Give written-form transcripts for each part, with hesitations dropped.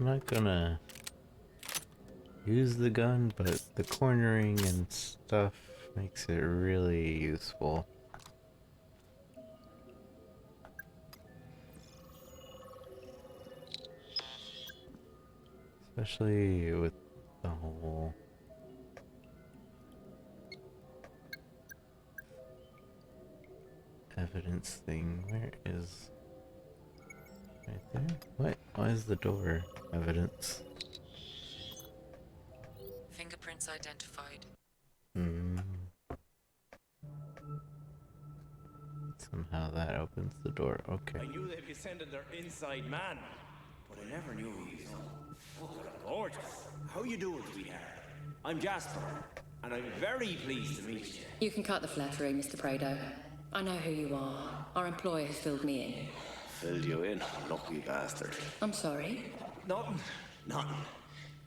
I'm not gonna use the gun, but the cornering and stuff makes it really useful. Especially with the whole evidence thing. Where is... right there? What? Why is the door evidence? Fingerprints identified. Hmm. Somehow that opens the door. Okay. I knew they'd be sending their inside man, but I never knew he was so fucking gorgeous. How you doing, sweetheart? I'm Jasper, and I'm very pleased to meet you. You can cut the flattery, Mr. Prado. I know who you are. Our employer has filled me in. Filled you in, lucky bastard. I'm sorry. Nothing.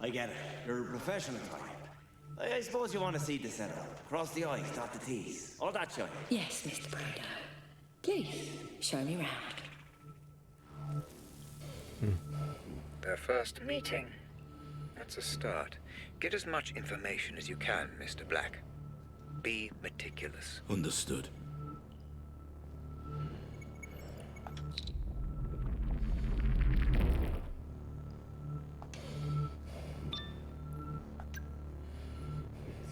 I get it. You're a professional type. I suppose you want to see the setup. Cross the I's, dot the T's. All that shit. Yes, Mr. Prado. Please, show me round. Their first meeting. That's a start. Get as much information as you can, Mr. Black. Be meticulous. Understood.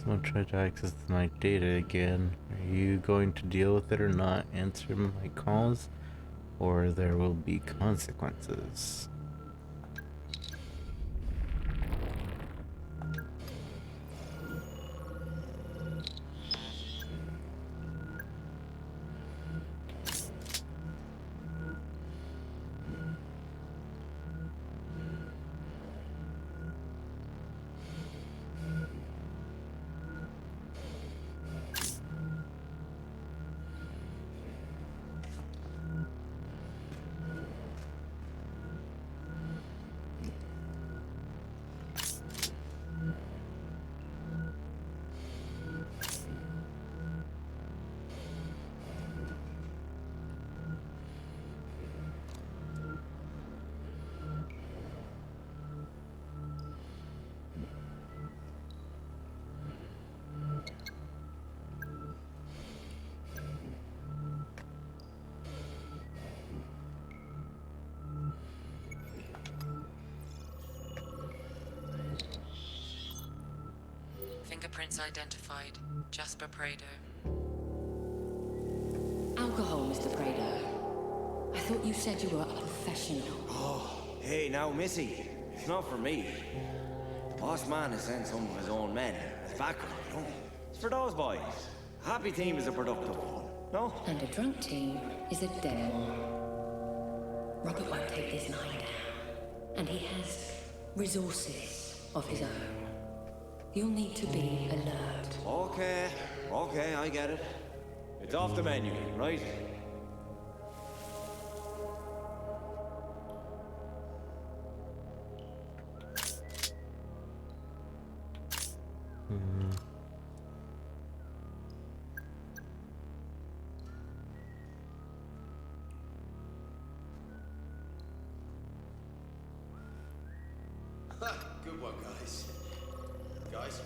Someone tried to access my data again. Are you going to deal with it or not? Answer my calls, or there will be consequences. Fingerprints identified. Jasper Prado. Alcohol, Mr. Prado. I thought you said you were a professional. Oh, hey now, Missy. It's not for me. Boss man has sent some of his own men as backup, you know. It's for those boys. A happy team is a productive one, no? And a drunk team is a dead one. Robert won't take this lying down. And he has resources of his own. You'll need to be alert. Okay, I get it. It's off the menu, right? Good one, guys. Guys?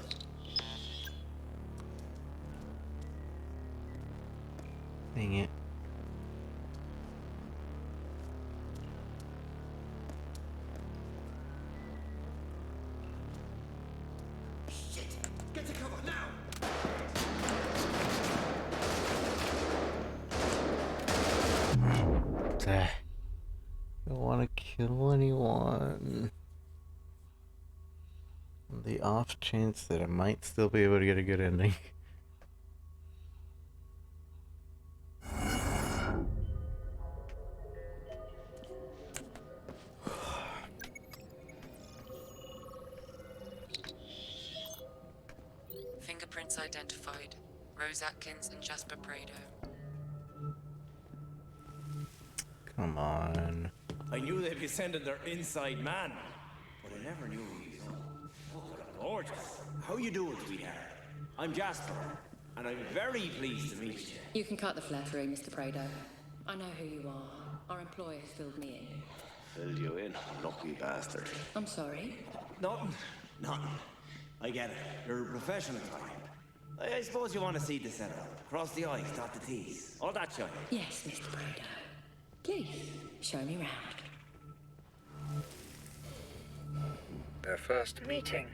Dang it. Shit! Get to cover now! Don't want to kill anyone. The off chance that I might still be able to get a good ending. Fingerprints identified. Rose Atkins and Jasper Prado. Come on. I knew they'd be sending their inside man, but I never knew he was so fucking gorgeous. How you doing, sweetheart? I'm Jasper, and I'm very pleased to meet you. You can cut the flattery, Mr. Prado. I know who you are. Our employer has filled me in. Filled you in, lucky bastard. I'm sorry. Nothing. Nothing. I get it. You're a professional type. I suppose you want to see the setup. Cross the I's, dot the T's. All that shit. Yes, Mr. Prado. Please, show me round. Their first meeting.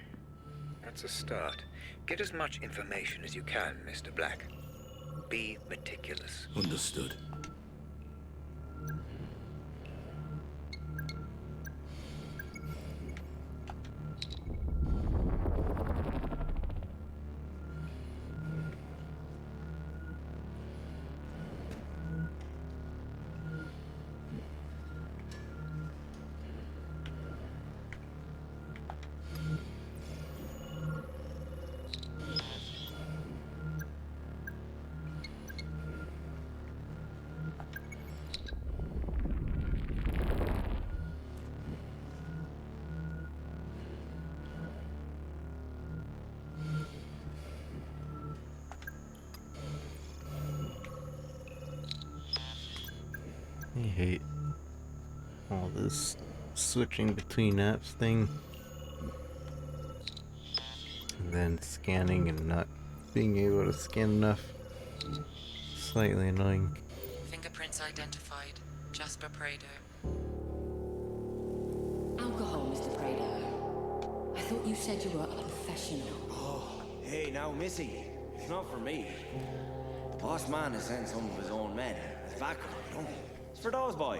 That's a start. Get as much information as you can, Mr. Black. Be meticulous. Understood. I hate all this switching between apps thing. And then scanning and not being able to scan enough. Slightly annoying. Fingerprints identified. Jasper Prado. Alcohol, Mr. Prado. I thought you said you were a professional. Oh, hey, now, Missy. It's not for me. Boss man has sent some of his own men as backup, you know? It's for those boys.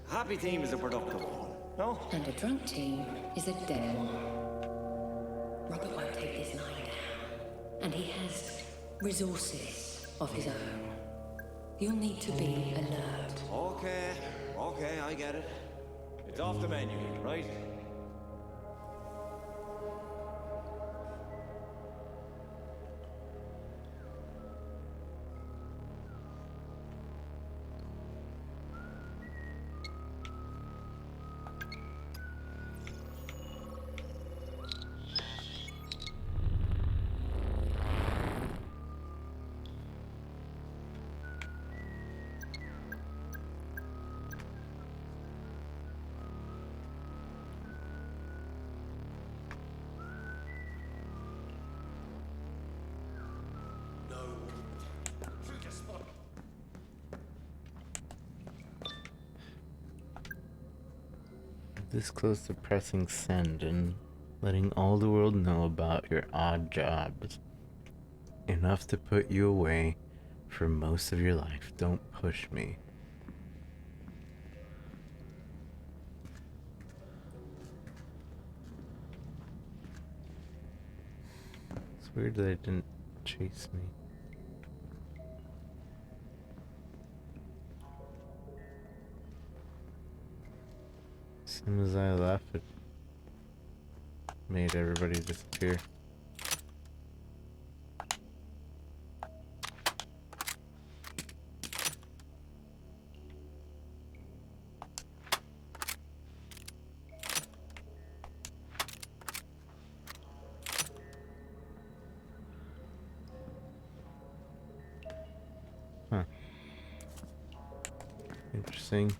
A happy team is a productive one, no? And a drunk team is a dead one. Robert won't take this lying down. And he has resources of his own. You'll need to be alert. Okay, I get it. It's off the menu, right? This close to pressing send and letting all the world know about your odd jobs. Enough to put you away for most of your life. Don't push me. It's weird that it didn't chase me. As soon as I left, it made everybody disappear. Huh. Interesting.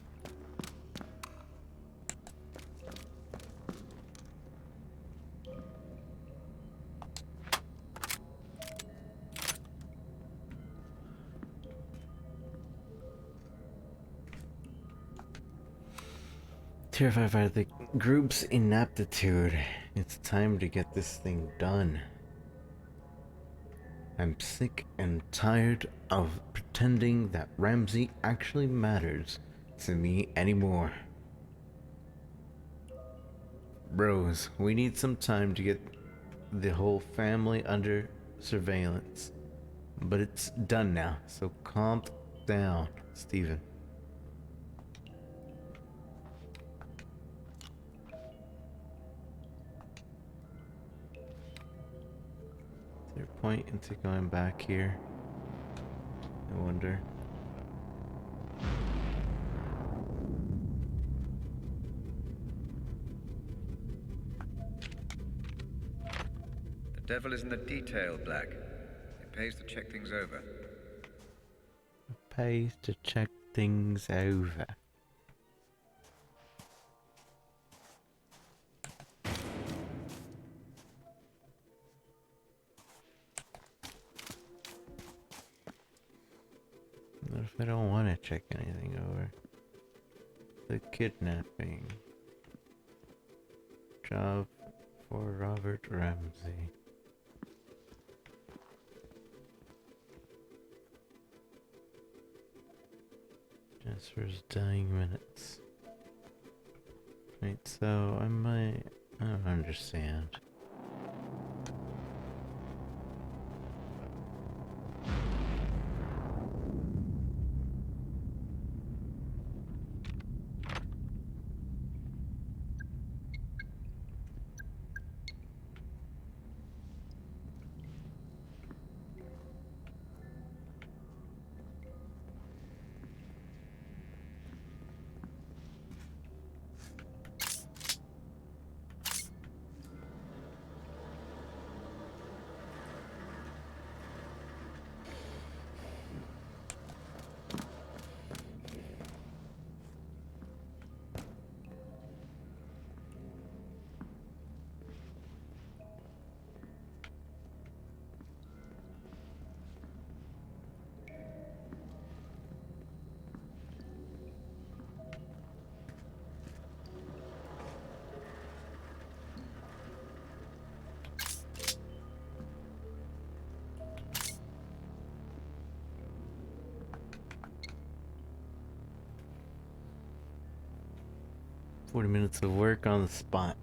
Terrified by the group's inaptitude. It's time to get this thing done. I'm sick and tired of pretending that Ramsey actually matters to me anymore. Bros, we need some time to get the whole family under surveillance. But it's done now, so calm down, Steven. Is there a point into going back here? I wonder. The devil is in the detail, Black. It pays to check things over. It pays to check things over. I don't want to check anything over. The kidnapping. Job for Robert Ramsey. Jasper's dying minutes. Right, so I don't understand. Minutes of work on the spot.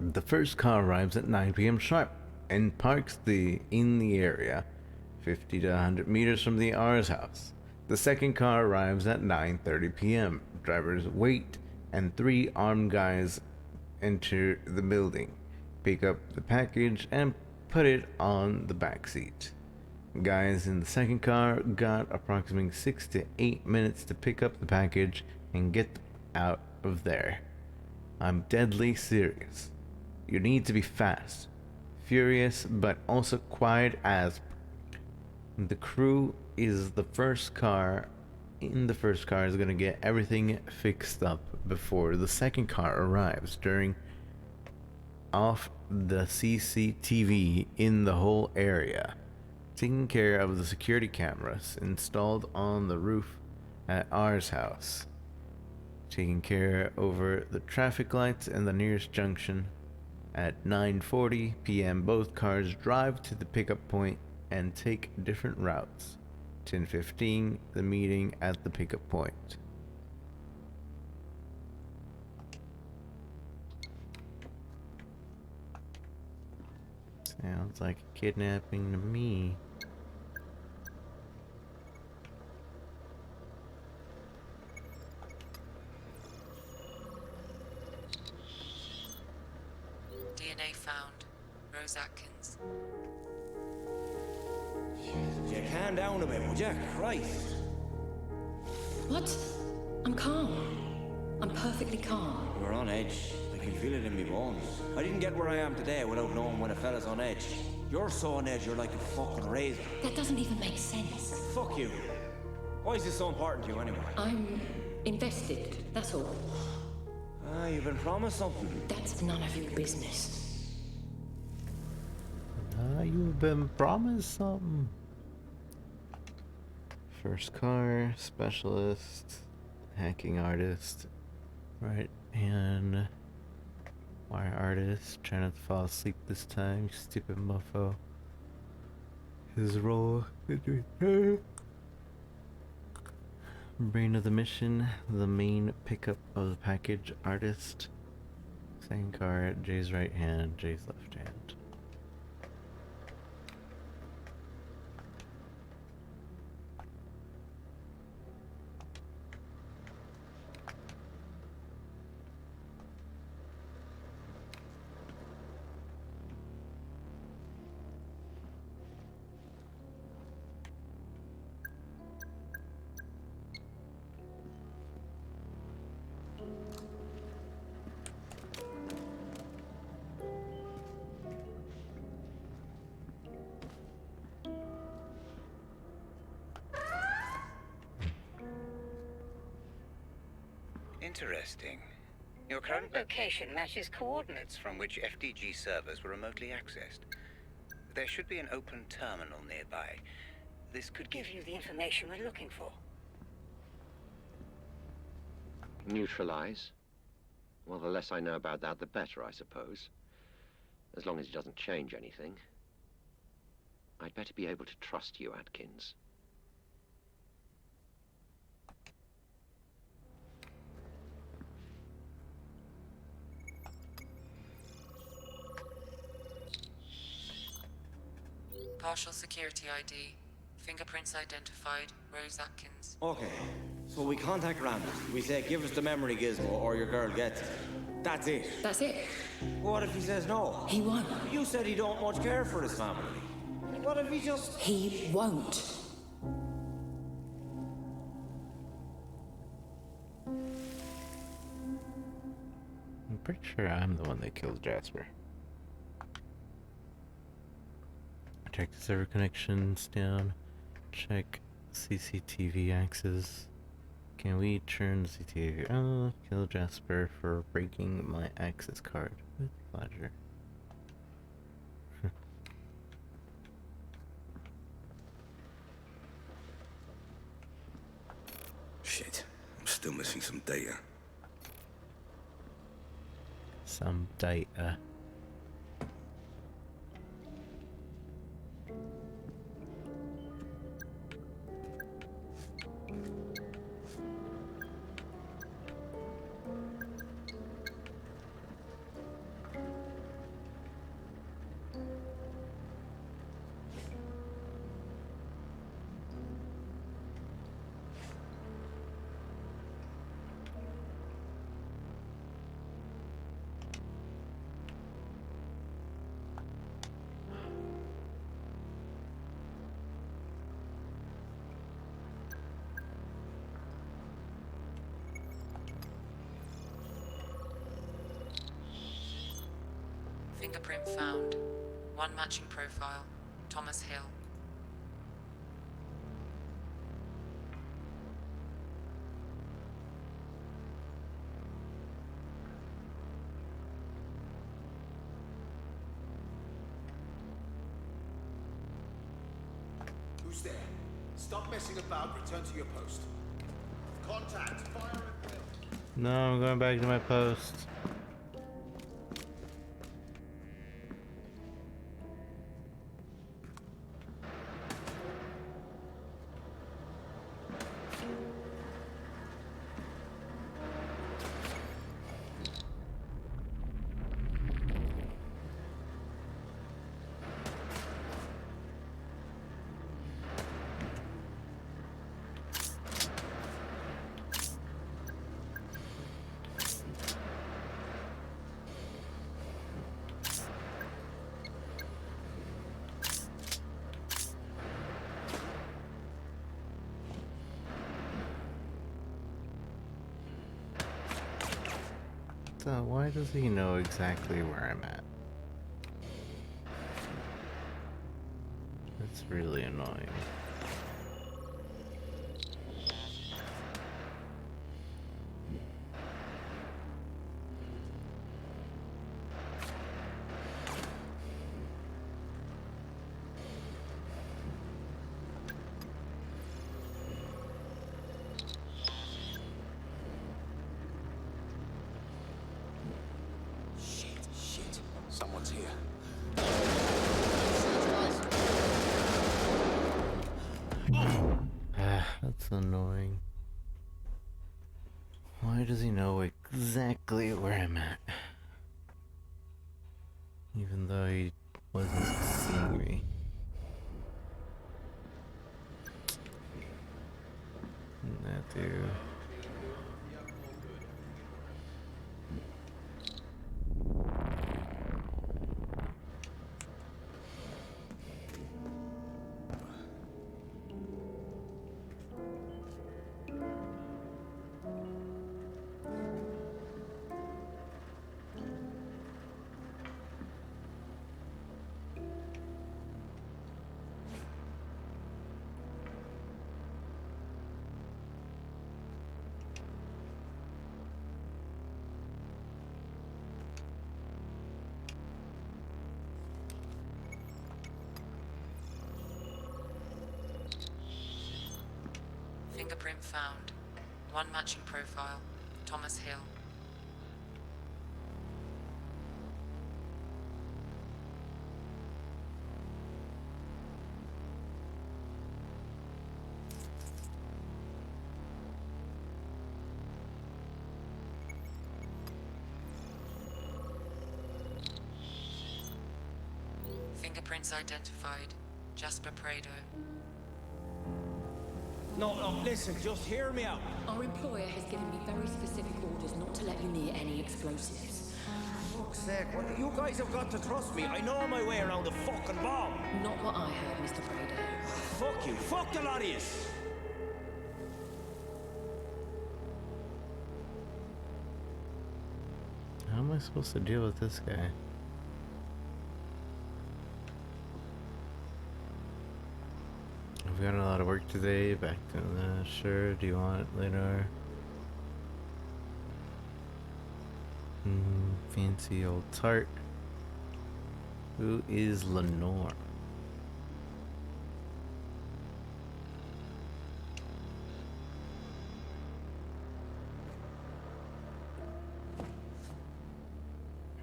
The first car arrives at 9 p.m. sharp and parks in the area, 50 to 100 meters from the R's house. The second car arrives at 9:30 p.m. Drivers wait, and 3 armed guys enter the building, pick up the package, and put it on the back seat. Guys in the second car got approximately 6 to 8 minutes to pick up the package and get out of there. I'm deadly serious. You need to be fast, furious, but also quiet as the crew is the first car. In the first car is gonna get everything fixed up before the second car arrives. During off the CCTV in the whole area, taking care of the security cameras installed on the roof at R's house. Taking care over the traffic lights and the nearest junction. At 9:40 p.m. both cars drive to the pickup point and take different routes. 10:15 the meeting at the pickup point. Sounds like a kidnapping to me. DNA found. Rose Atkins. You calm down a bit, would you? Christ. What? I'm calm. I'm perfectly calm. You're on edge. I can feel it in me bones. I didn't get where I am today without knowing when a fella's on edge. You're so on edge, you're like a fucking razor. That doesn't even make sense. Fuck you. Why is this so important to you anyway? I'm invested, that's all. Ah, you've been promised something. That's none of your business. You've been promised something. First car, specialist, hacking artist, right, and wire artist, trying not to fall asleep this time, you stupid mofo. His role, brain of the mission, the main pickup of the package, artist, same car, Jay's right hand, Jay's left hand. Interesting. Your current location matches coordinates from which FDG servers were remotely accessed. There should be an open terminal nearby. This could give you the information we're looking for. Neutralize? Well, the less I know about that, the better, I suppose. As long as it doesn't change anything. I'd better be able to trust you, Atkins. Partial security ID. Fingerprints identified. Rose Atkins. Okay, so we contact Randall. We say, give us the memory gizmo or your girl gets it. That's it. That's it. What if he says no? He won't. You said he don't much care for his family. What if he just... He won't. I'm pretty sure I'm the one that killed Jasper. Check the server connections down. Check CCTV access. Can we turn the CCTV? Oh, kill Jasper for breaking my access card. With pleasure. Shit, I'm still missing some data. Some data. Fingerprint found. One matching profile. Thomas Hill. Who's there? Stop messing about. Return to your post. Contact. Fire at will. No, I'm going back to my post. So why does he know exactly where I'm at? That's really annoying. Shit. Someone's here. That's annoying. Why does he know exactly where I'm at? Even though he wasn't seeing me. That dude. Fingerprint found. One matching profile. Thomas Hill. Fingerprints identified. Jasper Prado. No, listen, just hear me out. Our employer has given me very specific orders not to let you near any explosives. For fuck's sake, you guys have got to trust me. I know my way around the fucking bomb. Not what I heard, Mr. Prado. Fuck you, fuck the lot of yous. How am I supposed to deal with this guy? I've got a lot of work today. Back to the sure. Do you want it later? Fancy old tart. Who is Lenore?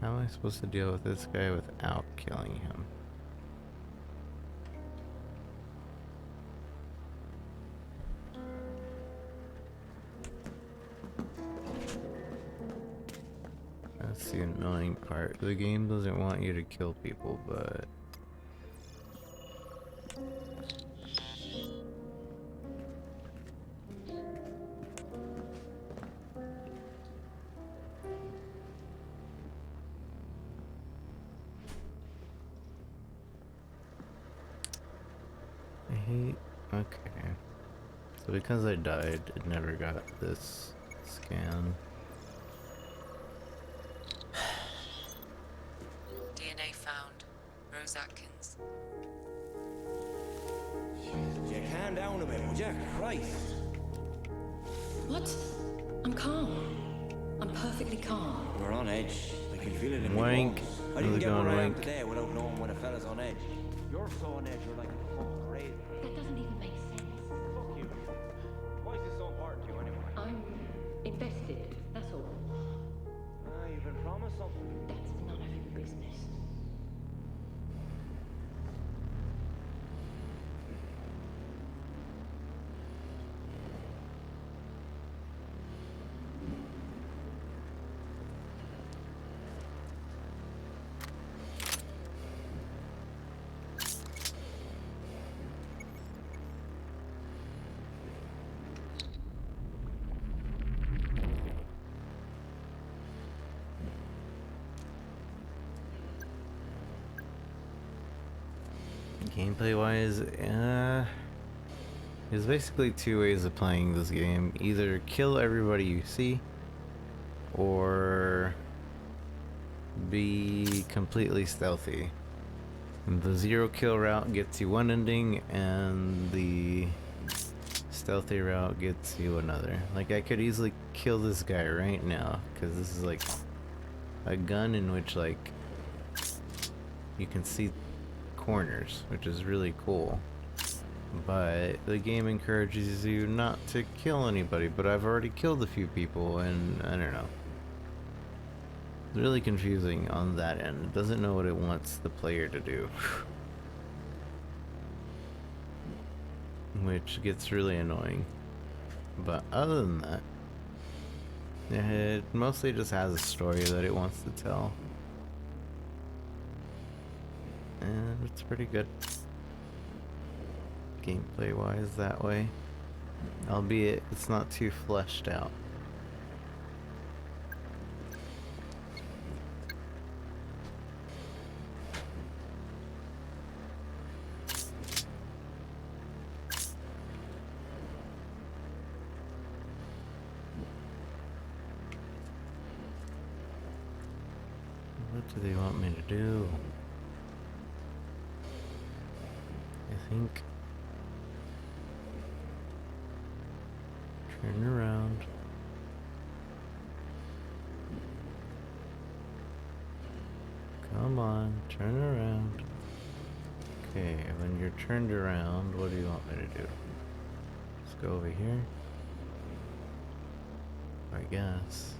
How am I supposed to deal with this guy without killing him? That's the annoying part. The game doesn't want you to kill people, but... I hate... Okay. So because I died, it never got this scan. DNA found. Rose Atkins. You calm down a bit, would you? Christ. What? I'm calm. I'm perfectly calm. We're on edge. I can feel it in Wank. my bones. I How's didn't it get going, where I am Wank? today without knowing when a fella's on edge. You're so on edge, you're like a fucking crazy. That doesn't even make sense. Fuck you. Why is this so important to you anyway? I'm invested, that's all. You've been promised something. That's none of your business. Gameplay wise, there's basically two ways of playing this game. Either kill everybody you see, or be completely stealthy. And the 0 kill route gets you one ending, and the stealthy route gets you another. Like, I could easily kill this guy right now, because this is like a gun in which, like, you can see corners, which is really cool, but the game encourages you not to kill anybody. But I've already killed a few people, and I don't know, it's really confusing on that end. It doesn't know what it wants the player to do, which gets really annoying. But other than that, it mostly just has a story that it wants to tell. And it's pretty good gameplay wise that way, albeit it's not too fleshed out. What do they want me to do? I think turn around. Come on, turn around. Okay, when you're turned around, what do you want me to do? Let's go over here. guess.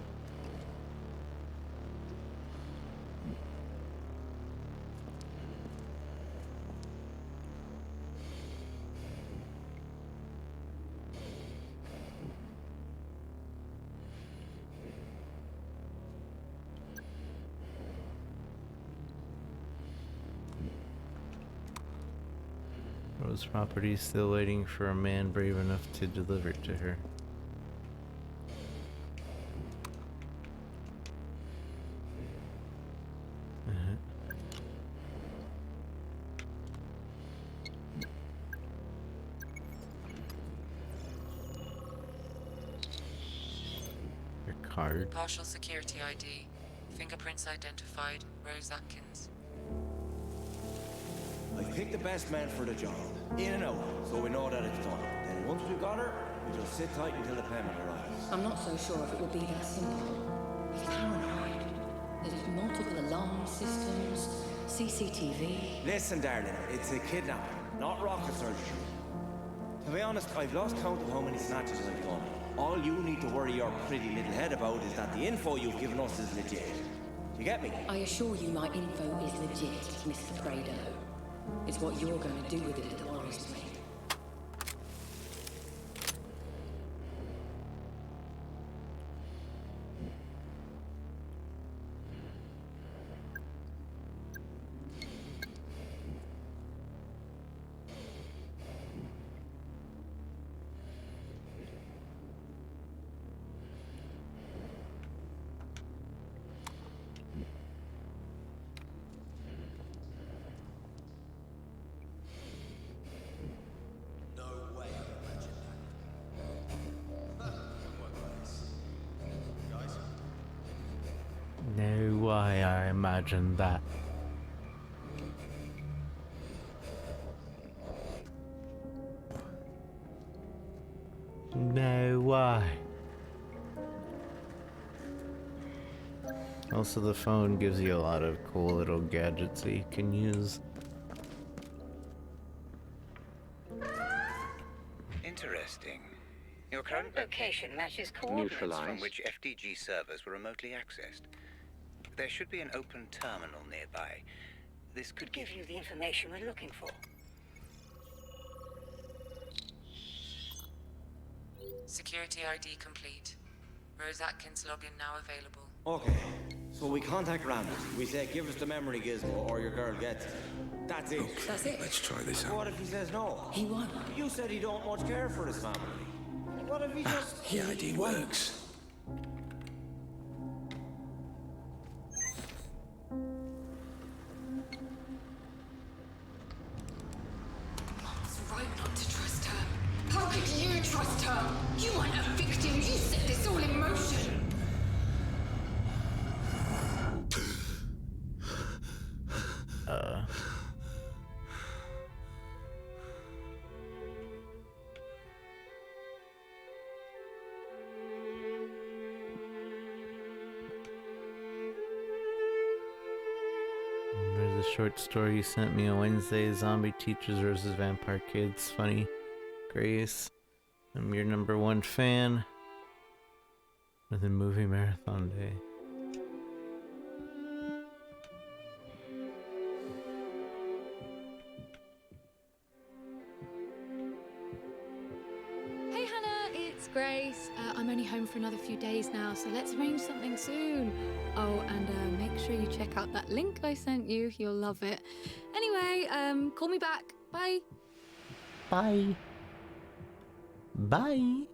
Rose Property still waiting for a man brave enough to deliver to her. Your card. Partial security ID. Fingerprints identified. Rose Atkins. I picked the best man for the job. In and out, so we know that it's done. Then once we've got her, we just sit tight until the payment arrives. I'm not so sure if it will be that simple. He's paranoid. There's multiple alarm systems, CCTV. Listen, darling, it's a kidnapping, not rocket surgery. To be honest, I've lost count of how many snatches I've done. All you need to worry your pretty little head about is that the info you've given us is legit. You get me? I assure you my info is legit, Mr. Prado. It's what you're going to do with it that worries me. No way I imagined that. No way. Also, the phone gives you a lot of cool little gadgets that you can use. Interesting. Your current Location matches coordinates. Neutralize. from which FDG servers were remotely accessed. There should be an open terminal nearby. This could Give you the information we're looking for. Security ID complete. Rose Atkins login now available. Okay, so we contact Randy. We say, give us the memory gizmo or your girl gets it. That's it. That's it. Let's try this out. What if he says no? He won't. You said he don't much care for his family. What if he just... The ID works. Mom's right not to trust her. How could you trust her? You weren't a victim. You set this all in motion. There's a short story you sent me on Wednesday. Zombie teaches Rose's vampire kids. Funny. Grace. I'm your #1 fan. And then movie marathon day. Hey Hannah, it's Grace. I'm only home for another few days now, so let's arrange something soon. Oh, and make sure you check out that link I sent you. You'll love it. Anyway, call me back. Bye. Bye. Bye.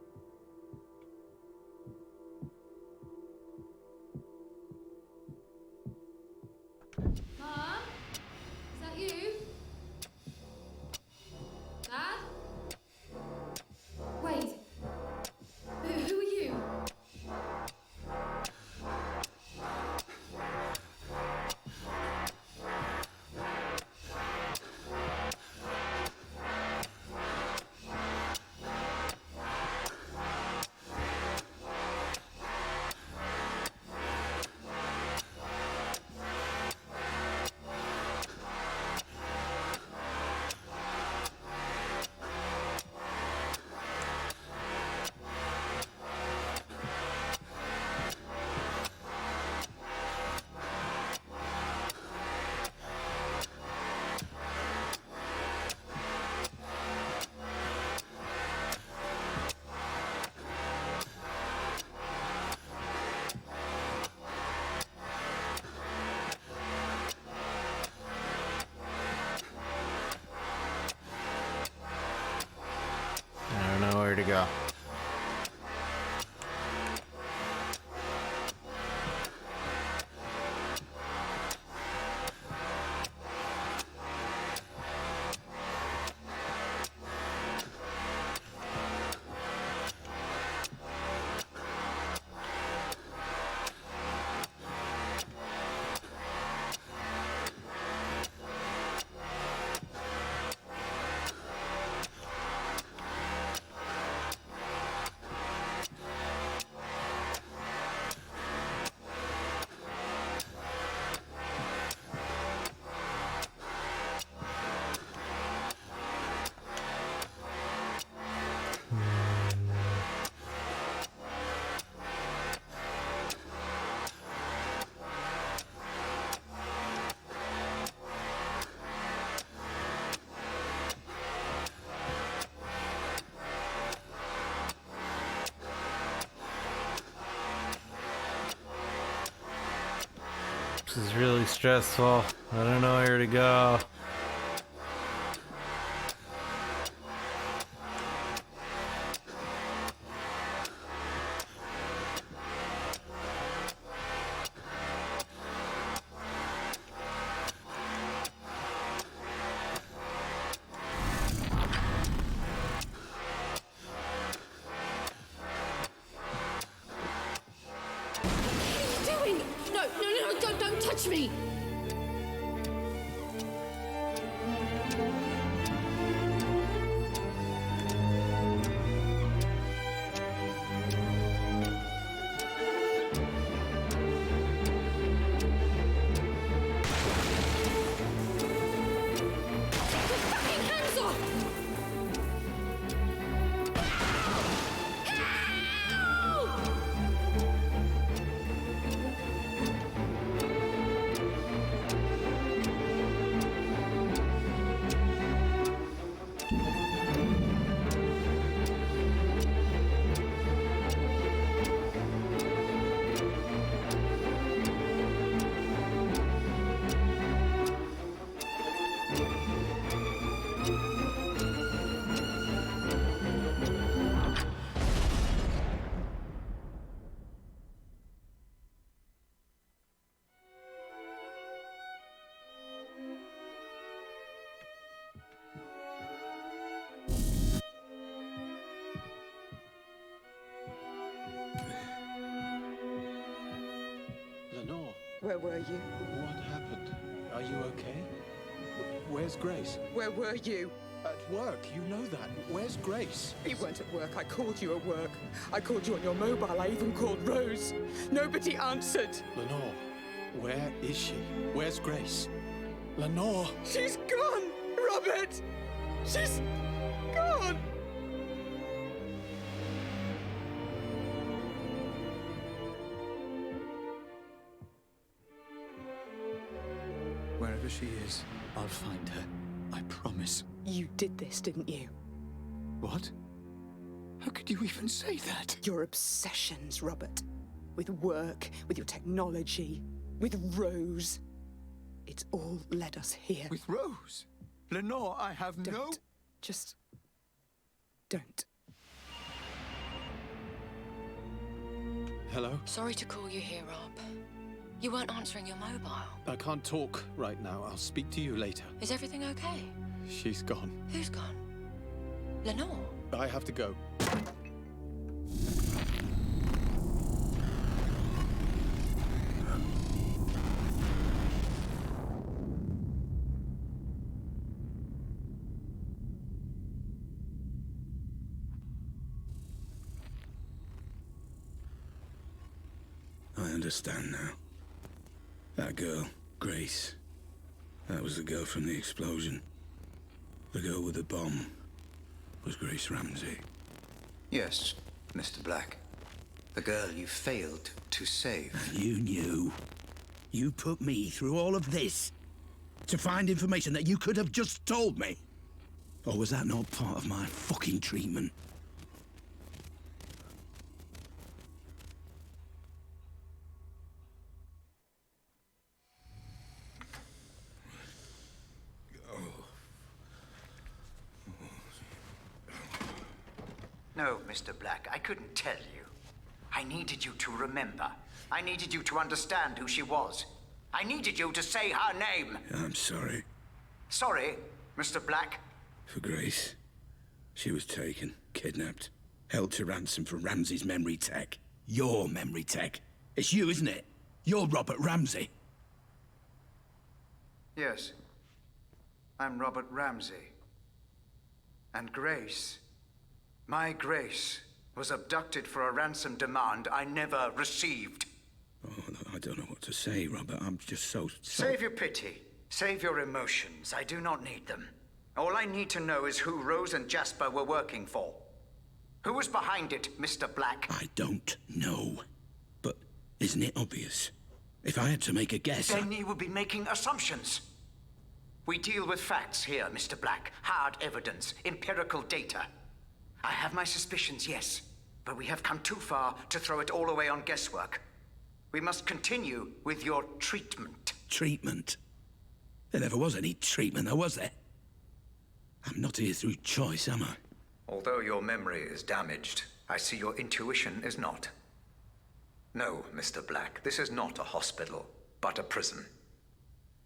Mom? Is that you? Dad? Wait. Who are you? This is really stressful. I don't know where to go. Don't touch me! Lenore. Where were you? What happened? Are you okay? Where's Grace? Where were you? At work, you know that. Where's Grace? You weren't at work. I called you at work. I called you on your mobile. I even called Rose. Nobody answered. Lenore, where is she? Where's Grace? Lenore! She's gone, Robert! She's gone! Wherever she is, I'll find her. I promise. You did this, didn't you? What? How could you even say that? Your obsessions, Robert. With work, with your technology, with Rose. It's all led us here. With Rose? Lenore, I have no... Just... don't. Hello? Sorry to call you here, Rob. You weren't answering your mobile. I can't talk right now. I'll speak to you later. Is everything okay? She's gone. Who's gone? Lenore? I have to go. I understand now. That girl, Grace, that was the girl from the explosion. The girl with the bomb was Grace Ramsey. Yes, Mr. Black. The girl you failed to save. And you knew. You put me through all of this to find information that you could have just told me. Or was that not part of my fucking treatment? No, Mr. Black, I couldn't tell you. I needed you to remember. I needed you to understand who she was. I needed you to say her name. I'm sorry. Sorry, Mr. Black. For Grace. She was taken, kidnapped, held to ransom for Ramsey's memory tech. Your memory tech. It's you, isn't it? You're Robert Ramsey. Yes. I'm Robert Ramsey. And Grace, my Grace, was abducted for a ransom demand I never received. Oh, I don't know what to say, Robert. I'm just so... Save your pity. Save your emotions. I do not need them. All I need to know is who Rose and Jasper were working for. Who was behind it, Mr. Black? I don't know. But isn't it obvious? If I had to make a guess... Then you would be making assumptions. We deal with facts here, Mr. Black. Hard evidence, empirical data. I have my suspicions, yes. But we have come too far to throw it all away on guesswork. We must continue with your treatment. treatment. There never was any treatment, though, was there? I'm not here through choice, am I? Although your memory is damaged, I see your intuition is not. No, Mr. Black, this is not a hospital, but a prison.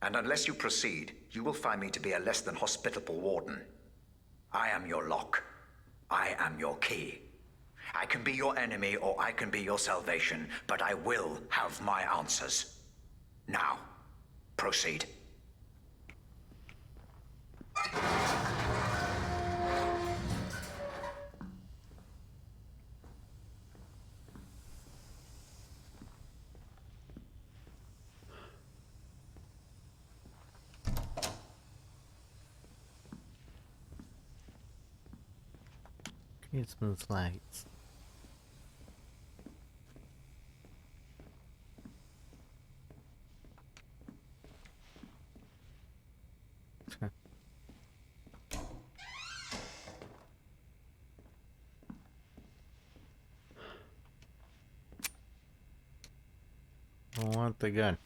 And unless you proceed, you will find me to be a less than hospitable warden. I am your lock. I am your key. I can be your enemy or I can be your salvation, but I will have my answers. Now, proceed. Create smooth lights. I want the gun.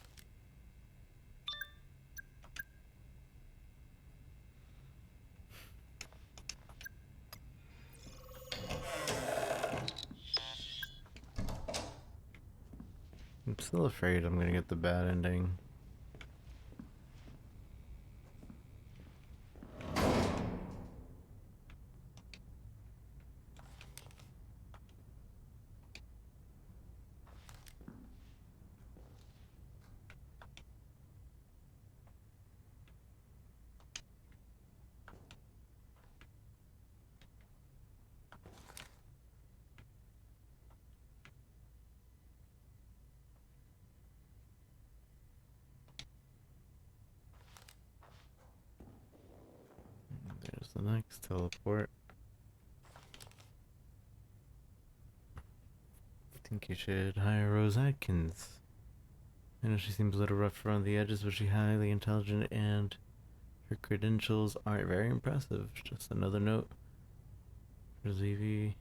I'm still afraid I'm gonna get the bad ending. There's the next teleport. I think you should hire Rose Atkins. I know she seems a little rough around the edges, but she's highly intelligent and her credentials aren't very impressive. Just another note for Zevi.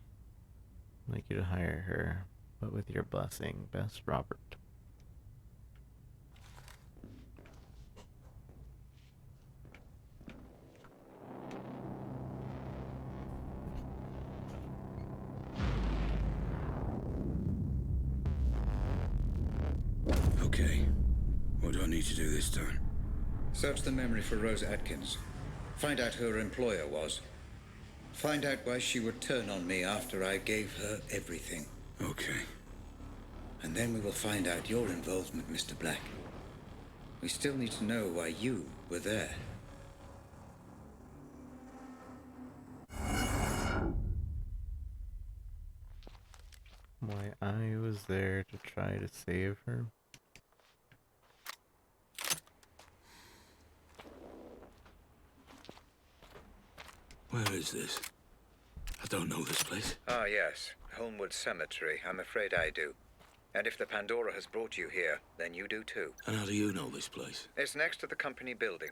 I'd like you to hire her, but with your blessing. Best, Robert. Okay. What do I need to do this time? Search the memory for Rose Atkins. Find out who her employer was. Find out why she would turn on me after I gave her everything. Okay. And then we will find out your involvement, Mr. Black. We still need to know why you were there. Why I was there to try to save her. Where is this? I don't know this place. Ah, yes. Holmwood Cemetery. I'm afraid I do. And if the Pandora has brought you here, then you do too. And how do you know this place? It's next to the company building.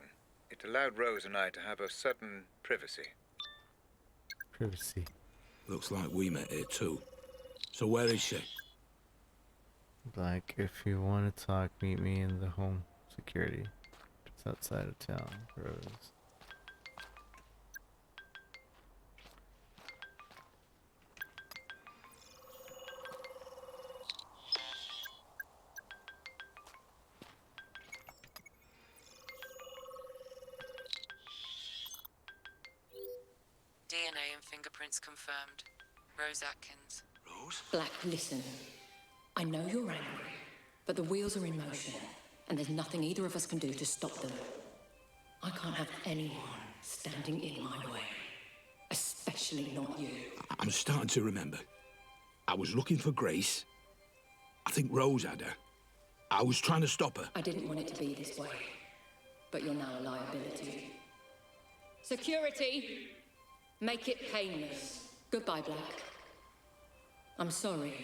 It allowed Rose and I to have a certain privacy. Privacy. Looks like we met here too. So where is she? Black, if you want to talk, meet me in the home security. Just outside of town, Rose. DNA and fingerprints confirmed. Rose Atkins. Rose? Black, listen. I know you're angry, but the wheels are in motion, and there's nothing either of us can do to stop them. I can't have anyone standing in my way, especially not you. I'm starting to remember. I was looking for Grace. I think Rose had her. I was trying to stop her. I didn't want it to be this way, but you're now a liability. Security! Make it painless. Goodbye, Black. I'm sorry.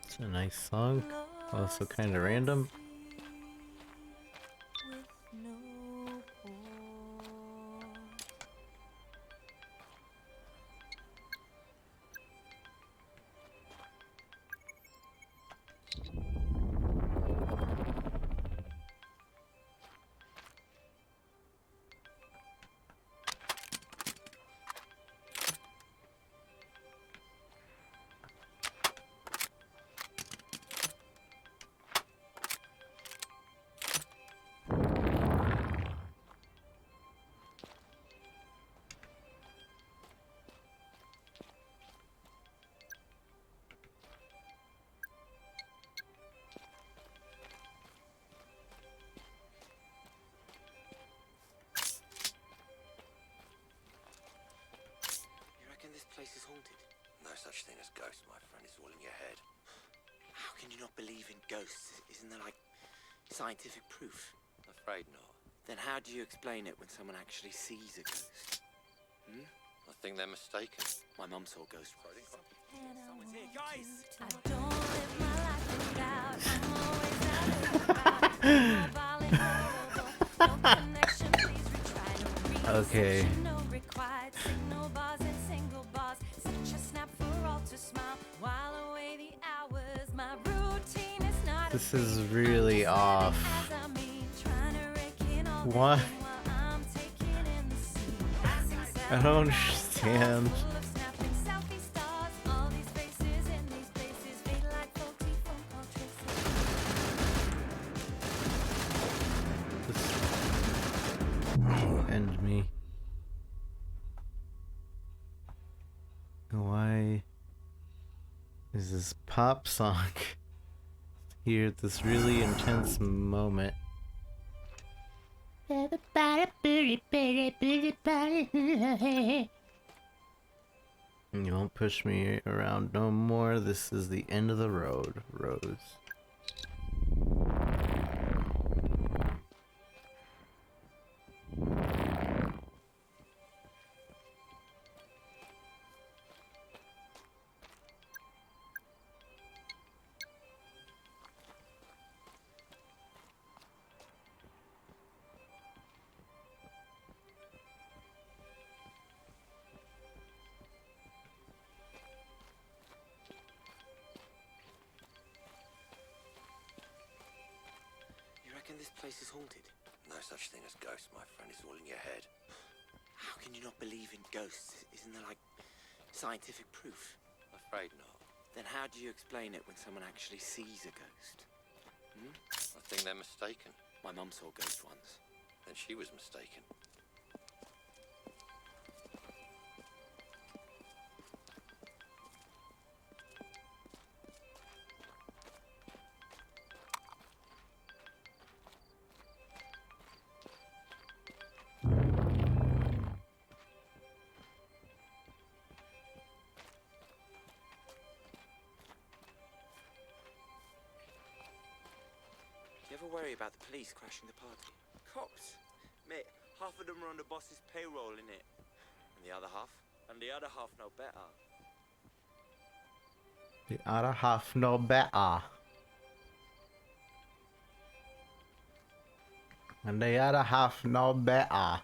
It's a nice song. Also kind of random. place is haunted? No such thing as ghosts, my friend. It's all in your head. How can you not believe in ghosts? Isn't there, like, scientific proof? Afraid not. Then how do you explain it when someone actually sees a ghost? Hmm? I think they're mistaken. My mum saw a ghost. Someone's here, guys! I don't live my life in doubt. I'm always out and about. No connection, please retry. No Okay. reception, no required. Signal bars and single bars. Such a snap for all to smile. While away the hours, my routine is not. This is really off. What? I don't understand. End me. Why is this pop song here at this really intense moment? You won't push me around no more. This is the end of the road, Rose. You reckon this place is haunted? No such thing as ghosts, my friend. It's all in your head. How can you not believe in ghosts? Isn't there, like, scientific proof? Afraid not. Then how do you explain it when someone actually sees a ghost? Hmm? I think they're mistaken. My mum saw a ghost once. Then she was mistaken. Do you ever worry about the police crashing the party? Cops? Mate, half of them are on the boss's payroll, innit? And the other half? And the other half no better. The other half no better. And the other half no better.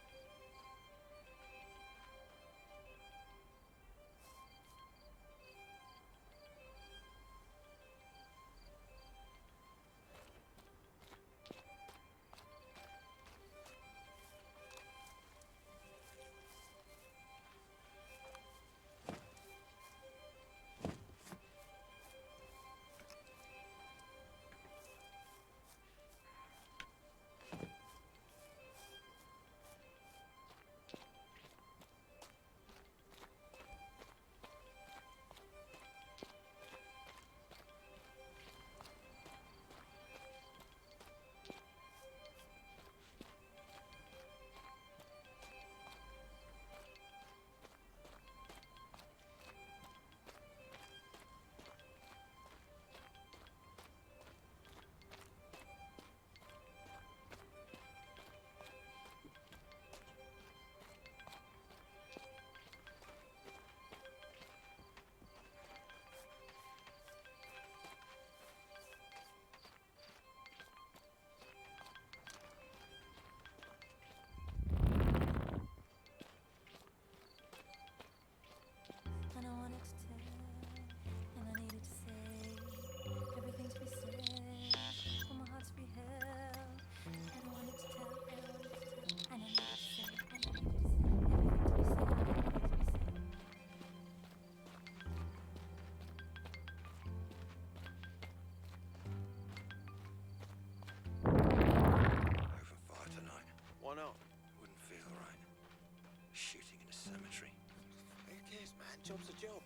Job's a job.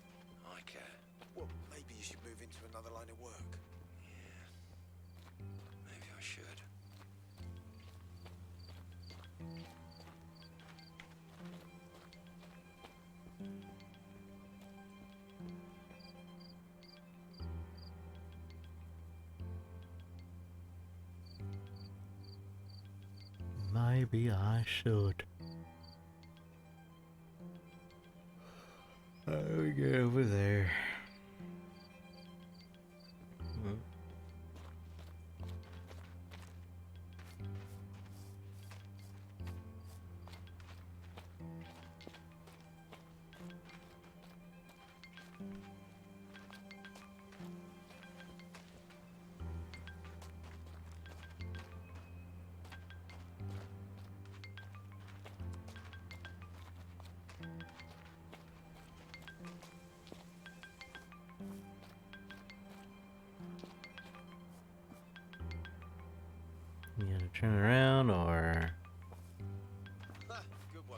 I care. Well, maybe you should move into another line of work. Yeah. Maybe I should. Maybe I should. How do we get over there? You gotta turn around or...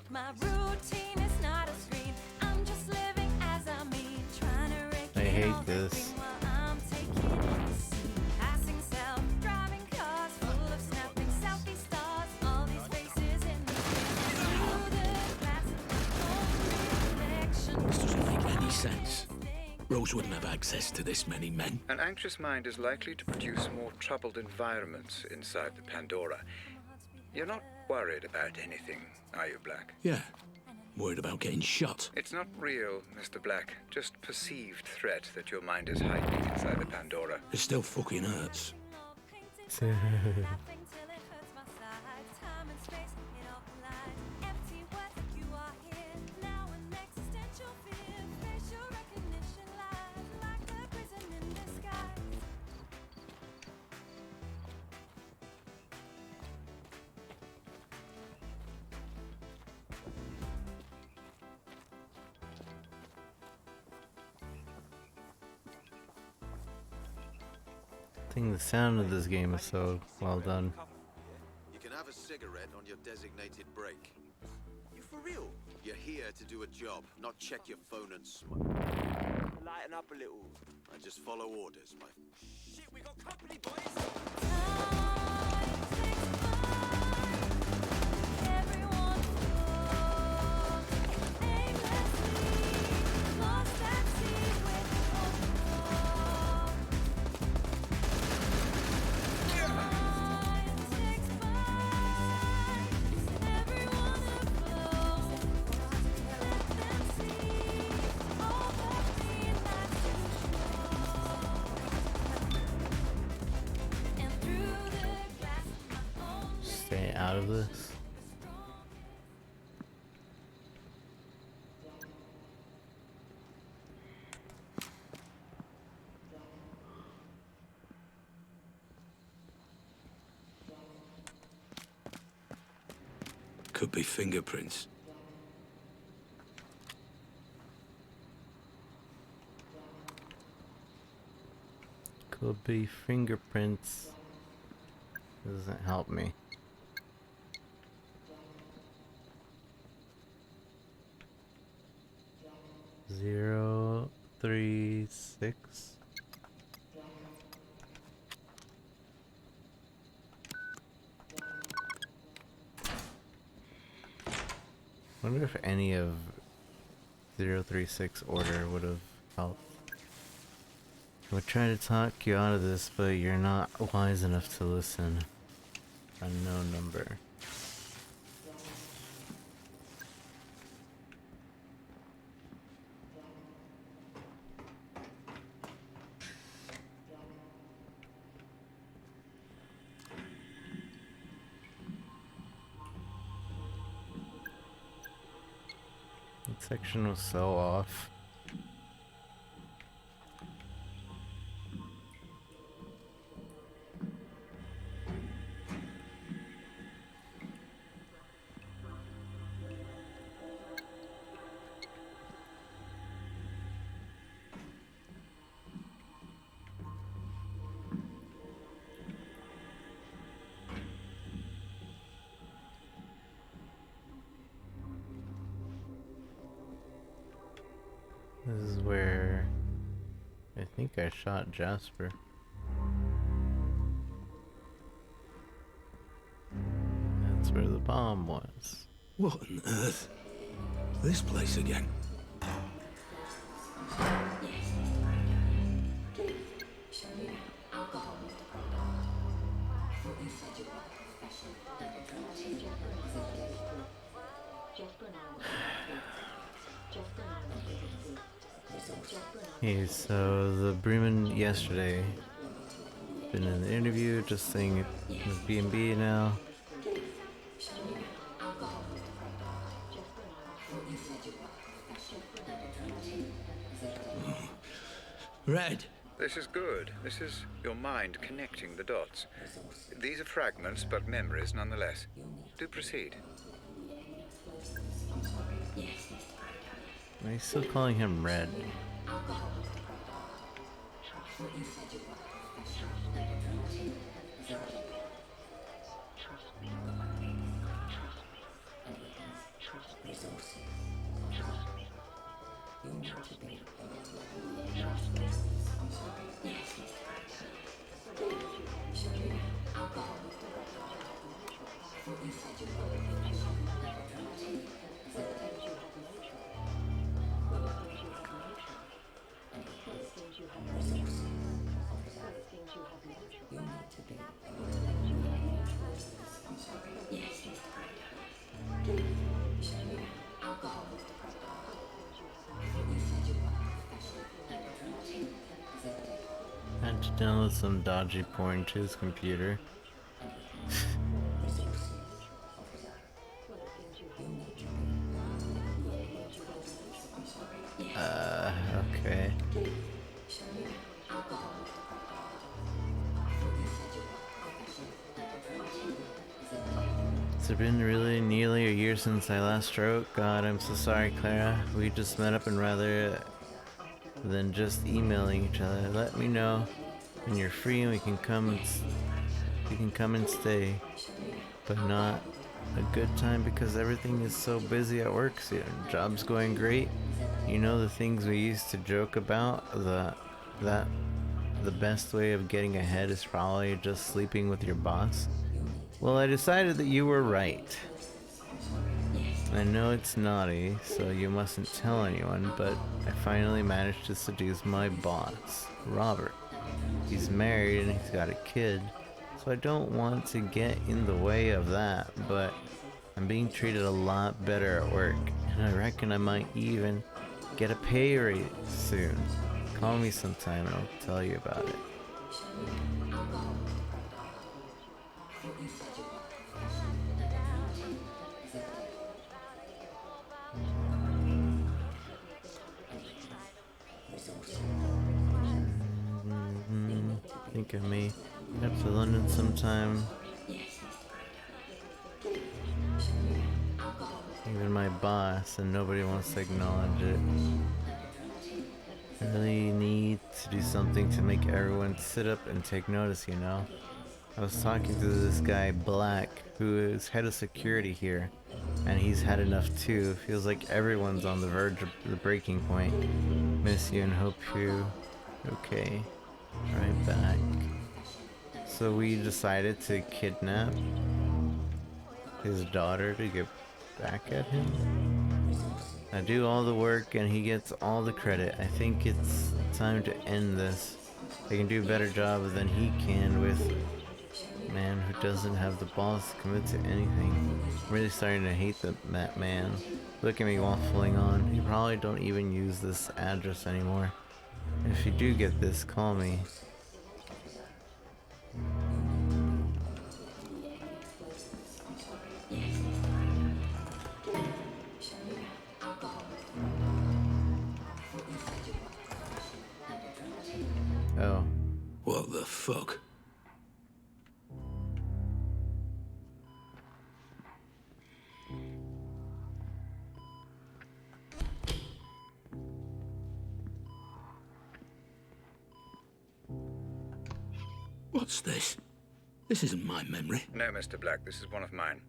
My routine is not a screen. I'm just living as I mean, trying to rake I in hate all the this. green while I'm taking in the scene. Passing self-driving cars full of snapping selfie stars. All these faces in the through the glass of my own reflection. This doesn't make any sense. Rose wouldn't have access to this many men. An anxious mind is likely to produce more troubled environments inside the Pandora. You're not worried about anything, are you, Black? Yeah. Worried about getting shot. It's not real, Mr. Black. Just perceived threat that your mind is hiding inside the Pandora. It still fucking hurts. Laughing till it hurts my sides. Time and space, it all collides. Empty words like you are here. Now an existential fear. Facial recognition lies like a prison in disguise. I think the sound of this game is so well done. You can have a cigarette on your designated break. You for real? You're here to do a job, not check your phone and smoke. Lighten up a little. I just follow orders, my... Shit, we got company, boys! Everyone flows aimlessly, lost at sea with hope. Time ticks by, everyone afloat. Let them see all the pain that's too and through the glass of my own. Stay out of this. Could be fingerprints. Could be fingerprints. Doesn't help me. Zero, 3, 6. Wonder if any of 036 order would have helped. We're trying to talk you out of this, but you're not wise enough to listen. Unknown number. That section was so off. This is where I think I shot Jasper. That's where the bomb was. What on earth? This place again. Hey, so the Bremen yesterday been in the interview, just saying it's B&B now. Red. This is good. This is your mind connecting the dots. These are fragments, but memories nonetheless. Do proceed. Why are you still calling him Red? Had to download some dodgy porn to his computer. Okay. It's been really nearly a year since I last wrote. God, I'm so sorry, Clara. We just met up and rather than just emailing each other, let me know when you're free and we can come and stay. But not a good time because everything is so busy at work. So job's going great. You know the things we used to joke about, the best way of getting ahead is probably just sleeping with your boss. Well, I decided that you were right. I know it's naughty, so you mustn't tell anyone, but I finally managed to seduce my boss, Robert. He's married and he's got a kid, so I don't want to get in the way of that, but I'm being treated a lot better at work, and I reckon I might even get a pay raise soon. Call me sometime and I'll tell you about it. Think of me. Up to London sometime. Even my boss, and nobody wants to acknowledge it. I really need to do something to make everyone sit up and take notice, you know? I was talking to this guy, Black, who is head of security here, and he's had enough too. Feels like everyone's on the verge of the breaking point. Miss you and hope you okay. Right back. So we decided to kidnap his daughter to get back at him. I do all the work and he gets all the credit. I think it's time to end this. I can do a better job than he can with a man who doesn't have the balls to commit to anything. I'm really starting to hate that man. Look at me waffling on. You probably don't even use this address anymore. If you do get this, call me. Oh. What the fuck? What's this? This isn't my memory. No, Mr. Black, this is one of mine.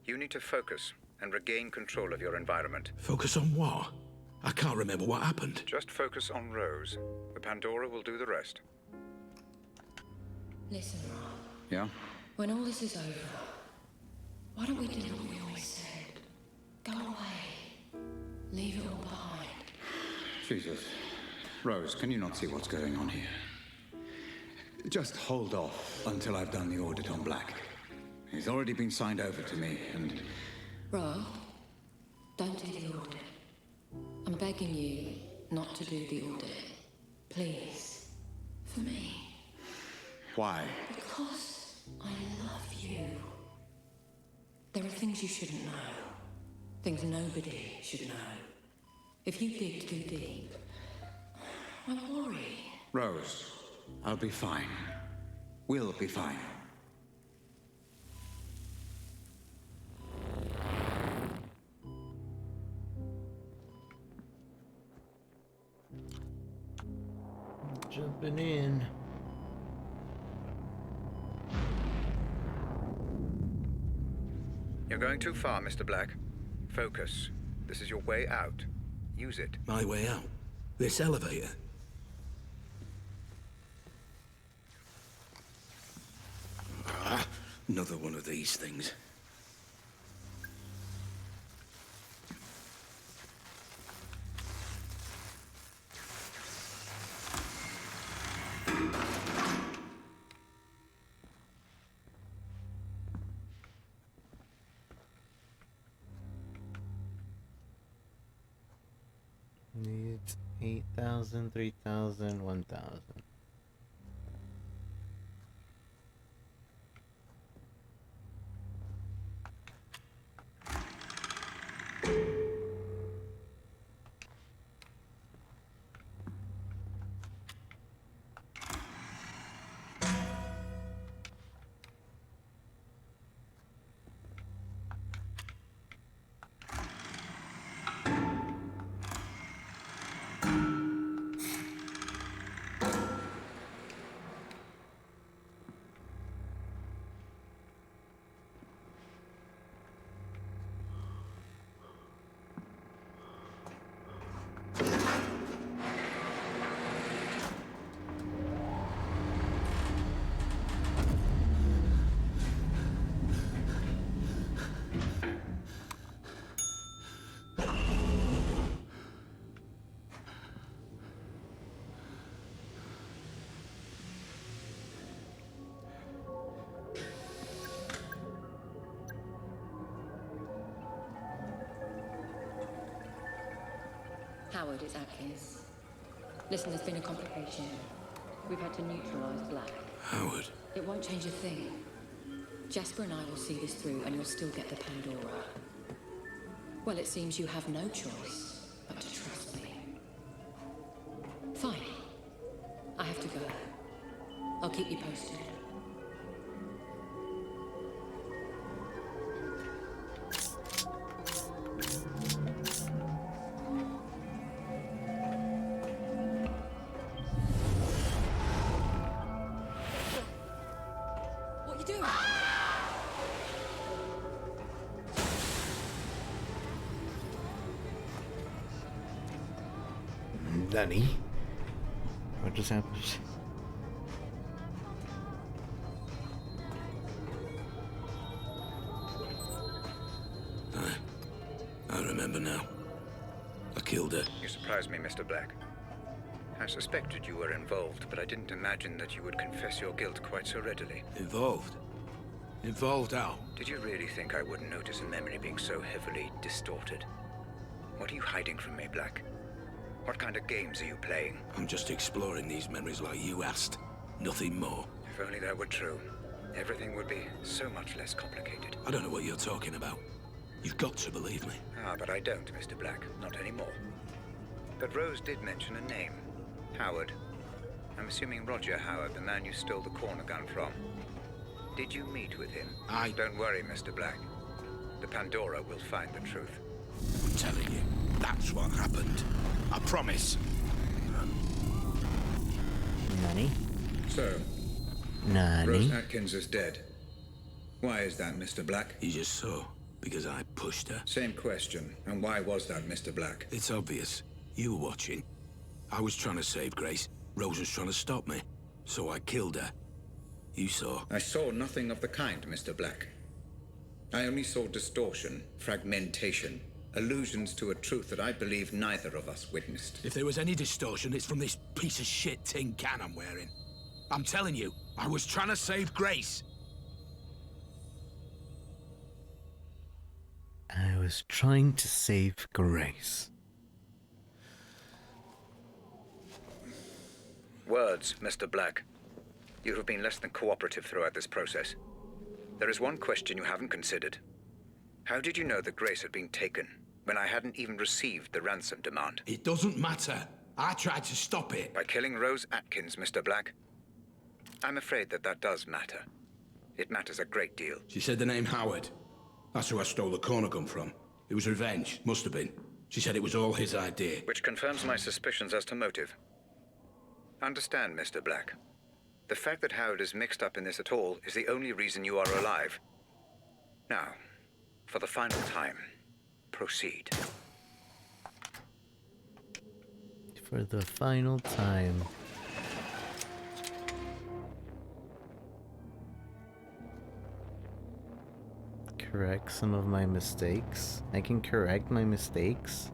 You need to focus and regain control of your environment. Focus on what? I can't remember what happened. Just focus on Rose. The Pandora will do the rest. Listen, Rob. Yeah? When all this is over, why don't we do what we always said? Go away. Leave it all behind. Jesus. Rose, can you not see what's going on here? Just hold off until I've done the audit on Black. He's already been signed over to me, and... Rob, don't do the audit. I'm begging you not to do the audit. Please. For me. Why? Because I love you. There are things you shouldn't know. Things nobody should know. If you dig too deep, I worry. Rose, I'll be fine. We'll be fine. Jumping in. You're going too far, Mr. Black. Focus. This is your way out. Use it. My way out? This elevator? Ah, another one of these things. Needs 8,000, 3,000, 1,000. Howard, it's Atkins. Listen, there's been a complication. We've had to neutralize Black. Howard? It won't change a thing. Jasper and I will see this through, and you'll still get the Pandora. Well, it seems you have no choice but to trust me. Fine. I have to go. I'll keep you posted. What are you doing? Danny? What just happened? I remember now. I killed her. You surprised me, Mr. Black. I suspected you were involved, but I didn't imagine that you would confess your guilt quite so readily. Involved? Involved how? Did you really think I wouldn't notice a memory being so heavily distorted? What are you hiding from me, Black? What kind of games are you playing? I'm just exploring these memories like you asked. Nothing more. If only that were true. Everything would be so much less complicated. I don't know what you're talking about. You've got to believe me. Ah, but I don't, Mr. Black. Not anymore. But Rose did mention a name. Howard. I'm assuming Roger Howard, the man you stole the corner gun from. Did you meet with him? Don't worry, Mr. Black. The Pandora will find the truth. I'm telling you, that's what happened. I promise. Nani? So, Nani? Rose Atkins is dead. Why is that, Mr. Black? You just saw. Because I pushed her. Same question. And why was that, Mr. Black? It's obvious. You were watching. I was trying to save Grace. Rose was trying to stop me. So I killed her. You saw. I saw nothing of the kind, Mr. Black. I only saw distortion, fragmentation, allusions to a truth that I believe neither of us witnessed. If there was any distortion, it's from this piece of shit tin can I'm wearing. I'm telling you, I was trying to save Grace. I was trying to save Grace. Words, Mr. Black. You have been less than cooperative throughout this process. There is one question you haven't considered. How did you know that Grace had been taken when I hadn't even received the ransom demand? It doesn't matter. I tried to stop it. By killing Rose Atkins, Mr. Black? I'm afraid that does matter. It matters a great deal. She said the name Howard. That's who I stole the corner gun from. It was revenge. Must have been. She said it was all his idea. Which confirms my suspicions as to motive. Understand, Mr. Black. The fact that Howard is mixed up in this at all is the only reason you are alive. Now, for the final time, proceed. For the final time. Correct some of my mistakes. I can correct my mistakes.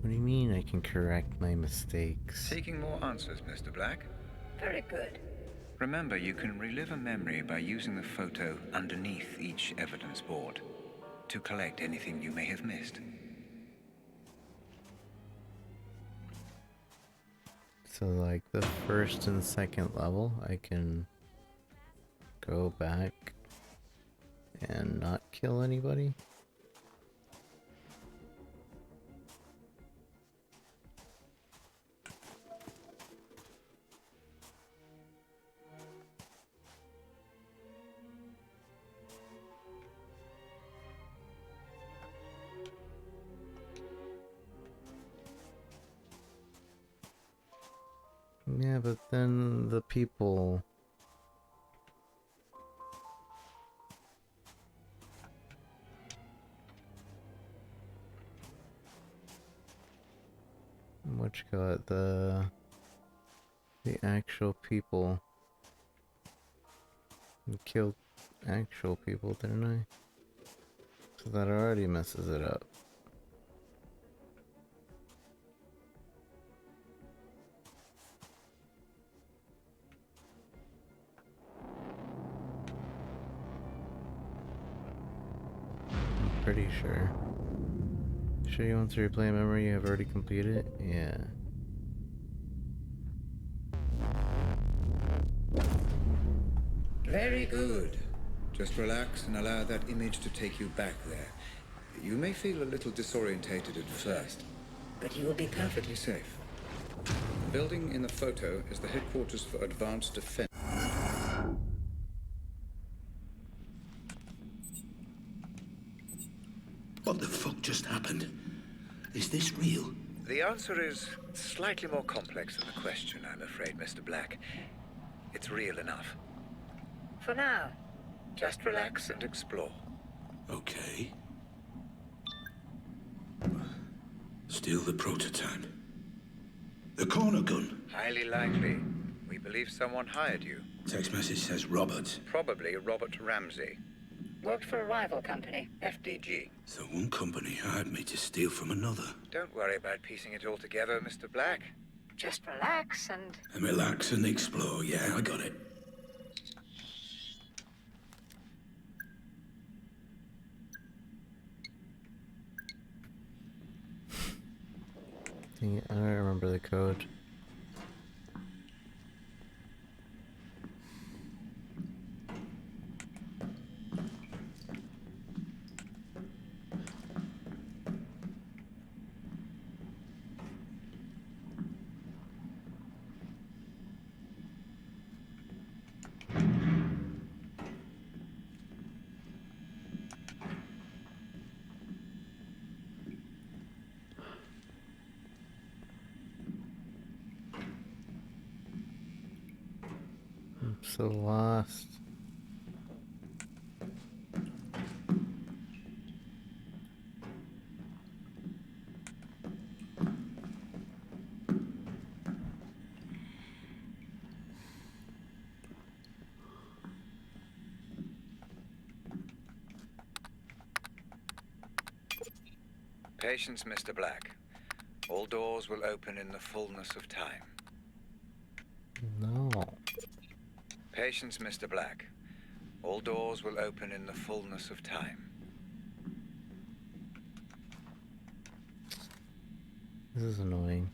What do you mean I can correct my mistakes? Seeking more answers, Mr. Black? Very good. Remember, you can relive a memory by using the photo underneath each evidence board to collect anything you may have missed. So like the first and second level, I can go back and not kill anybody? Yeah, but then the people... What you call it? The actual people... I killed actual people, didn't I? So that already messes it up. Pretty sure. Sure you want to replay a memory you have already completed? Yeah. Very good. Just relax and allow that image to take you back there. You may feel a little disorientated at first, But you will be perfectly safe. The building in the photo is the headquarters for Advanced Defense. What the fuck just happened? Is this real? The answer is slightly more complex than the question, I'm afraid, Mr. Black. It's real enough. For now. Just relax and explore. Okay. Still the prototype. The corner gun. Highly likely. We believe someone hired you. Text message says Robert. Probably Robert Ramsey. Worked for a rival company. FDG. So one company hired me to steal from another. Don't worry about piecing it all together, Mr. Black. Just relax and... And relax and explore. Yeah, I got it. Dang it, I don't remember the code. I'm so lost. Patience, Mr. Black. All doors will open in the fullness of time. No. Patience, Mr. Black. All doors will open in the fullness of time. This is annoying.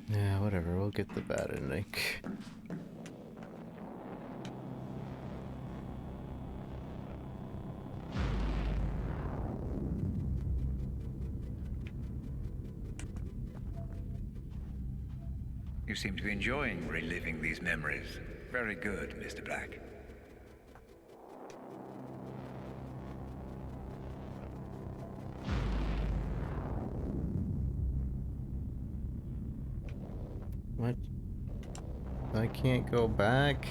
Yeah, whatever, we'll get the bad ending. You seem to be enjoying reliving these memories. Very good, Mr. Black. What? I can't go back?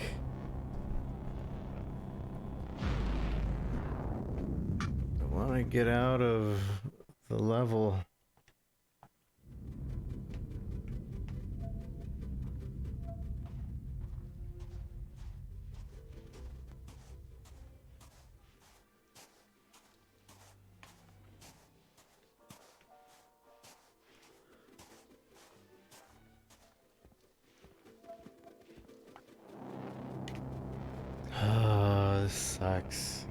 I want to get out of the level. This sucks.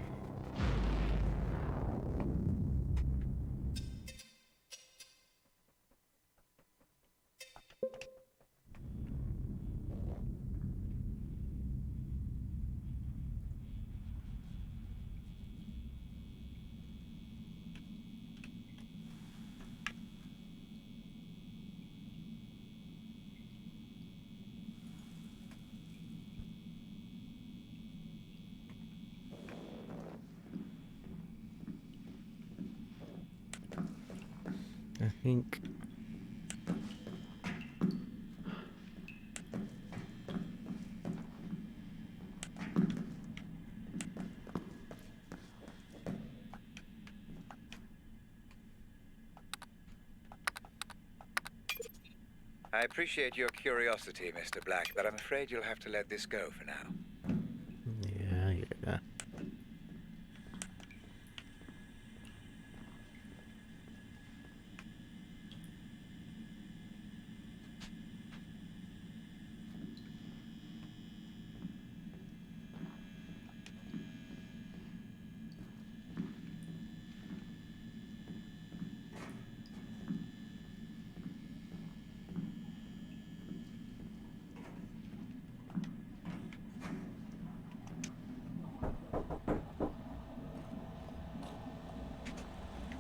I think I appreciate your curiosity, Mr. Black, but I'm afraid you'll have to let this go for now. yeah.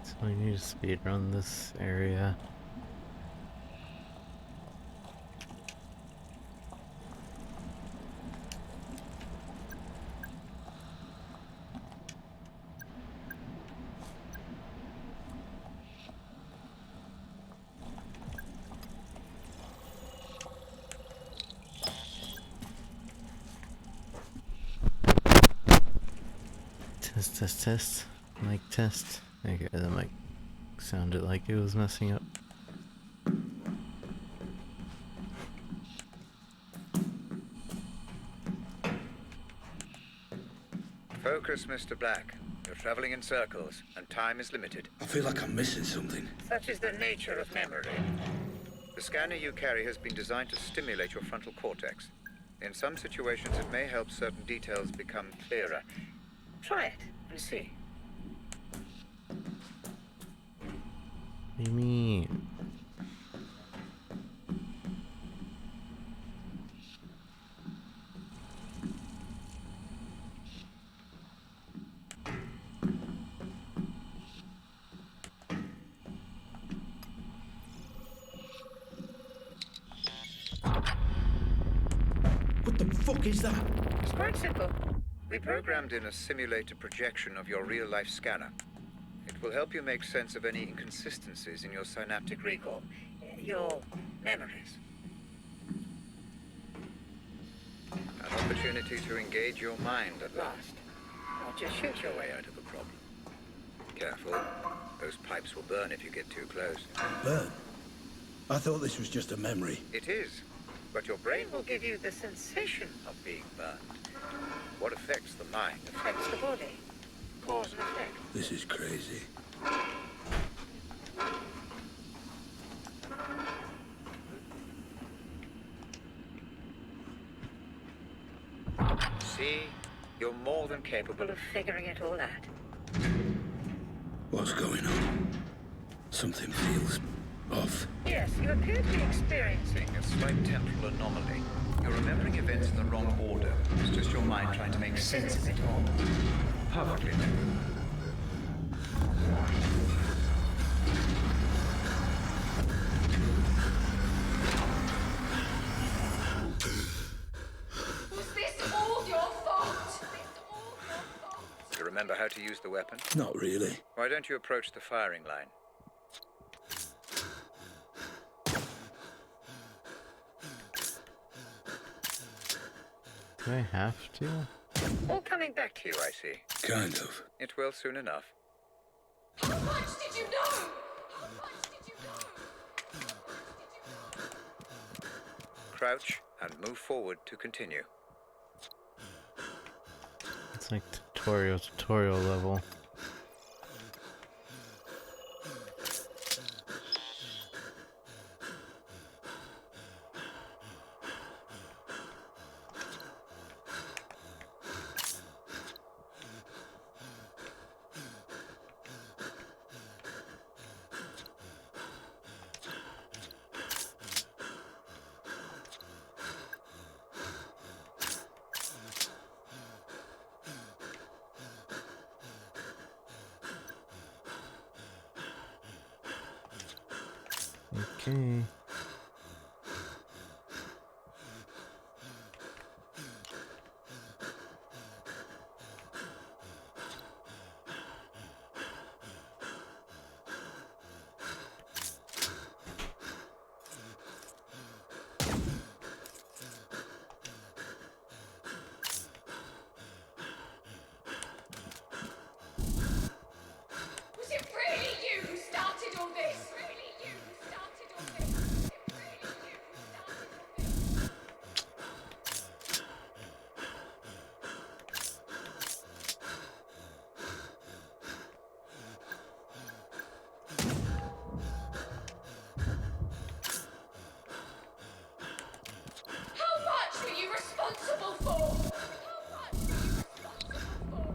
So I need to speed run this area. Test. Mic test. Okay, the mic sounded like it was messing up. Focus, Mr. Black. You're traveling in circles, and time is limited. I feel like I'm missing something. Such is the nature of memory. The scanner you carry has been designed to stimulate your frontal cortex. In some situations, it may help certain details become clearer. Try it and see. What do you mean? What the fuck is that? It's quite simple. We programmed in a simulated projection of your real-life scanner. It will help you make sense of any inconsistencies in your synaptic recall. Your memories. An opportunity to engage your mind at last. Not just shoot Your way out of the problem. Careful. Those pipes will burn if you get too close. Burn? I thought this was just a memory. It is, but your brain will will give you the sensation of being burned. What affects the mind? Affects the body. Cause and effect. This is crazy. See? You're more than capable Of figuring it all out. What's going on? Something feels off. Yes, you appear to be experiencing a slight temporal anomaly. You're remembering events in the wrong order. It's just your mind trying to make sense of it all. Perfectly. Was this all your fault? Do you remember how to use the weapon? Not really. Why don't you approach the firing line? Do I have to? All coming back to you, I see. Kind of. It will soon enough. How much did you know? How much did you know? Crouch and move forward to continue. It's like tutorial level. Okay. Was it really you who started all this? Really you who started all this? Was it really you who started all this? How much were you responsible for? How much were you responsible for?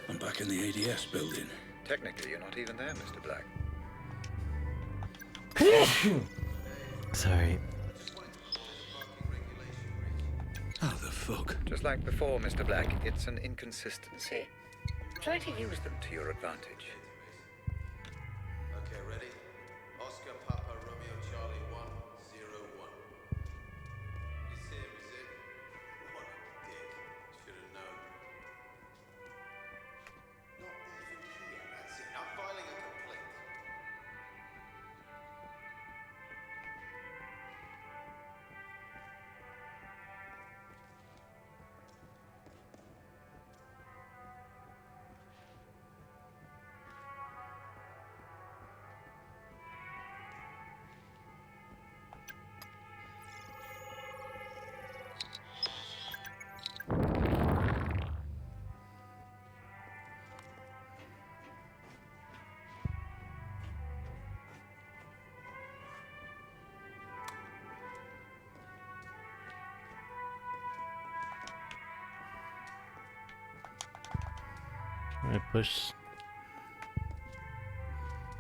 I'm back in the ADS building. Technically, you're not even there, Mr. Black. Sorry. How the fuck? Just like before, Mr. Black, it's an inconsistency. Try to use them to your advantage. Okay, ready? Oscar Papa Romeo Charlie 101. This here is it. What a dick. Should have known. Not even here. That's it. Now filing a complaint.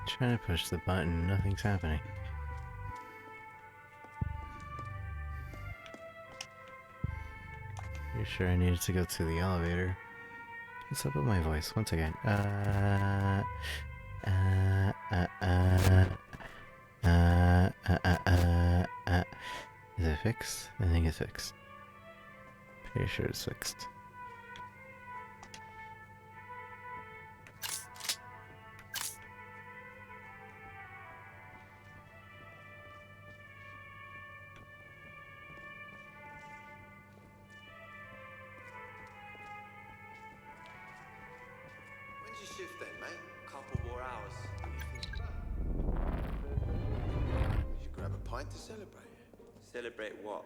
Trying to push the button, nothing's happening. You sure I needed to go to the elevator? What's up with my voice? Once again. Is it fixed? I think it's fixed. Pretty sure it's fixed. shift then, mate. Couple more hours. You should grab a pint to celebrate. Celebrate what?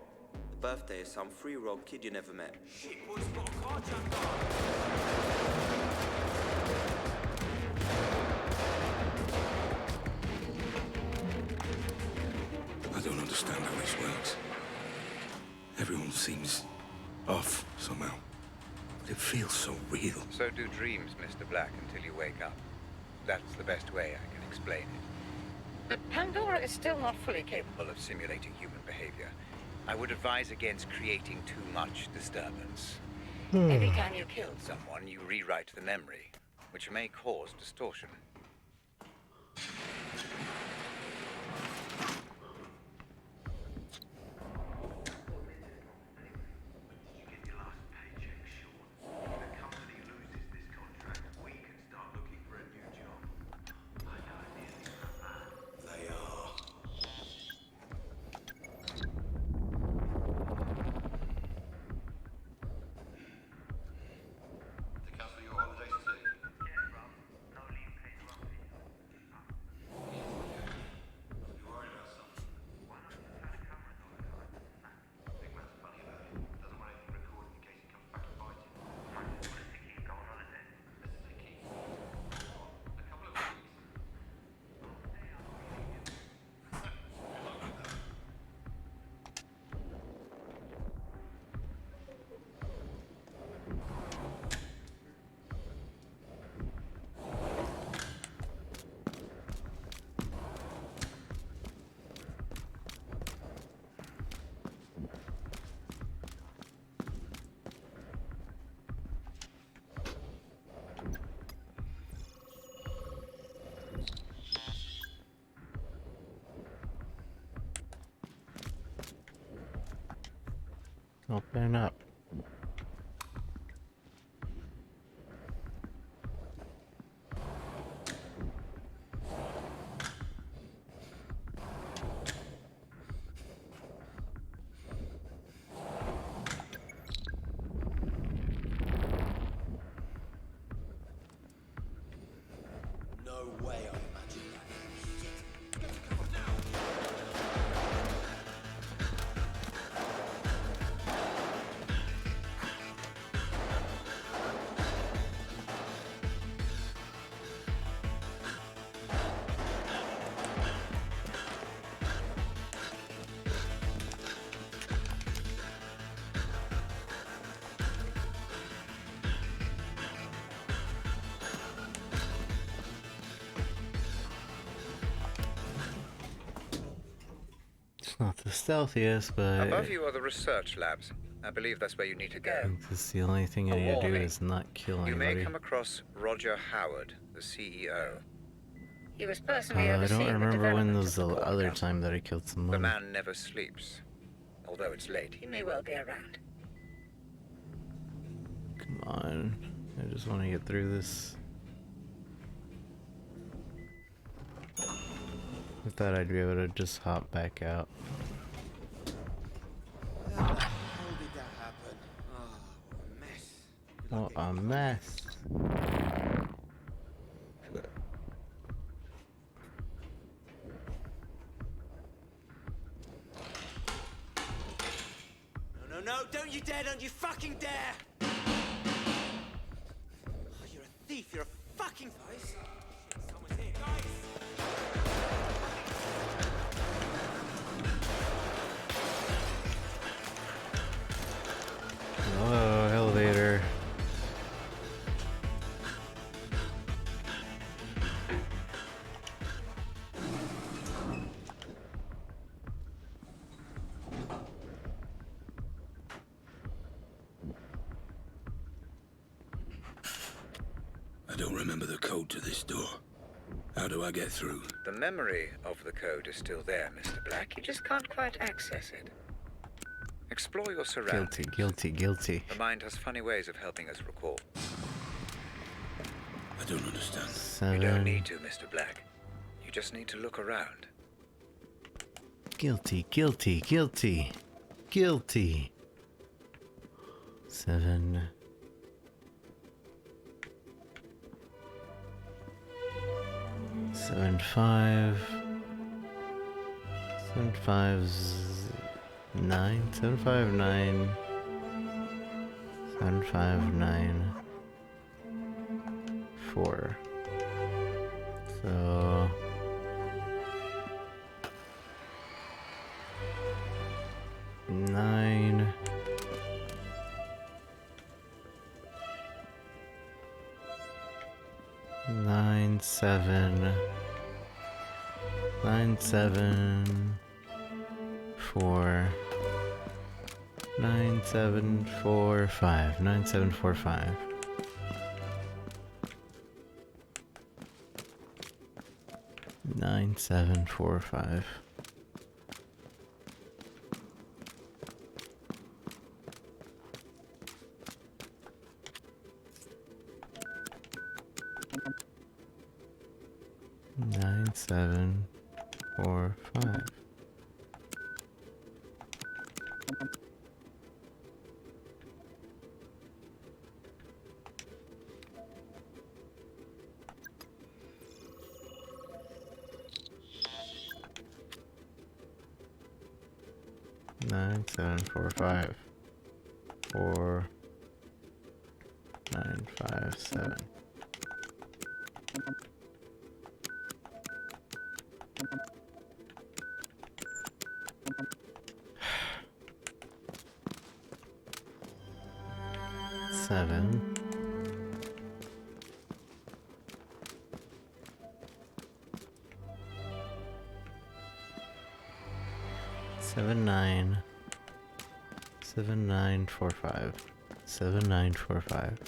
The birthday of some 3-year-old kid you never met. Shit, boys, got a carjacker! I don't understand how this works. Everyone seems off somehow. But it feels so real. So do dreams, Mr. Black, until you wake up. That's the best way I can explain it. But Pandora is still not fully capable. Of simulating human behavior. I would advise against creating too much disturbance. Every time you kill Someone, you rewrite the memory, which may cause distortion. They are. To cancel your holidays too? Open up. No way I imagined that. It's not the stealthiest, but Above you are the research labs. I believe that's where you need to go. it's the only thing I need to do is not kill You may anybody. come across Roger Howard, the CEO. He was personally I overseeing don't the remember when development was of the core other campus. time that I killed The someone. man never sleeps. Although it's late. He may well be around. Come on. I just want to get through this. I thought I'd be able to just hop back out. How did that happen? Oh, what a mess. What a mess. No, no, don't you dare, don't you fucking dare! Oh, you're a thief, you're a fucking face. Someone's here, guys! Oh, elevator. I don't remember the code to this door. How do I get through? The memory of the code is still there, Mr. Black. You just can't quite access it. Explore your surroundings. Guilty. The mind has funny ways of helping us recall. I don't understand. You don't 7. need to, Mr. Black. You just need to look around. Guilty. 7. 7-5. 7-5's 9. 7-5-9. 7-5-9. 4. So 9. 9, 7. 9, 7. 4. 9, 7, 4, 5. 9, 7, 4, 5. 9, 7, 4, 5. Nine, 7, 4, 5. Nine, 7, 4, 5. 4, 9, 5, 7. Seven. 7, 9. 7, 9, 4, 5. 7, 9, 4, 5.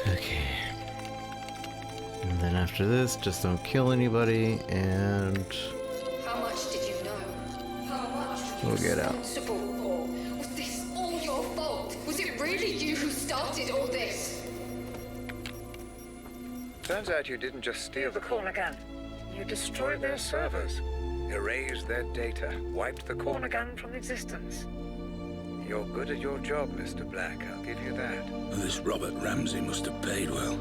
Okay. And then after this, just don't kill anybody, and How much did you know? How much were you we'll get out. responsible for? Was this all your fault? Was it really you who started all this? Turns out you didn't just steal the Corner gun. You destroyed their servers, erased their data, wiped the Corner gun from existence. You're good at your job, Mr. Black. I'll give you that. Well, this Robert Ramsey must have paid well.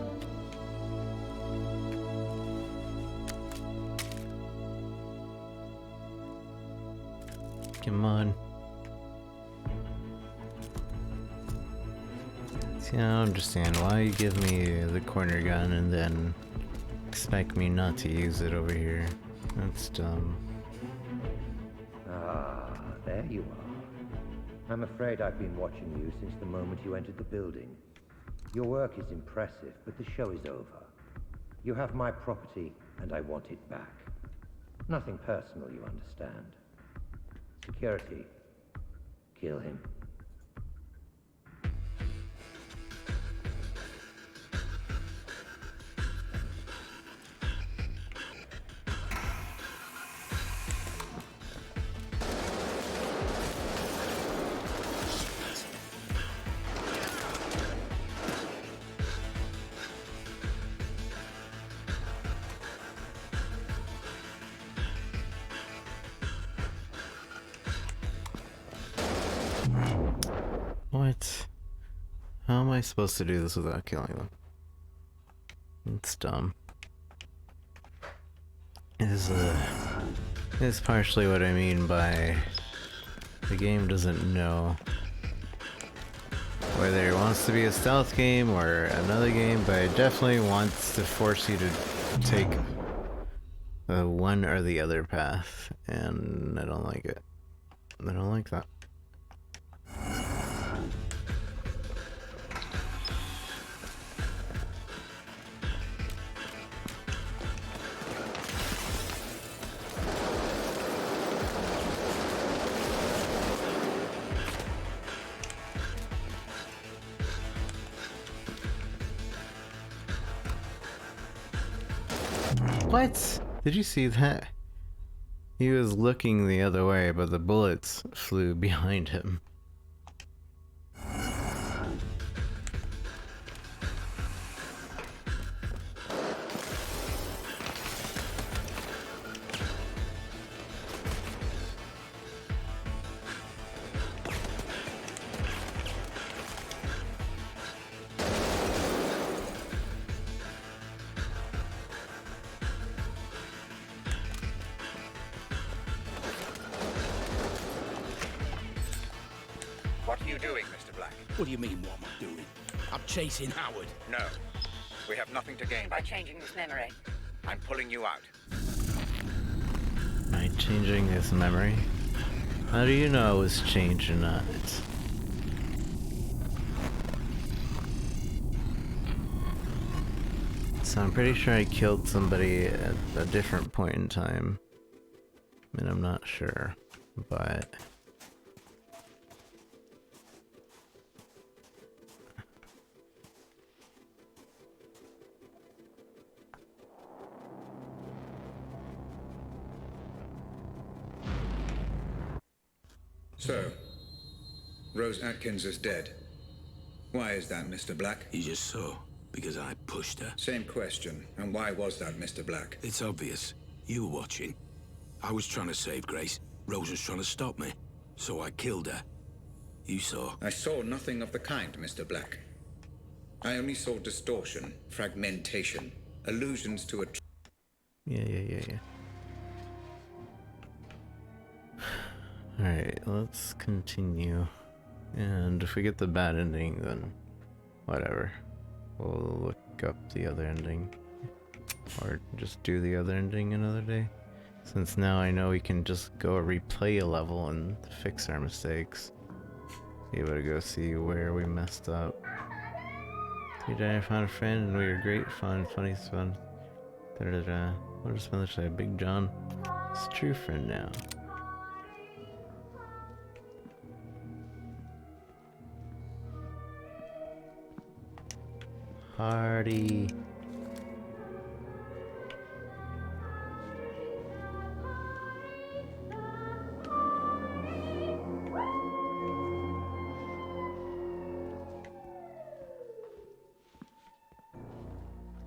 Come on. See, I don't understand why you give me the corner gun and then expect me not to use it over here. That's dumb. Ah, there you are. I'm afraid I've been watching you since the moment you entered the building. Your work is impressive, but the show is over. You have my property, and I want it back. Nothing personal, you understand. Security. Kill him. What? How am I supposed to do this without killing them? It's dumb. Is partially what I mean by the game doesn't know whether it wants to be a stealth game or another game, but it definitely wants to force you to take one or the other path, and I don't like it. I don't like that. What? Did you see that? He was looking the other way, but the bullets flew behind him. What are you doing, Mr. Black? What do you mean, what am I doing? I'm chasing Howard. No. We have nothing to gain By changing this memory. I'm pulling you out. Am I changing his memory? How do you know it was changed or not? So I'm pretty sure I killed somebody at a different point in time. I mean, I'm not sure, but... So, Rose Atkins is dead. Why is that, Mr. Black? You just saw. Because I pushed her. Same question. And why was that, Mr. Black? It's obvious. You were watching. I was trying to save Grace. Rose was trying to stop me. So I killed her. You saw. I saw nothing of the kind, Mr. Black. I only saw distortion, fragmentation, allusions to a... Yeah. Alright, let's continue. And if we get the bad ending, then whatever. We'll look up the other ending. Or just do the other ending another day. Since now I know we can just go replay a level and fix our mistakes. Be able to go see where we messed up. Today I found a friend and we were great fun, funny fun. What is Mother say? Big John? It's a true friend now. Party.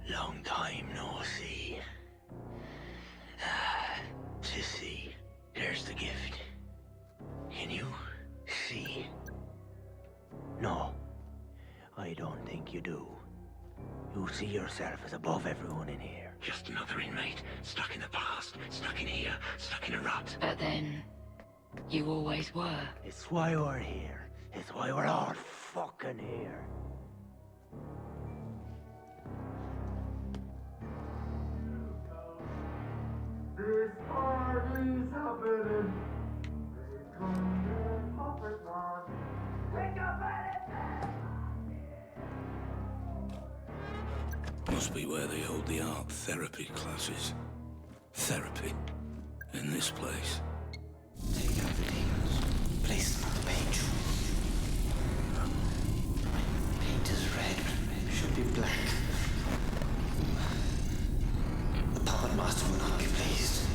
Long time no see. Sissy, here's the gift. Can you see? No, I don't think you do. You see yourself as above everyone in here. Just another inmate, stuck in the past, stuck in here, stuck in a rut. But then, you always were. It's why we're here. It's why we're all fucking here. This party's happening. They come and pop it on. Wake up, Must be where they hold the art therapy classes. Therapy? In this place. Take out the demons. Place them on the page. Paint is red. Should be black. The puppet master will not be pleased.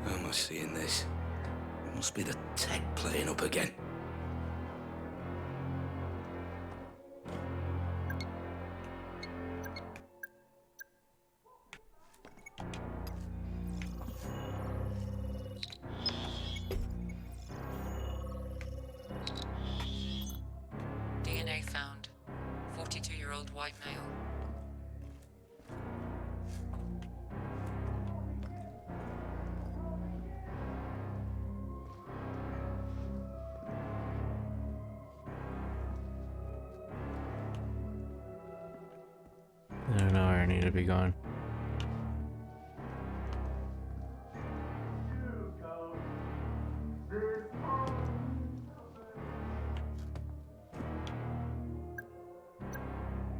How am I seeing this? It must be the tech playing up again. DNA found. 42-year-old white male. I don't know where I need to be going.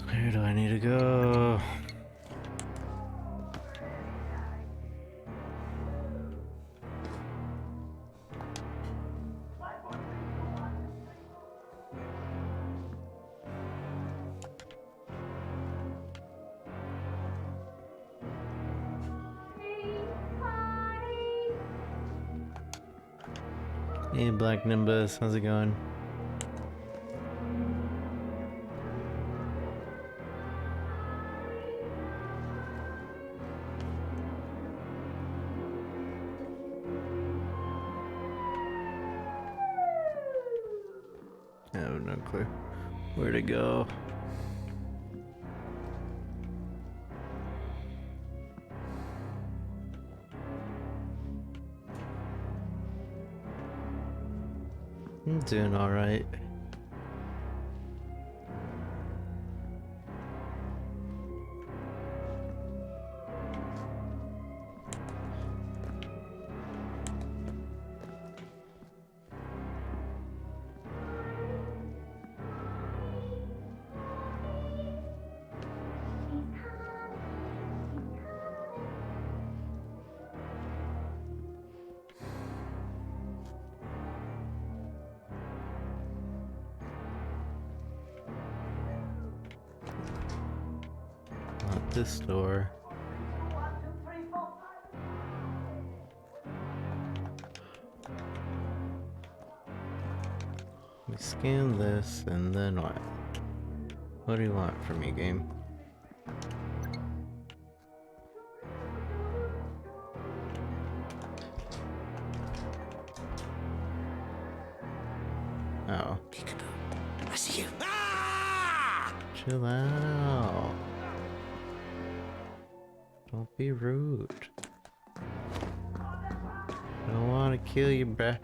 Where do I need to go? Hey, Black Nimbus, how's it going? I have no clue where to go. I'm doing alright. Not this door. We scan this and then what? What do you want from me, game? Oh. I see you. Chill out. Don't be rude. I don't want to kill you, bruh.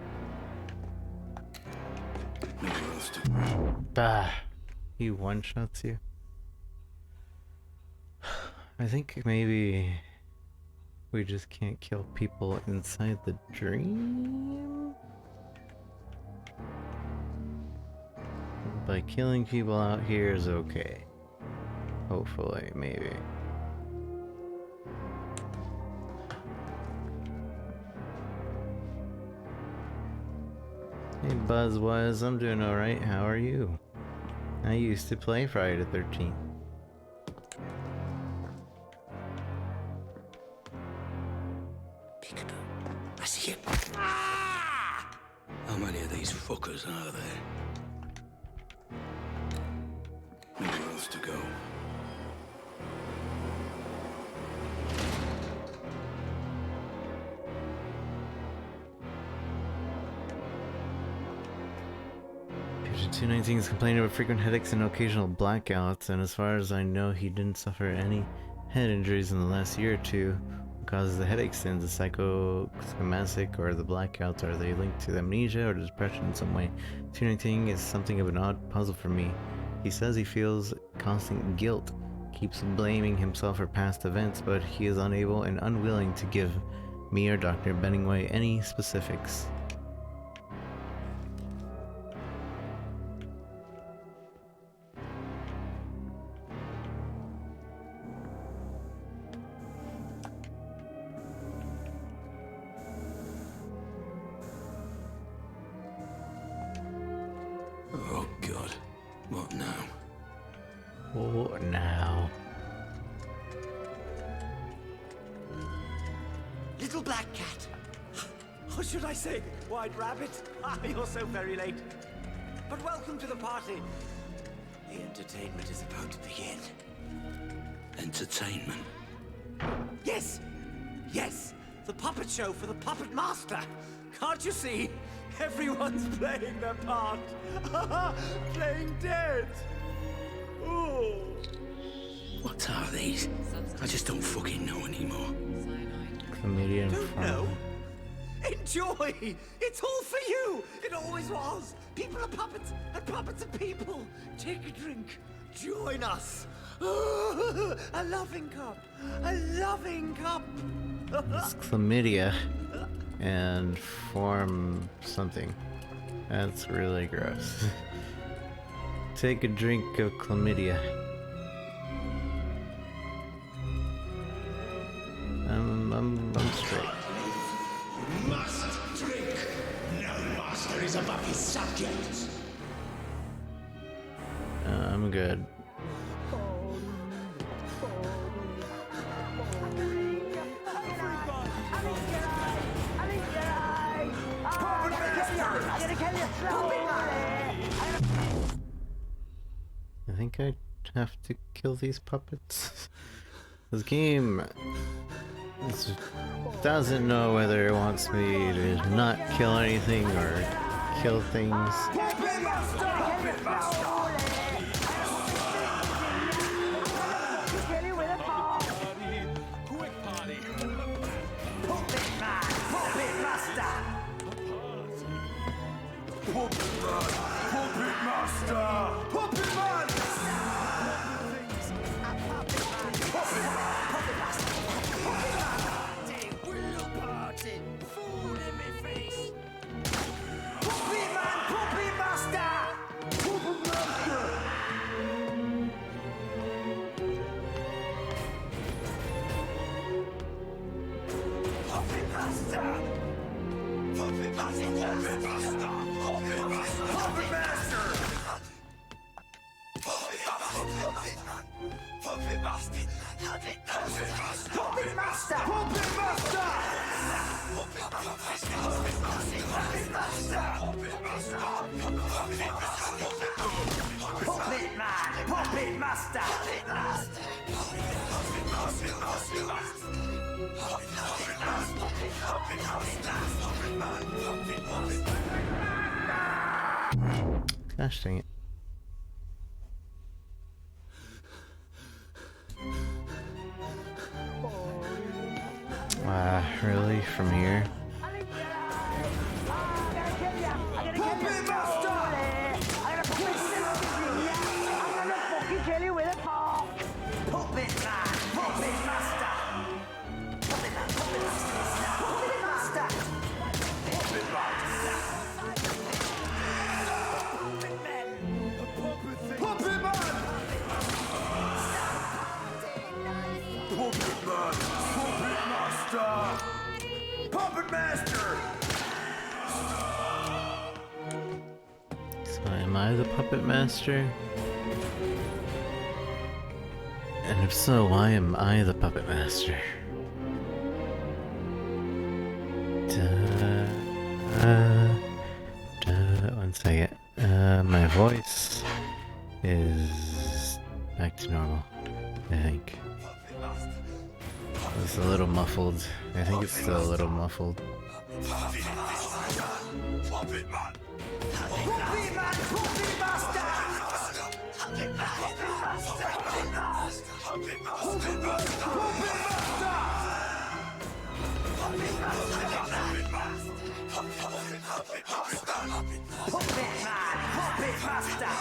Bah. He one-shots you. I think maybe we just can't kill people inside the dream? By killing people out here is okay. Hopefully, maybe. Hey Buzzwuzz, I'm doing alright, how are you? I used to play Friday the 13th. I see you. How many of these fuckers are there? Nowhere else to go. Picture 219 is complaining about frequent headaches and occasional blackouts, and as far as I know, he didn't suffer any head injuries in the last year or two. What causes the headaches and the psychosomatic or the blackouts? Are they linked to amnesia or depression in some way? 219 is something of an odd puzzle for me. He says he feels constant guilt, keeps blaming himself for past events, but he is unable and unwilling to give me or Dr. Benningway any specifics. Oh God, what now? What now? Little black cat. Or should I say, white rabbit? Ah, you're so very late. But welcome to the party. The entertainment is about to begin. Entertainment? Yes! Yes! The puppet show for the puppet master! Can't you see? Everyone's playing their part. Playing dead. Ooh. What are these? I just don't fucking know anymore. Comedian Don't know. Enjoy! It's all for you! It always was! People are puppets, and puppets are people! Take a drink. Join us! A loving cup! A loving cup! It's chlamydia and form something. That's really gross. Take a drink of chlamydia. I'm straight. You must drink. No master is above his subjects. I'm good. I think I have to kill these puppets. This game doesn't know whether it wants me to not kill anything or kill things. Puppet Man! Puppet Master! Puppet Man! Puppet Wheel party! Food in me face! Puppet Man! Puppet Master! Puppet Master! Puppet Master! Puppet Master! Puppet Master! Puppet Master! Puppet Master! Puppet Master! Puppet Master! Puppet Master! Puppet Master! Puppet Man! Puppet Master! Gosh dang it. Really? From here? Puppet Master! Kill you with a fork! Puppet Man! Puppet Master! Puppet Man! Puppet Master! Puppet Master! Puppet Master! Puppet Man! Puppet Man! Puppet Man! Puppet Master! Puppet Master! So am I the puppet master? And if so, why am I the puppet master? One second. My voice is back to normal, I think. It's a little muffled. I think it's still a little muffled. Puppet Man! Puppet Man! Puppet Master! Puppet Master! Puppet Master! Puppet Master! Puppet Master! Puppet Master! Puppet Man! Puppet Master!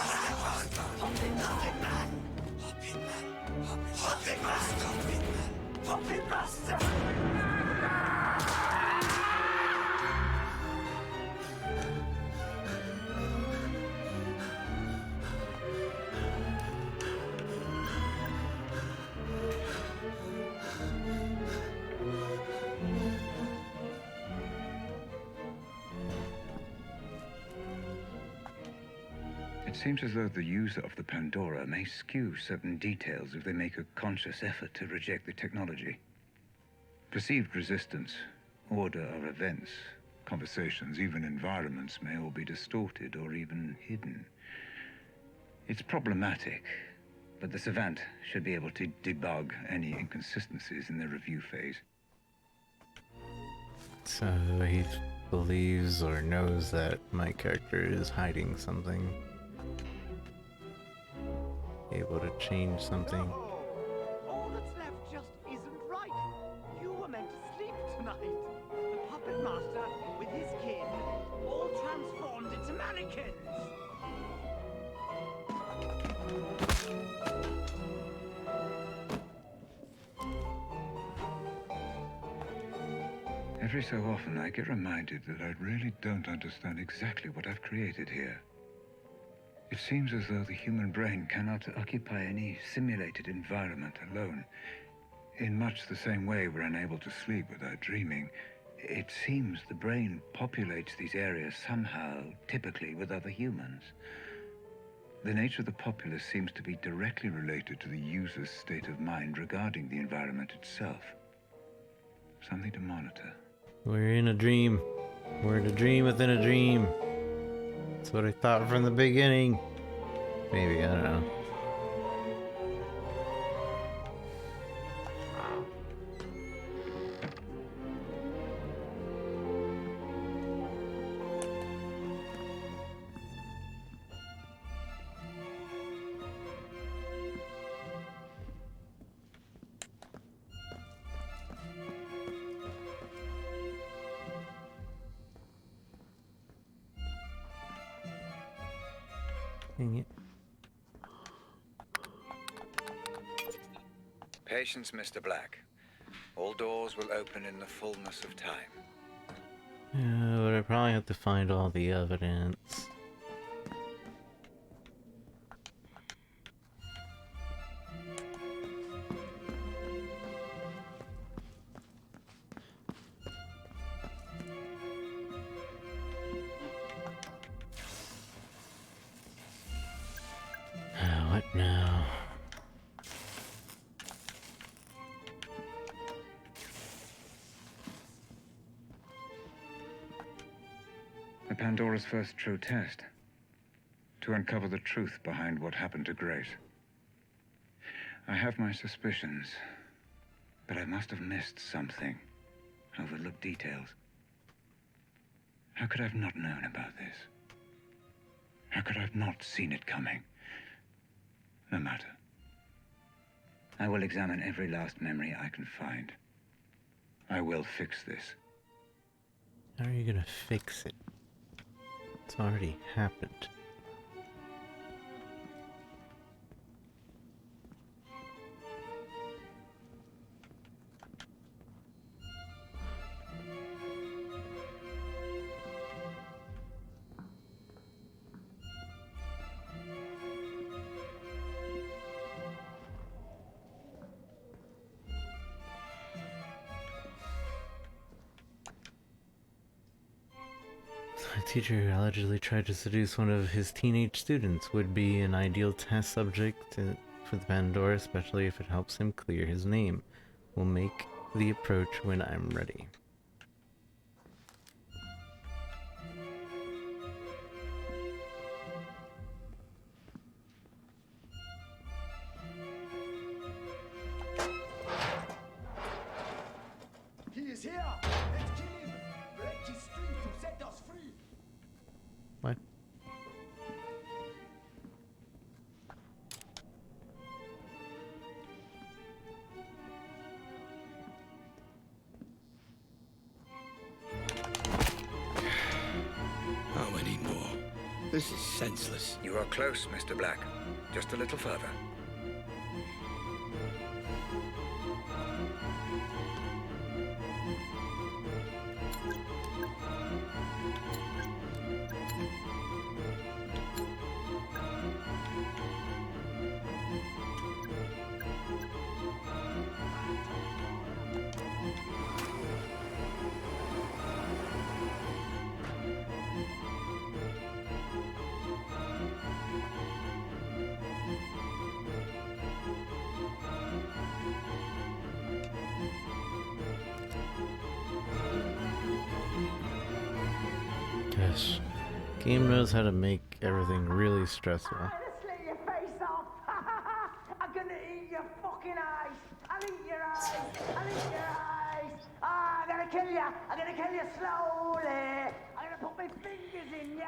Puppet Master! Puppet Master! It seems as though the user of the Pandora may skew certain details if they make a conscious effort to reject the technology. Perceived resistance, order of events, conversations, even environments may all be distorted or even hidden. It's problematic, but the Savant should be able to debug any inconsistencies in the review phase. So he believes or knows that my character is hiding something. Able to change something. All that's left just isn't right. You were meant to sleep tonight. The puppet master, with his kin, all transformed into mannequins. Every so often I get reminded that I really don't understand exactly what I've created here. It seems as though the human brain cannot occupy any simulated environment alone. In much the same way we're unable to sleep without dreaming, it seems the brain populates these areas somehow, typically with other humans. The nature of the populace seems to be directly related to the user's state of mind regarding the environment itself. Something to monitor. We're in a dream. We're in a dream within a dream. That's what I thought from the beginning. Maybe, I don't know. Dang it. Patience, Mr. Black. All doors will open in the fullness of time. Yeah, but I probably have to find all the evidence. What now? The Pandora's first true test. To uncover the truth behind what happened to Grace. I have my suspicions, but I must have missed something. Overlooked details. How could I have not known about this? How could I have not seen it coming? No matter. I will examine every last memory I can find. I will fix this. How are you gonna fix it? It's already happened. A teacher who allegedly tried to seduce one of his teenage students would be an ideal test subject for the Pandora, especially if it helps him clear his name. We'll make the approach when I'm ready. He is here! Let's kill him! Break his string to set us free! What? How many more? This is senseless. You are close, Mr. Black. Just a little further. Gosh, game knows how to make everything really stressful. Slit your face off! I'm gonna eat your fucking eyes! I'll eat your eyes! I'll eat your eyes! I'm gonna kill you! I'm gonna kill you slowly! I'm gonna put my fingers in you!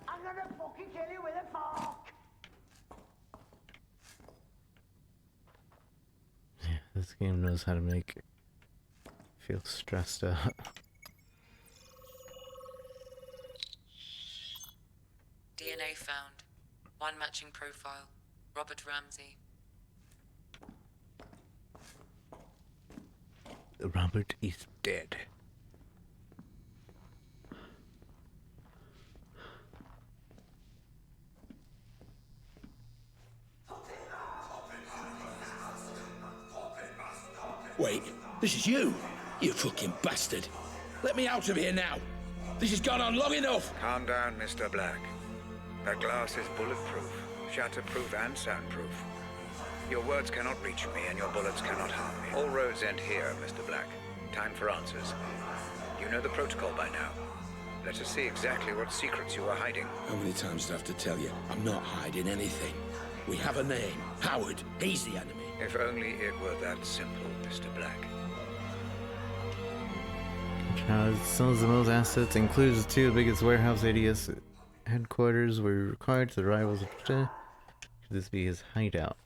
I'm gonna fucking kill you with a fork! Yeah, this game knows how to make it feel stressed out. DNA found. One matching profile. Robert Ramsey. Robert is dead. Wait, this is you! You fucking bastard! Let me out of here now! This has gone on long enough! Calm down, Mr. Black. That glass is bulletproof, shatterproof and soundproof. Your words cannot reach me and your bullets cannot harm me. All roads end here, Mr. Black. Time for answers. You know the protocol by now. Let us see exactly what secrets you are hiding. How many times do I have to tell you? I'm not hiding anything. We have a name. Howard. He's the enemy. If only it were that simple, Mr. Black. Sells the most assets, includes the two biggest warehouse ADS headquarters were required to the rivals. Could this be his hideout?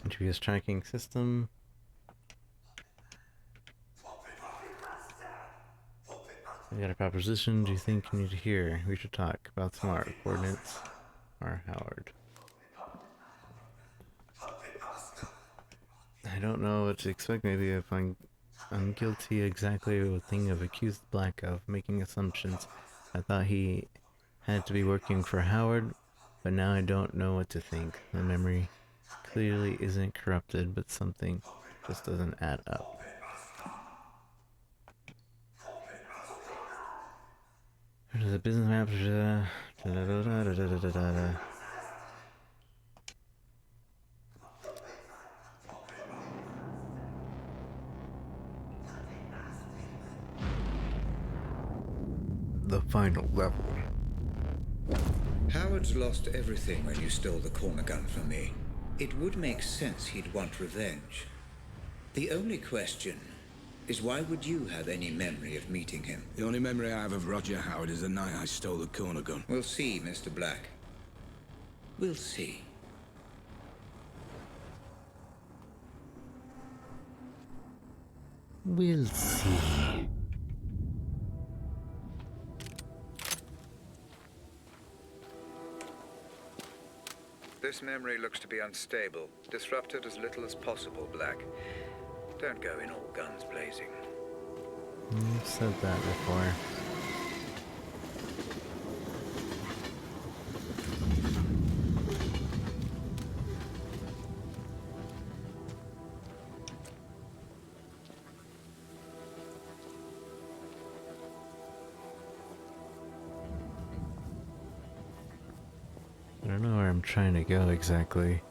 GPS tracking system. I got a proposition. Do you think you need to hear? We should talk about tomorrow. Coordinates are Howard. I don't know what to expect. Maybe if I'm guilty, exactly a thing I've accused Black of, making assumptions. I thought he had to be working for Howard, but now I don't know what to think. The memory clearly isn't corrupted, but something just doesn't add up. There's a business map. The final level. Howard's lost everything when you stole the corner gun from me. It would make sense he'd want revenge. The only question is, why would you have any memory of meeting him? The only memory I have of Roger Howard is the night I stole the corner gun. We'll see, Mr. Black. We'll see. We'll see. This memory looks to be unstable. Disrupt it as little as possible, Black. Don't go in all guns blazing. You've said that before. I don't know where I'm trying to go exactly.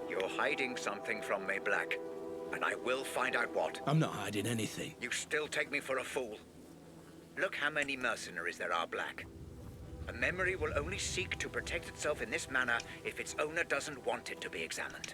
You're hiding something from me, Black. And I will find out what. I'm not hiding anything. You still take me for a fool. Look how many mercenaries there are, Black. A memory will only seek to protect itself in this manner if its owner doesn't want it to be examined.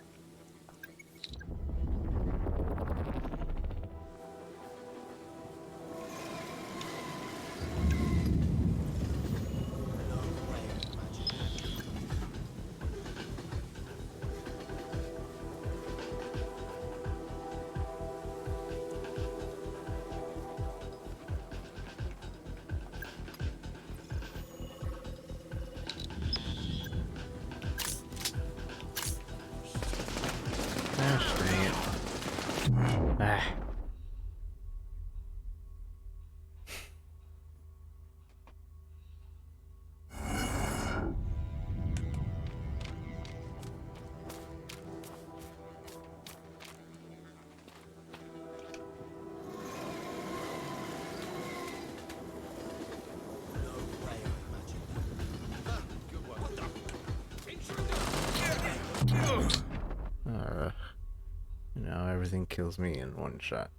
Now everything kills me in one shot.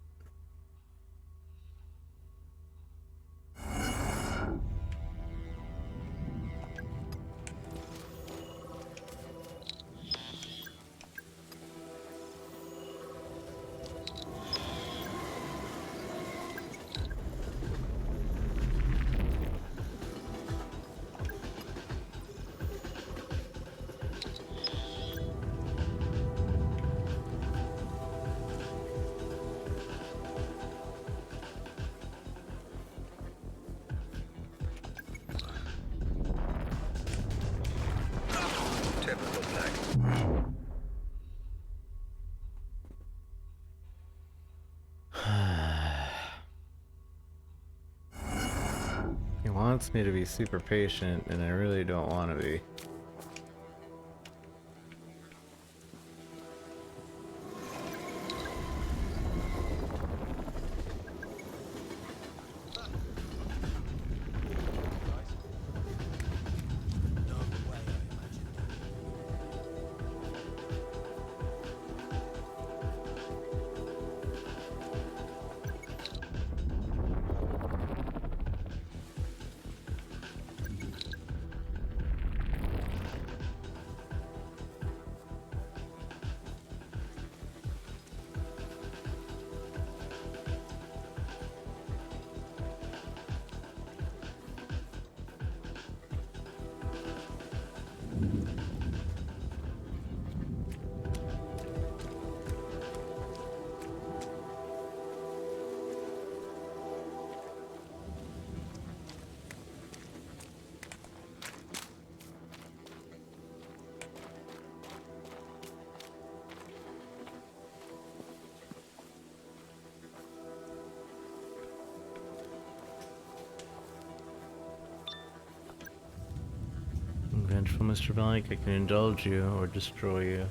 wants me to be super patient, and I really don't want to be. Vengeful Mr. Blank, I can indulge you or destroy you.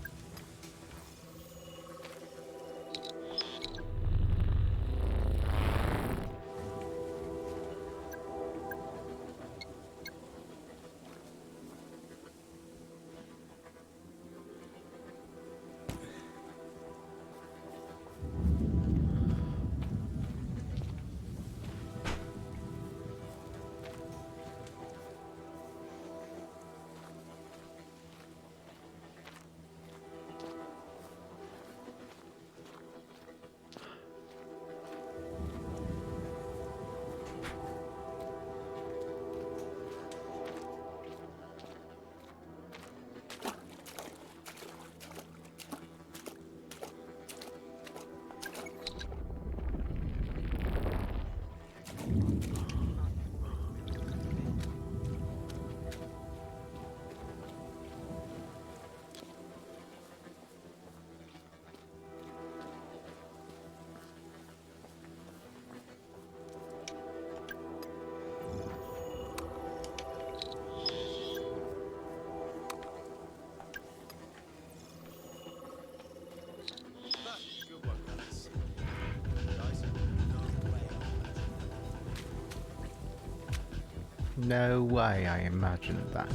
No way I imagined that.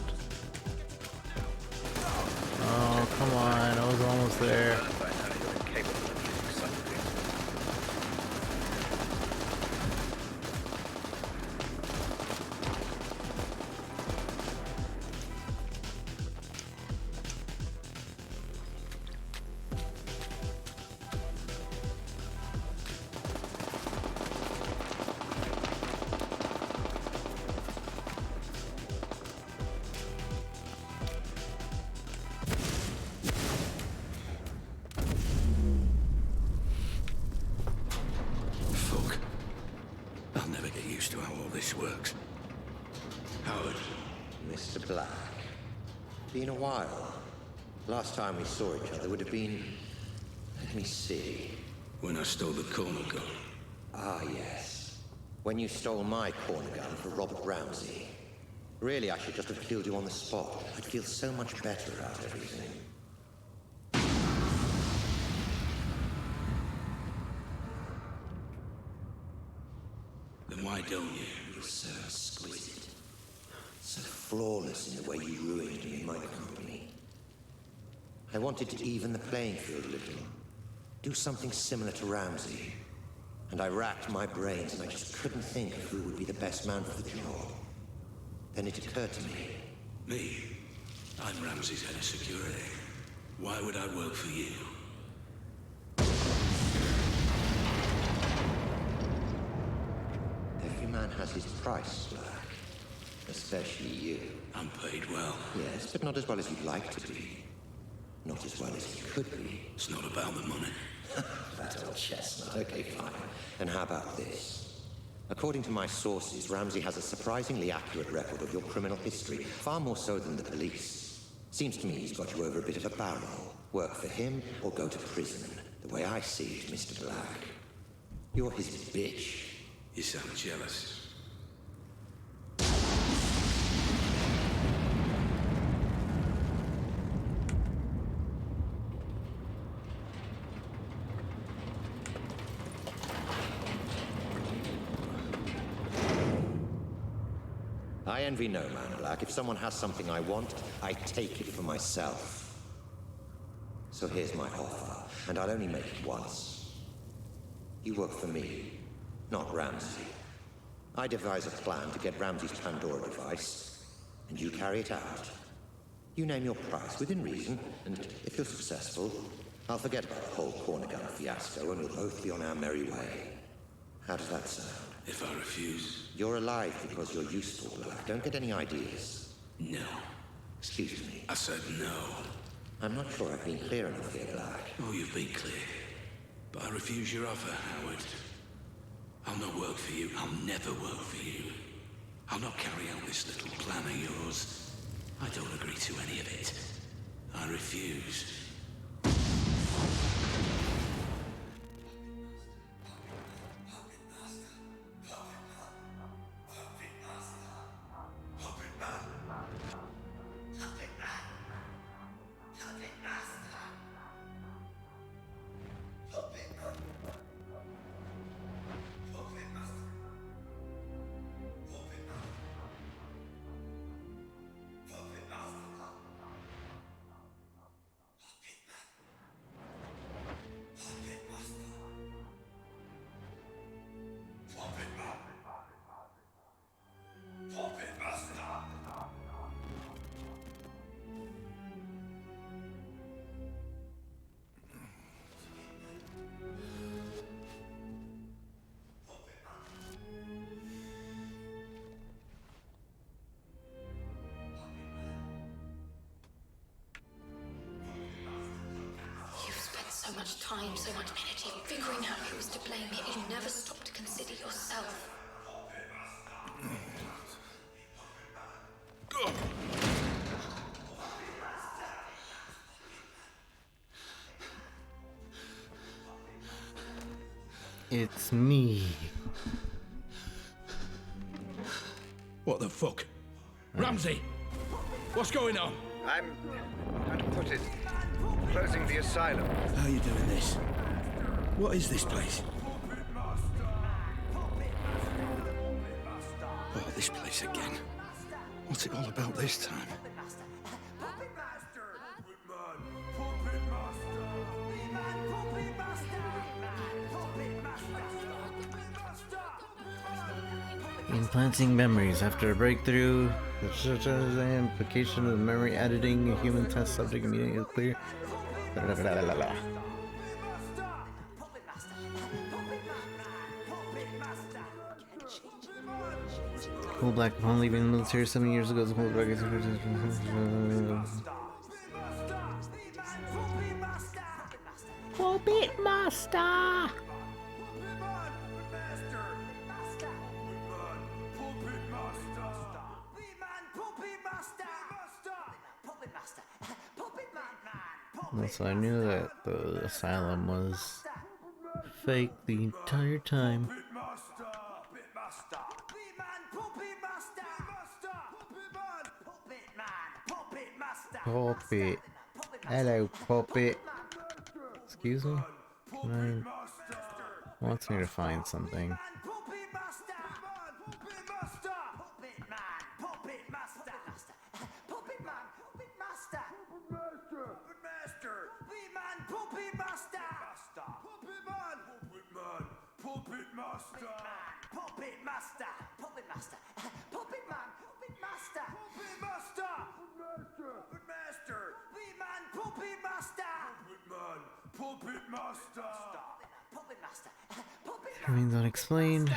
Oh, come on, I was almost there. Works. Howard. Mr. Black. Been a while. Last time we saw each other would have been... Let me see. When I stole the corner gun. Ah, yes. When you stole my corner gun for Robert Ramsey. Really, I should just have killed you on the spot. I'd feel so much better about everything. Then why don't you? You're so exquisite. So flawless in the way you ruined me in my company. I wanted to even the playing field a little. Do something similar to Ramsey. And I racked my brains and I just couldn't think of who would be the best man for the job. Then it occurred to me. Me? I'm Ramsey's head of security. Why would I work for you? Every man has his price, Black. Especially you. I'm paid well. Yes, but not as well as you'd like to be. Not as well as you could be. It's not about the money. That old chestnut. Okay, fine. And how about this? According to my sources, Ramsey has a surprisingly accurate record of your criminal history, far more so than the police. Seems to me he's got you over a bit of a barrel. Work for him or go to prison. The way I see it, Mr. Black. You're his bitch. You sound jealous. I envy no man, Black. If someone has something I want, I take it for myself. So here's my offer, and I'll only make it once. You work for me, not Ramsey. I devise a plan to get Ramsey's Pandora device, and you carry it out. You name your price within reason, and if you're successful, I'll forget about the whole corner gun fiasco, and we'll both be on our merry way. How does that sound? If I refuse? You're alive because you're useful, Black. Don't get any ideas. No. Excuse me. I said no. I'm not sure I've been clear enough here, Black. Oh, you've been clear. But I refuse your offer, Howard. I'll not work for you. I'll never work for you. I'll not carry out this little plan of yours. I don't agree to any of it. I refuse. So much time, so much energy figuring out who's to blame, yet you never stop to consider yourself. It's me. What the fuck? Ramsey! What's going on? I'm... how to put it... closing the asylum. How are you doing this? What is this place? Oh, this place again. What's it all about this time? Implanting memories after a breakthrough. The implication of memory editing. A human test subject immediately clear. Cool Black, upon leaving the military 7 years ago, the Cool Black is... Puppet Master! So I knew that the asylum was fake the entire time. Puppet. Hello, Puppet. Excuse me? Can I... wants me to find something. Remains unexplained.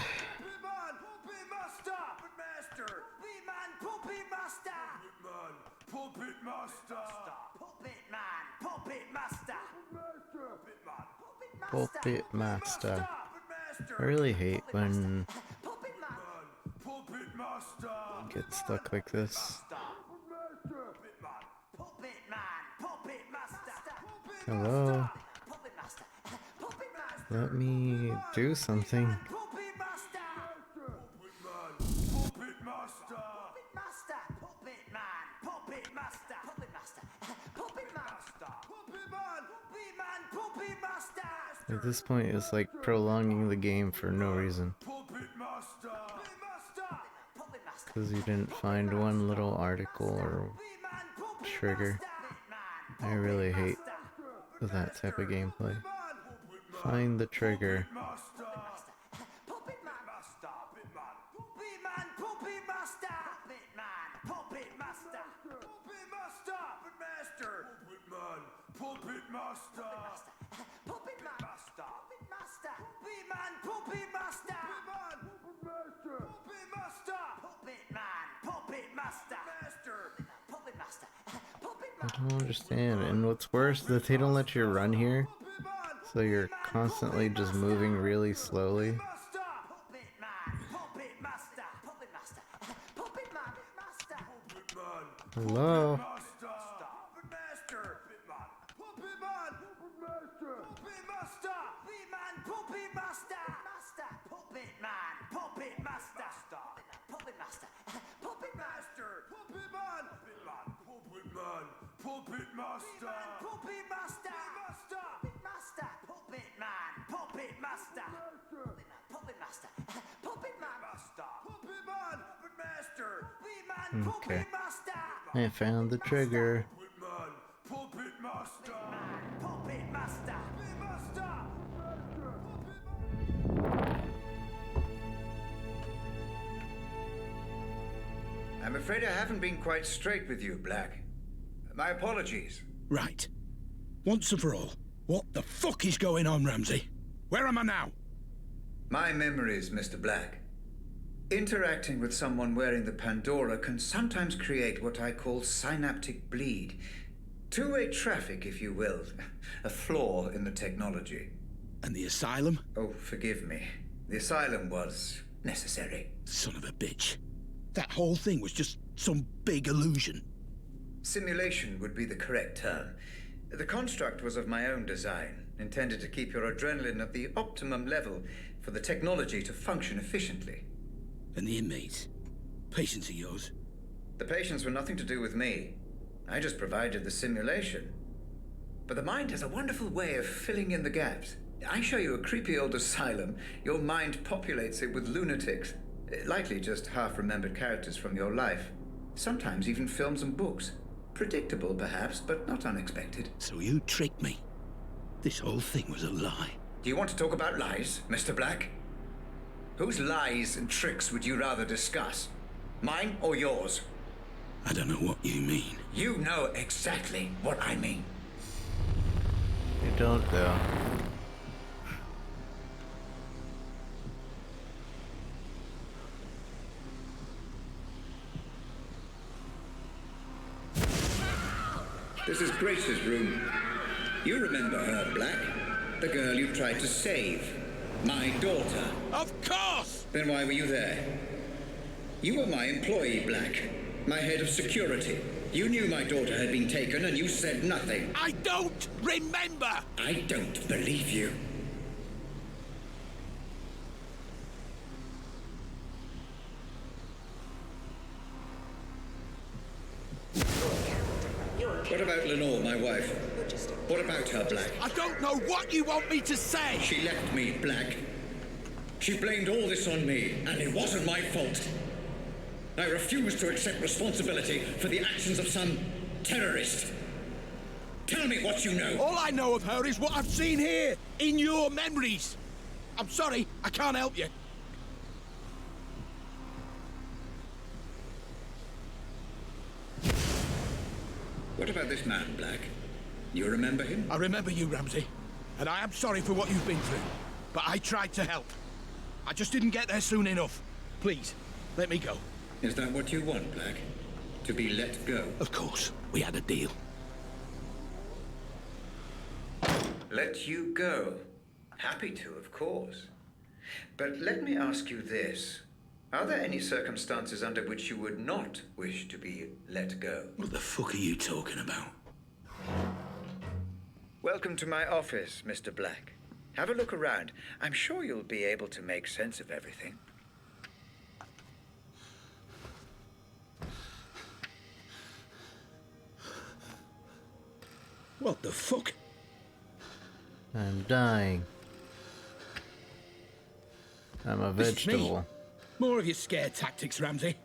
Puppet Master. I really hate when I get stuck like this. Hello? Let me do something. At this point, it's like prolonging the game for no reason. because you didn't find one little article or trigger. I really hate that type of gameplay. Find the trigger. Puppet Master! Puppet Master! Puppet Master! Puppet Man! Puppet Master! Puppet Master! Puppet Man! Puppet Master! Puppet Master! Puppet I don't understand. And what's worse, that they don't let you run here, so you're constantly just moving really slowly. Hello? Puppet Master! Puppet Master! Puppet Master! Puppet Man! Puppet Master! Puppet Master! Puppet Man! Puppet Man! Puppet Master! Puppet Man! Okay. Puppet Master! I found the trigger. Puppet Master! Puppet Master! Puppet Master! I'm afraid I haven't been quite straight with you, Black. My apologies. Right. Once and for all, what the fuck is going on, Ramsey? Where am I now? My memories, Mr. Black. Interacting with someone wearing the Pandora can sometimes create what I call synaptic bleed. Two-way traffic, if you will. A flaw in the technology. And the asylum? Oh, forgive me. The asylum was necessary. Son of a bitch. That whole thing was just some big illusion. Simulation would be the correct term. The construct was of my own design, intended to keep your adrenaline at the optimum level for the technology to function efficiently. And the inmates? Patients of yours? The patients were nothing to do with me. I just provided the simulation. But the mind has a wonderful way of filling in the gaps. I show you a creepy old asylum, your mind populates it with lunatics, likely just half-remembered characters from your life. Sometimes even films and books. Predictable, perhaps, but not unexpected. So you tricked me. This whole thing was a lie. Do you want to talk about lies, Mr. Black? Whose lies and tricks would you rather discuss? Mine or yours? I don't know what you mean. You know exactly what I mean. You don't, though. This is Grace's room. You remember her, Black? The girl you tried to save. My daughter. Of course! Then why were you there? You were my employee, Black. My head of security. You knew my daughter had been taken and you said nothing. I don't remember! I don't believe you. What about Lenore, my wife? What about her, Black? I don't know what you want me to say! She left me, Black. She blamed all this on me, and it wasn't my fault. I refuse to accept responsibility for the actions of some terrorist. Tell me what you know. All I know of her is what I've seen here, in your memories. I'm sorry, I can't help you. What about this man, Black? You remember him? I remember you, Ramsey. And I am sorry for what you've been through. But I tried to help. I just didn't get there soon enough. Please, let me go. Is that what you want, Black? To be let go? Of course. We had a deal. Let you go? Happy to, of course. But let me ask you this. Are there any circumstances under which you would not wish to be let go? What the fuck are you talking about? Welcome to my office, Mr. Black. Have a look around. I'm sure you'll be able to make sense of everything. What the fuck? I'm dying. I'm a This is me. vegetable. More of your scare tactics, Ramsey.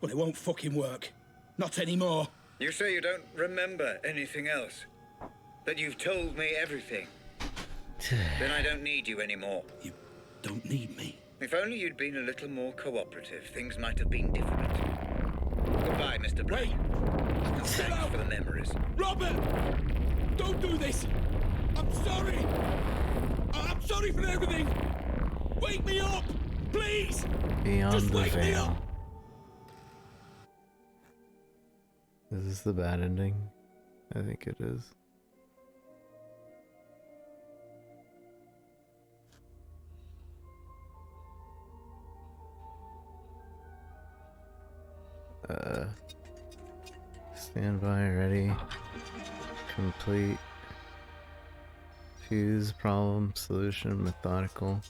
Well, it won't fucking work. Not anymore. You say you don't remember anything else? That you've told me everything? Then I don't need you anymore. You don't need me? If only you'd been a little more cooperative, things might have been different. Goodbye, Mr. Black. And thanks for the memories. Robert! Don't do this! I'm sorry! I'm sorry for everything! Wake me up! Please! Beyond Just the wake me veil. up! Is this the bad ending? I think it is. Stand by, ready, complete, fuse, problem, solution, methodical.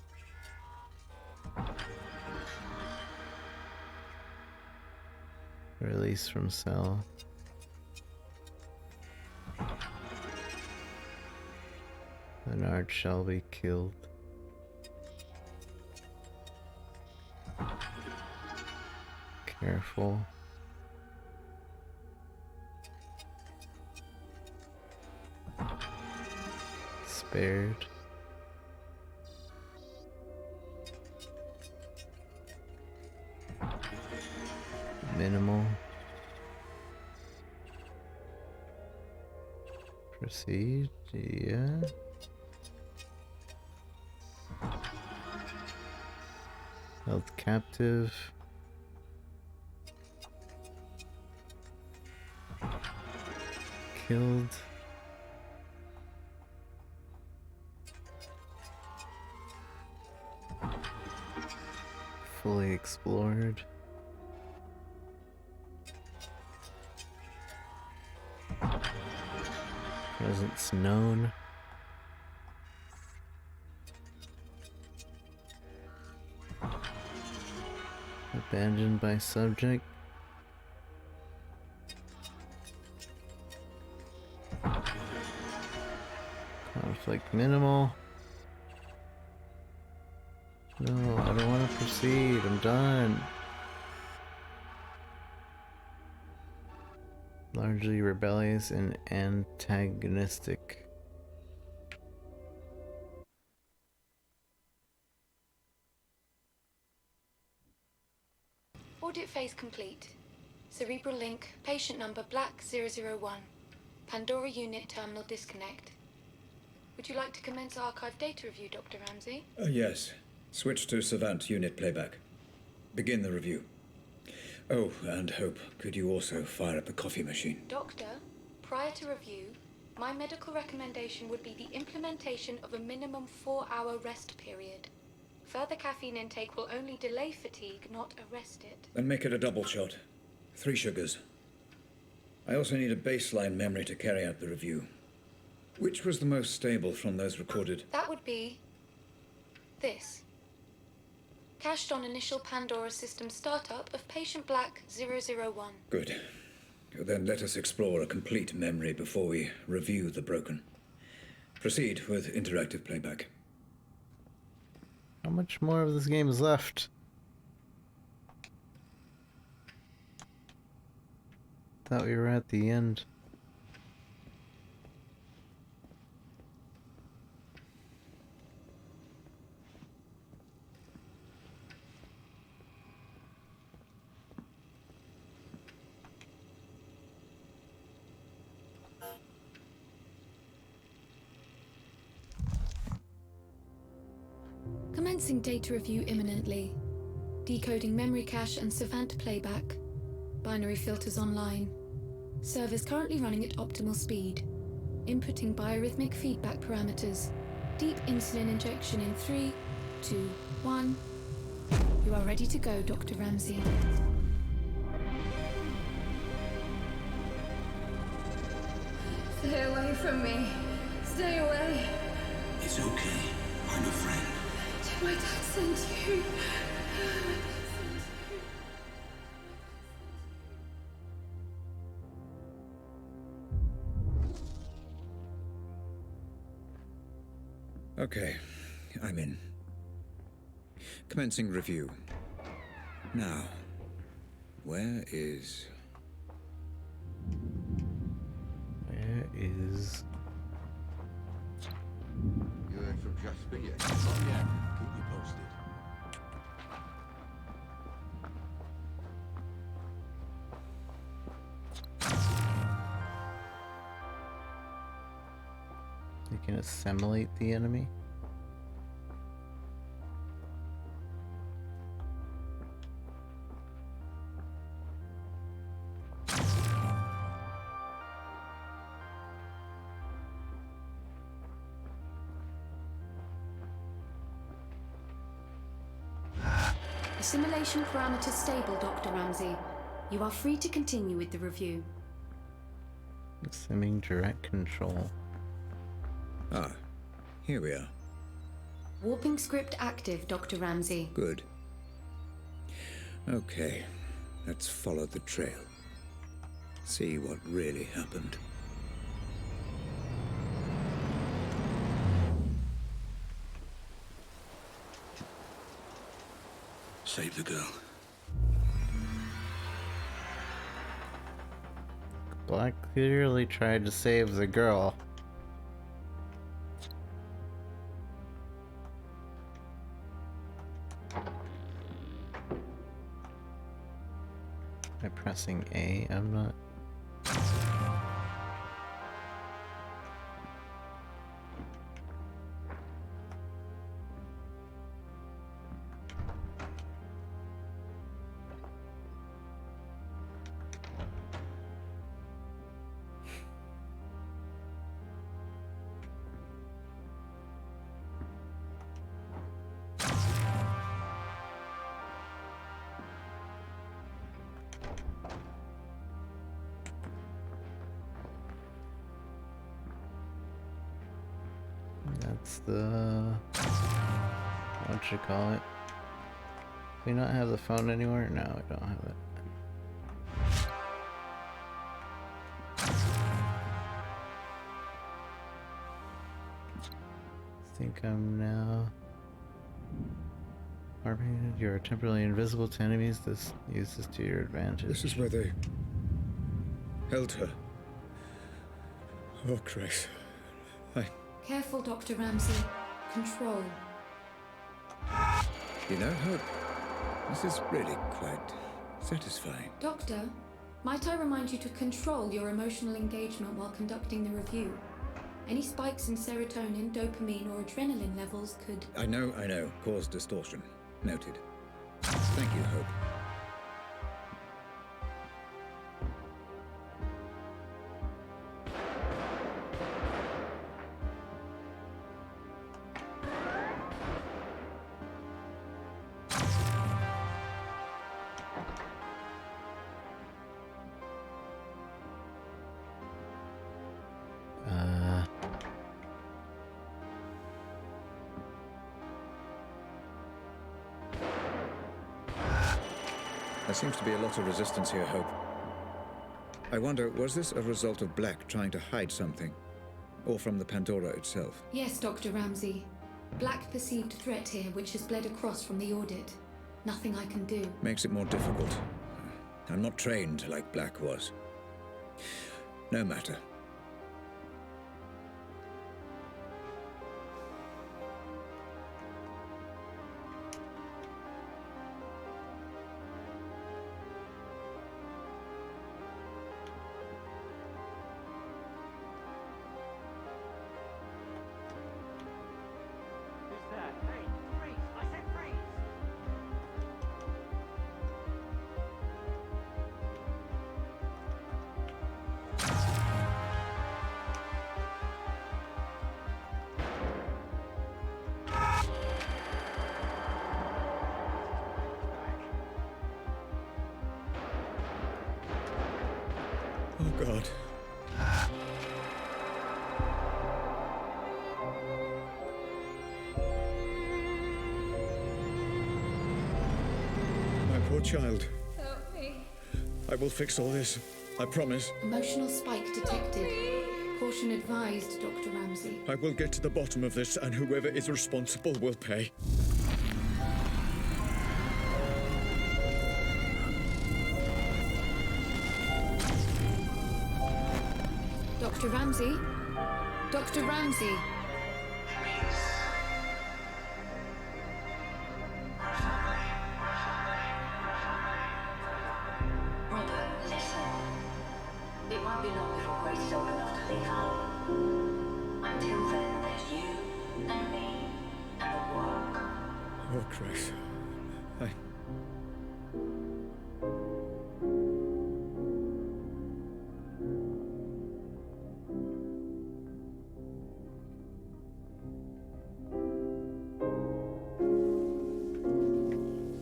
Release from cell. Bernard shall be killed. Careful. Spared. Minimal. Proceed, yeah. Held captive. Killed. Fully explored. Presence known. Abandoned by subject. Conflict minimal. No, I don't want to proceed. I'm done. Largely rebellious and antagonistic. Audit phase complete. Cerebral link, patient number Black 001. Pandora unit terminal disconnect. Would you like to commence archive data review, Dr. Ramsey? Yes. Switch to Savant unit playback. Begin the review. Oh, and Hope, could you also fire up the coffee machine? Doctor, prior to review, my medical recommendation would be the implementation of a minimum 4-hour rest period. Further caffeine intake will only delay fatigue, not arrest it. Then make it a double shot. 3 sugars. I also need a baseline memory to carry out the review. Which was the most stable from those recorded? That would be this. Cached on initial Pandora system startup of patient Black 001. Good. Then let us explore a complete memory before we review the broken. Proceed with interactive playback. How much more of this game is left? Thought we were at the end. Commencing data review imminently. Decoding memory cache and Savant playback. Binary filters online. Servers currently running at optimal speed. Inputting biorhythmic feedback parameters. Deep insulin injection in 3, 2, 1. You are ready to go, Dr. Ramsey. Stay away from me. Stay away. It's okay. I'm a friend. Did my dad send you? Okay, I'm in. Commencing review. Now, Where is... You heard from Jasper yet? Not yet. Keep you posted. You can assimilate the enemy. Assimilation parameters stable, Dr. Ramsey. You are free to continue with the review. Assuming direct control. Ah, here we are. Warping script active, Dr. Ramsey. Good. Okay, let's follow the trail. See what really happened. Save the girl. Black clearly tried to save the girl. By pressing A, I'm not... That's the... what you call it? Do we not have the phone anywhere? No, we don't have it. I think I'm now... Armated. You're temporarily invisible to enemies. This uses to your advantage. This is where they held her. Oh, Christ. Careful, Dr. Ramsey. Control. You know, Hope, this is really quite satisfying. Doctor, might I remind you to control your emotional engagement while conducting the review? Any spikes in serotonin, dopamine, or adrenaline levels could... I know. Cause distortion. Noted. Thank you, Hope. There seems to be a lot of resistance here, Hope. I wonder, was this a result of Black trying to hide something? Or from the Pandora itself? Yes, Dr. Ramsey. Black perceived threat here, which has bled across from the audit. Nothing I can do. Makes it more difficult. I'm not trained like Black was. No matter. Oh, God. My poor child. Help me. I will fix all this. I promise. Emotional spike detected. Caution advised, Dr. Ramsey. I will get to the bottom of this, and whoever is responsible will pay. Dr. Ramsey? Dr. Ramsey? Robert, listen. It won't be long before Grace is old enough to leave home. Until then, there's you and me and the work. Oh, Grace.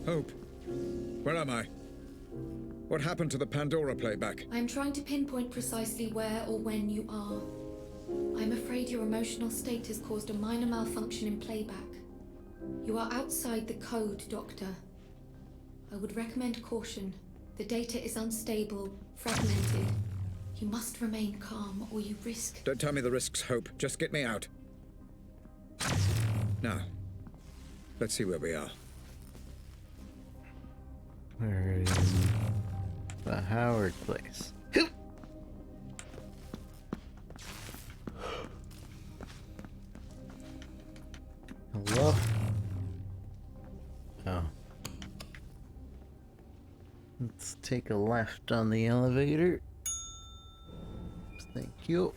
Hope, where am I? What happened to the Pandora playback? I'm trying to pinpoint precisely where or when you are. I'm afraid your emotional state has caused a minor malfunction in playback. You are outside the code, Doctor. I would recommend caution. The data is unstable, fragmented. You must remain calm or you risk... Don't tell me the risks, Hope. Just get me out. Now, let's see where we are. Where is the Howard place? Hello? Oh. Let's take a left on the elevator. Thank you.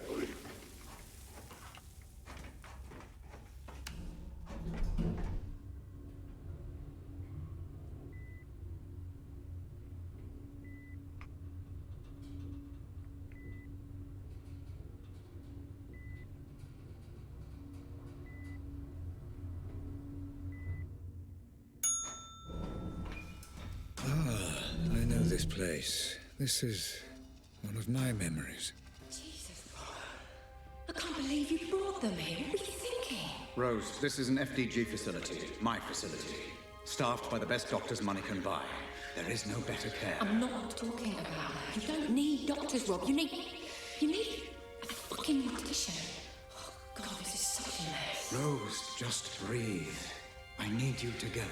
I know this place. This is one of my memories. Jesus, I can't believe you brought them here. What were you thinking? Rose, this is an FDG facility, my facility. Staffed by the best doctors money can buy. There is no better care. I'm not talking about that. You don't need doctors, Rob. You need a fucking audition. Oh, God, this is such a mess. Rose, just breathe. I need you together.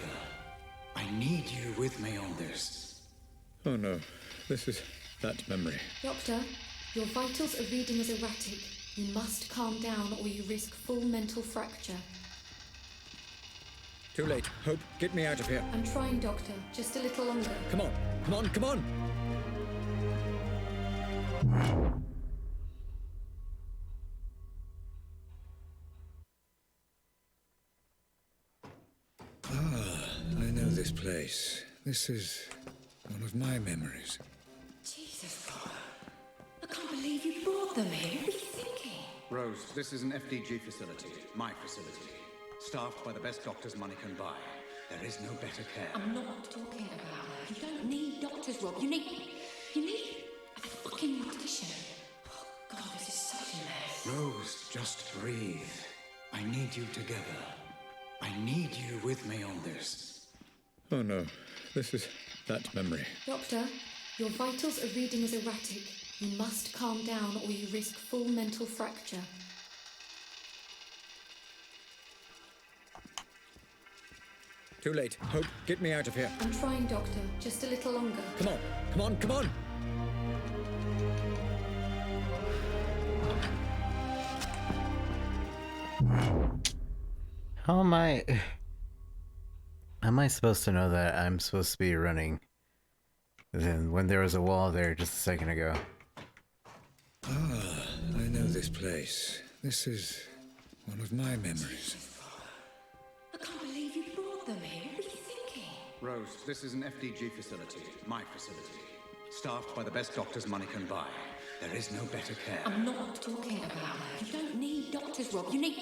I need you with me on this. Oh no, this is that memory. Doctor, your vitals are reading as erratic. You must calm down or you risk full mental fracture. Too late. Hope, get me out of here. I'm trying, Doctor. Just a little longer. Come on, come on, come on! I know this place. This is one of my memories. Jesus, Rob. I can't believe you brought them here. What were you thinking? Rose, this is an FDG facility, my facility. Staffed by the best doctors money can buy. There is no better care. I'm not talking about that. You don't need doctors, Rob. You need a fucking audition. Oh, God, this is such a mess. Rose, just breathe. I need you together. I need you with me on this. Oh no, this is that memory. Doctor, your vitals are reading as erratic. You must calm down or you risk full mental fracture. Too late. Hope, get me out of here. I'm trying, Doctor. Just a little longer. Come on, come on, come on! How am I... Am I supposed to know that I'm supposed to be running? Then when there was a wall there just a second ago. I know this place. This is one of my memories. I can't believe you brought them here. What were you thinking? Rose, this is an FDG facility, my facility. Staffed by the best doctors money can buy. There is no better care. I'm not talking about that. You don't need doctors, Rob. You need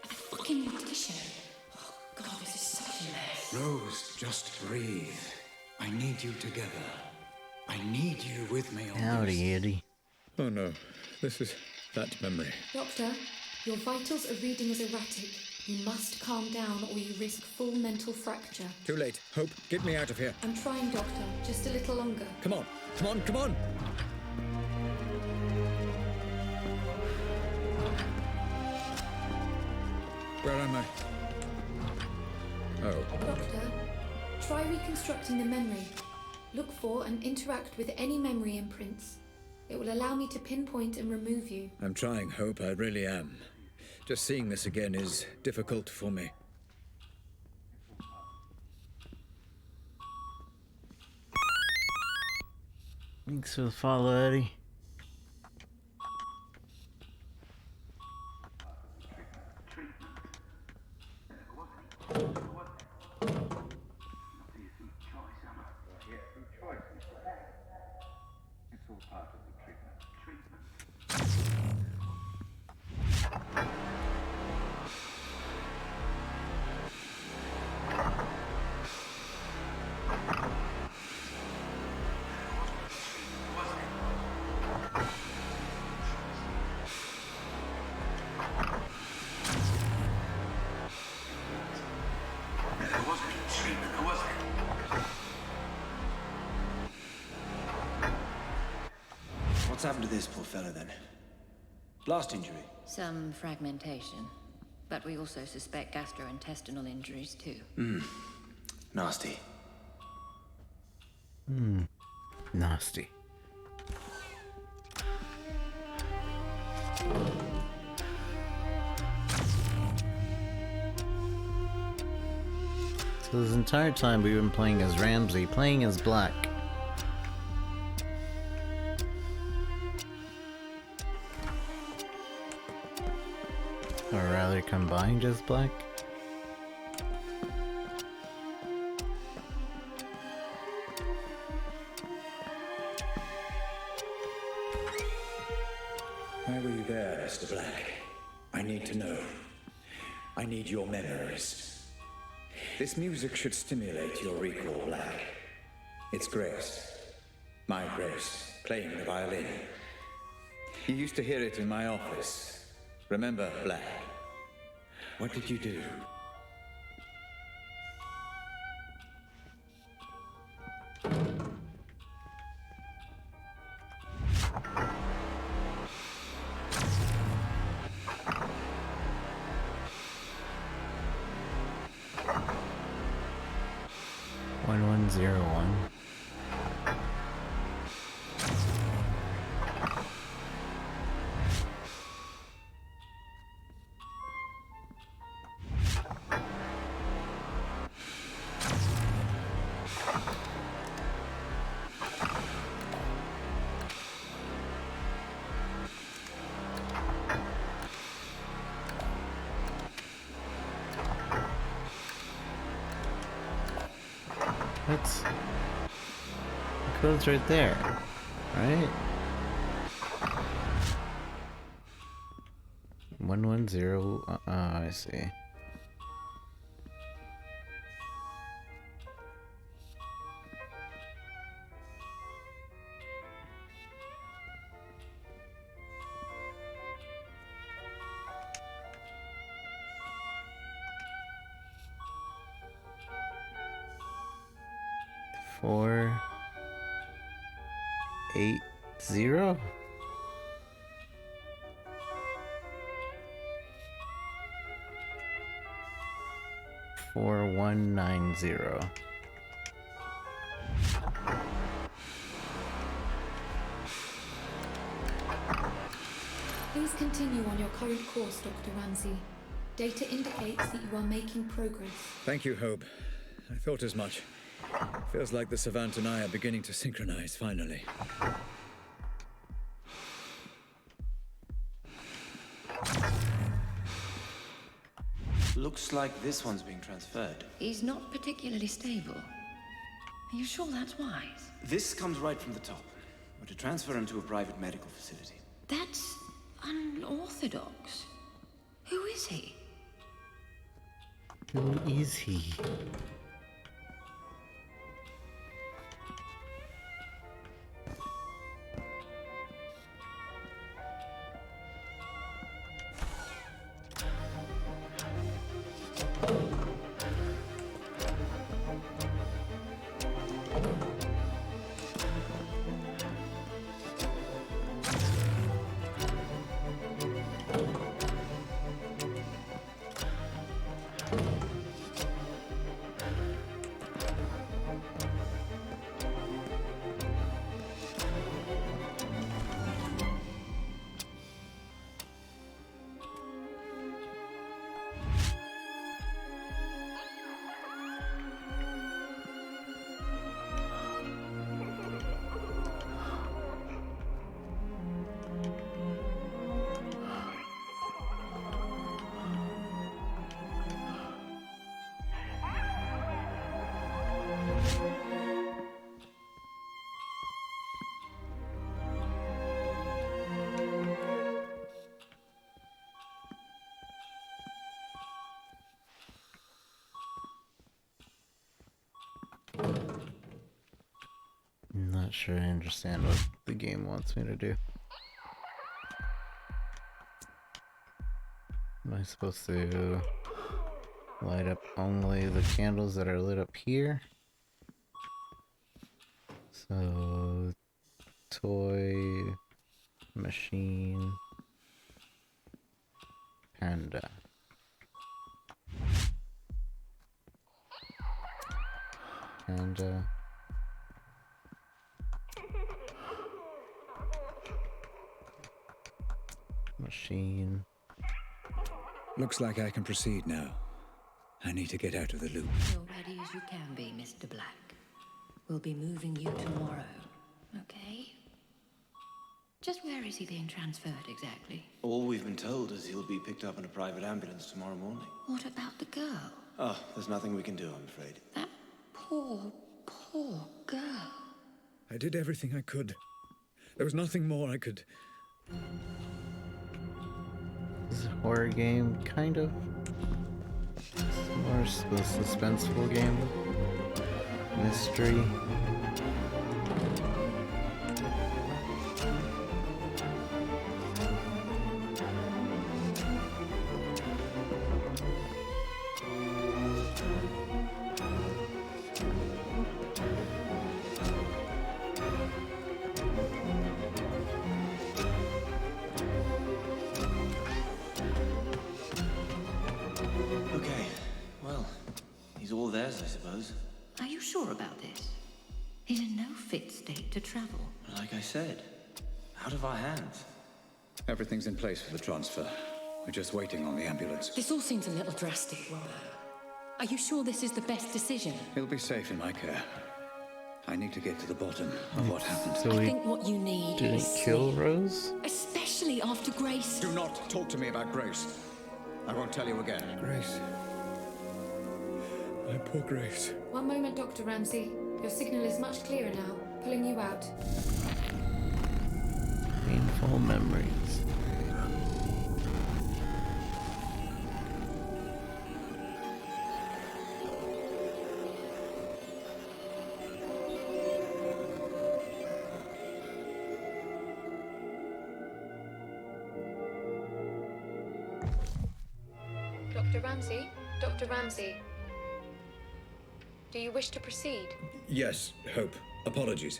a fucking audition. Oh, God, this is such a mess. Rose, just breathe. I need you together. I need you with me on Howdy, Eddie. Oh no, this is that memory. Doctor, your vitals are reading as erratic. You must calm down or you risk full mental fracture. Too late. Hope, get me out of here. I'm trying, Doctor. Just a little longer. Come on, come on, come on! Where am I? Oh. Doctor, try reconstructing the memory. Look for and interact with any memory imprints. It will allow me to pinpoint and remove you. I'm trying, Hope. I really am. Just seeing this again is difficult for me. Thanks for the follow, Eddie. What's happened to this poor fella then? Blast injury? Some fragmentation. But we also suspect gastrointestinal injuries too. Nasty. Nasty. So this entire time we've been playing as Ramsey, playing as Black. Or rather combined as Black. Why were you there, Mr. Black? I need to know. I need your memories. This music should stimulate your recall, Black. It's Grace. My Grace, playing the violin. You used to hear it in my office. Remember, Black? What did you do? That's... the code's right there, right? 110, I see. Four, 8, 0. Four, 1, 9, 0. Please continue on your current course, Dr. Ramsey. Data indicates that you are making progress. Thank you, Hope. I thought as much. Feels like the Savant and I are beginning to synchronize, finally. Looks like this one's being transferred. He's not particularly stable. Are you sure that's wise? This comes right from the top. We're to transfer him to a private medical facility. That's unorthodox. Who is he? Who is he? not sure I understand what the game wants me to do. Am I supposed to light up only the candles that are lit up here? So, toy, machine, panda. Panda. Machine. Looks like I can proceed now. I need to get out of the loop. You're ready as you can be, Mr. Black. We'll be moving you tomorrow, okay? Just where is he being transferred exactly? All we've been told is he'll be picked up in a private ambulance tomorrow morning. What about the girl? Oh, there's nothing we can do, I'm afraid. That poor girl. I did everything I could. There was nothing more I could... This is a horror game, kind of. More a suspenseful game. Mystery. Okay, well, he's all theirs, I suppose. Are you sure about this? He's in no fit state to travel. Like I said, out of our hands. Everything's in place for the transfer. We're just waiting on the ambulance. This all seems a little drastic, Robert. Are you sure this is the best decision? He'll be safe in my care. I need to get to the bottom of what happened. So I think what you need didn't is kill sleep. Rose? Especially after Grace. Do not talk to me about Grace. I won't tell you again. Grace. My poor Grace. One moment, Dr. Ramsey. Your signal is much clearer now. Pulling you out. Painful memories. Dr. Ramsey? Dr. Ramsey? Do you wish to proceed? Yes, Hope. Apologies.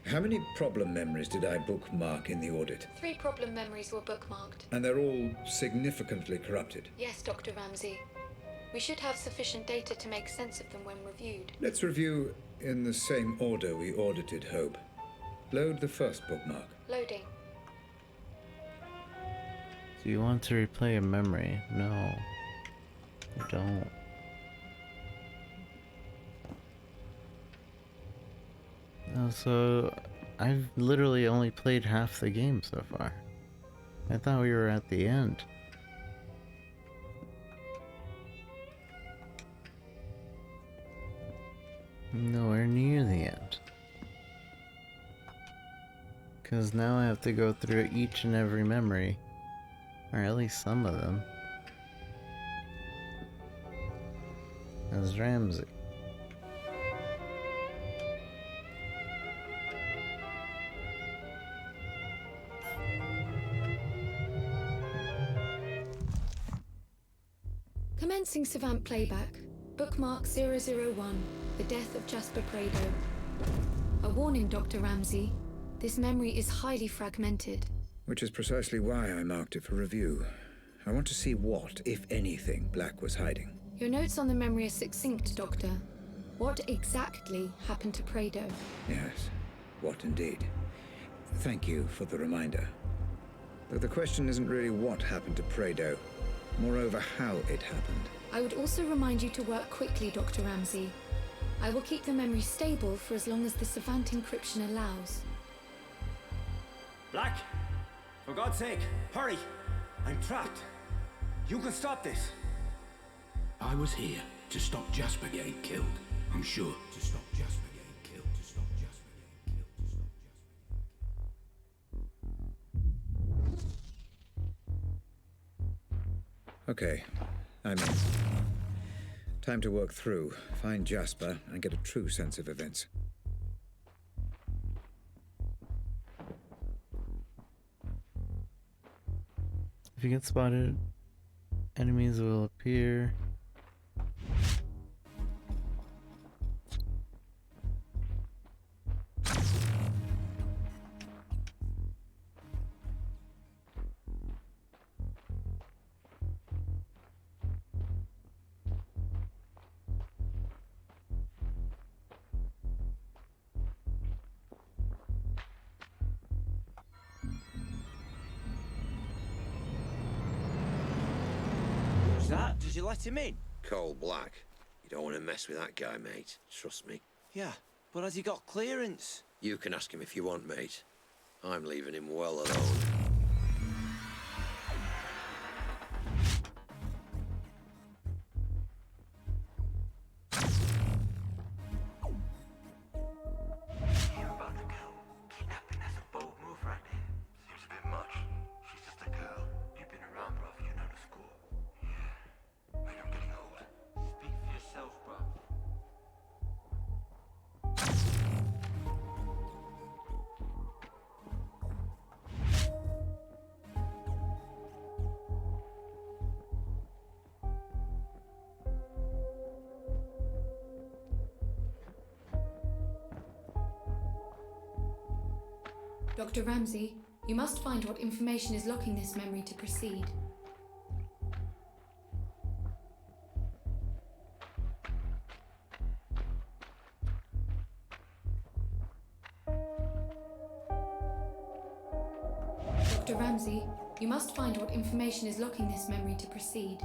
How many problem memories did I bookmark in the audit? 3 problem memories were bookmarked. And they're all significantly corrupted. Yes, Dr. Ramsey. We should have sufficient data to make sense of them when reviewed. Let's review in the same order we audited Hope. Load the first bookmark. Loading. Do you want to replay a memory? No. You don't. No, so I've literally only played half the game so far. I thought we were at the end. Nowhere near the end. Because now I have to go through each and every memory. Or at least some of them. As Ramsey. Commencing Savant playback. Bookmark 001. The death of Jasper Prado. A warning, Dr. Ramsey. This memory is highly fragmented. Which is precisely why I marked it for review. I want to see what, if anything, Black was hiding. Your notes on the memory are succinct, Doctor. What exactly happened to Prado? Yes, what indeed. Thank you for the reminder. But the question isn't really what happened to Prado. Moreover, how it happened. I would also remind you to work quickly, Dr. Ramsey. I will keep the memory stable for as long as the Savant encryption allows. Black! For God's sake, hurry! I'm trapped. You can stop this. I was here to stop Jasper getting killed. I'm sure. To stop Jasper getting killed. To stop Jasper getting killed. To stop Jasper. Okay, I'm in. Time to work through, find Jasper, and get a true sense of events. If you get spotted, enemies will appear. Who's that? Did you let him in? Cole Black. You don't want to mess with that guy, mate. Trust me. Yeah, but has he got clearance? You can ask him if you want, mate. I'm leaving him well alone. You're about to go. Kidnapping, that's a bold move right there. Seems a bit much. She's just a girl. You've been around, bruv. You know the score. Yeah. Mate, I'm getting old. Speak for yourself, bruv. Dr. Ramsey, you must find what information is locking this memory to proceed. Dr. Ramsey, you must find what information is locking this memory to proceed.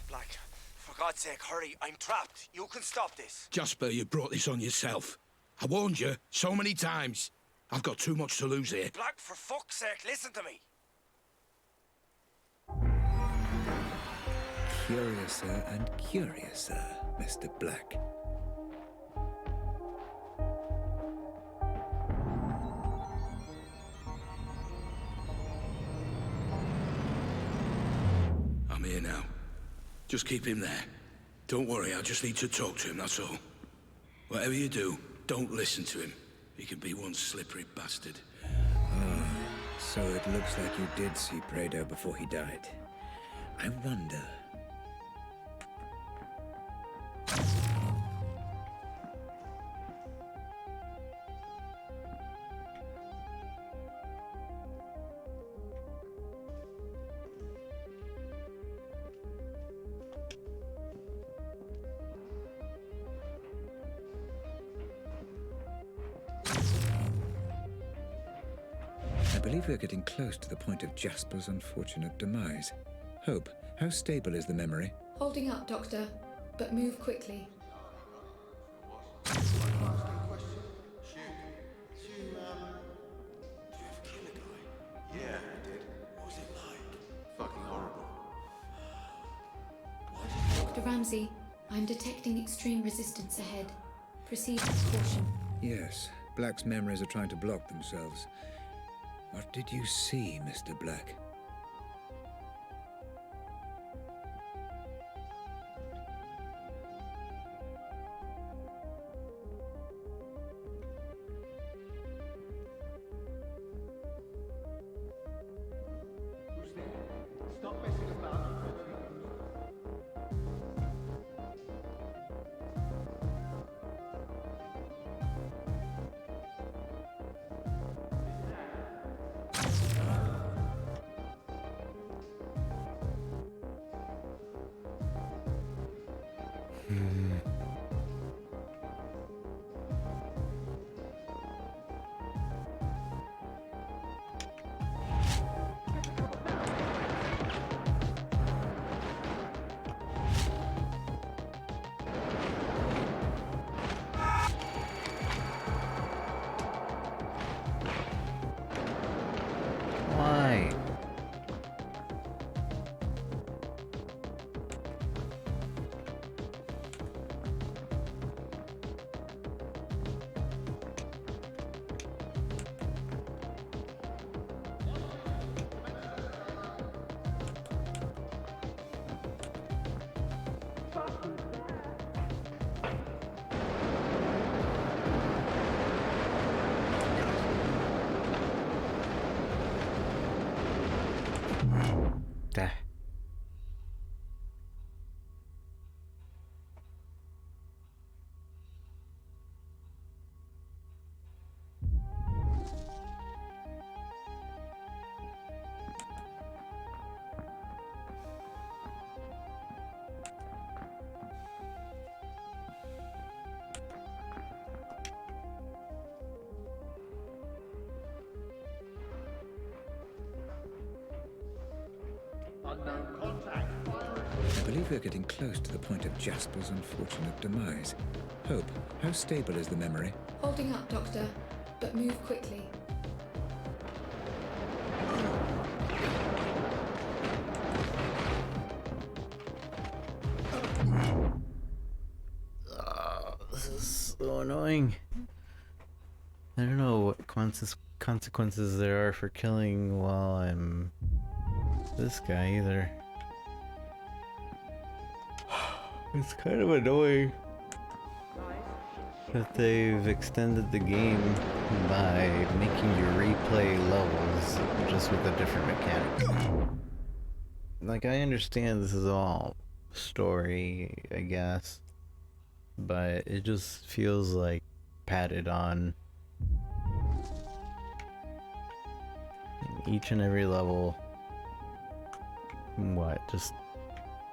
Black, for God's sake, hurry. I'm trapped. You can stop this. Jasper, you brought this on yourself. I warned you so many times. I've got too much to lose here. Black, for fuck's sake, listen to me. Curiouser and curiouser, Mr. Black. I'm here now. Just keep him there. Don't worry, I just need to talk to him, that's all. Whatever you do, don't listen to him. He can be one slippery bastard. Ah, so it looks like you did see Prado before he died. I wonder. I believe we're getting close to the point of Jasper's unfortunate demise. Hope, how stable is the memory? Holding up, Doctor, but move quickly. Yeah, I did. What was it like? Fucking horrible. Dr. Ramsey, I'm detecting extreme resistance ahead. Proceed with caution. Yes, Black's memories are trying to block themselves. What did you see, Mr. Black? Who's there? Stop messing about. believe we're getting close to the point of Jasper's unfortunate demise. Hope, how stable is the memory? Holding up, Doctor, but move quickly. This is so annoying. I don't know what consequences there are for killing while I'm this guy either. It's kind of annoying that they've extended the game by making you replay levels just with a different mechanic. Like, I understand this is all story, I guess, but it just feels like padded on. Each and every level. What, just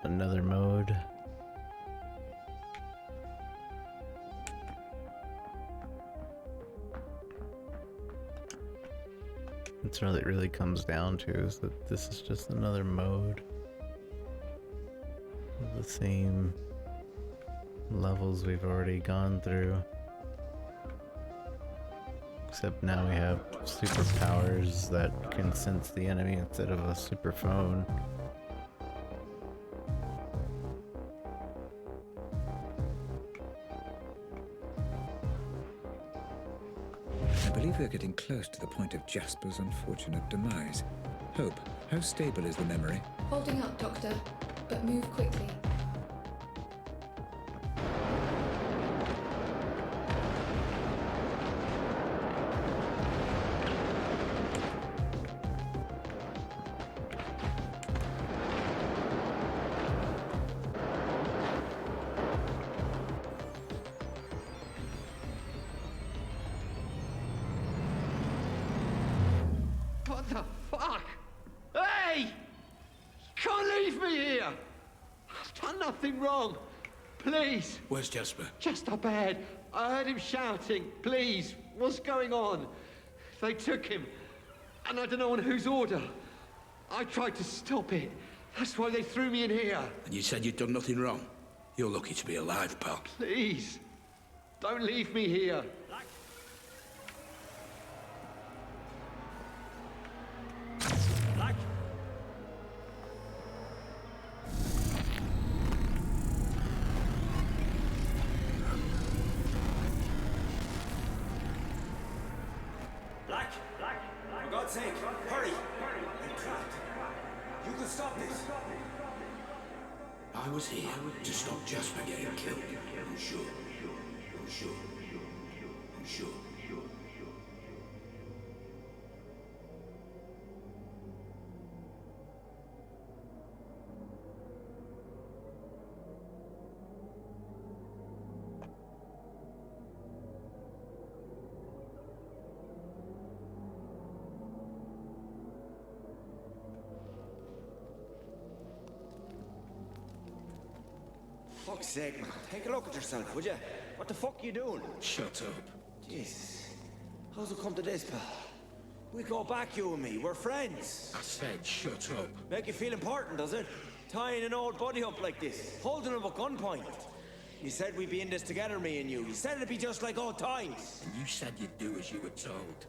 another mode? That's what it really comes down to, is that this is just another mode of the same levels we've already gone through. Except now we have superpowers that can sense the enemy instead of a super phone. I believe we're getting close to the point of Jasper's unfortunate demise. Hope, how stable is the memory? Holding up, Doctor, but move quickly. What the fuck? Hey! You can't leave me here! I've done nothing wrong. Please. Where's Jasper? Just up ahead. I heard him shouting. Please, what's going on? They took him, and I don't know on whose order. I tried to stop it. That's why they threw me in here. And you said you'd done nothing wrong? You're lucky to be alive, pal. Please, don't leave me here. Black! For God's sake, hurry! I'm trapped. You can stop this. I was here to stop Jasper getting killed. I'm sure. I'm sure. I'm sure. Fuck's sake, man. Take a look at yourself, would you? What the fuck you doing? Shut up. Jesus. How's it come to this, pal? We go back, you and me. We're friends. I said shut up. Make you feel important, does it? Tying an old buddy up like this. Holding him at gunpoint. You said we'd be in this together, me and you. You said it'd be just like old times. And you said you'd do as you were told.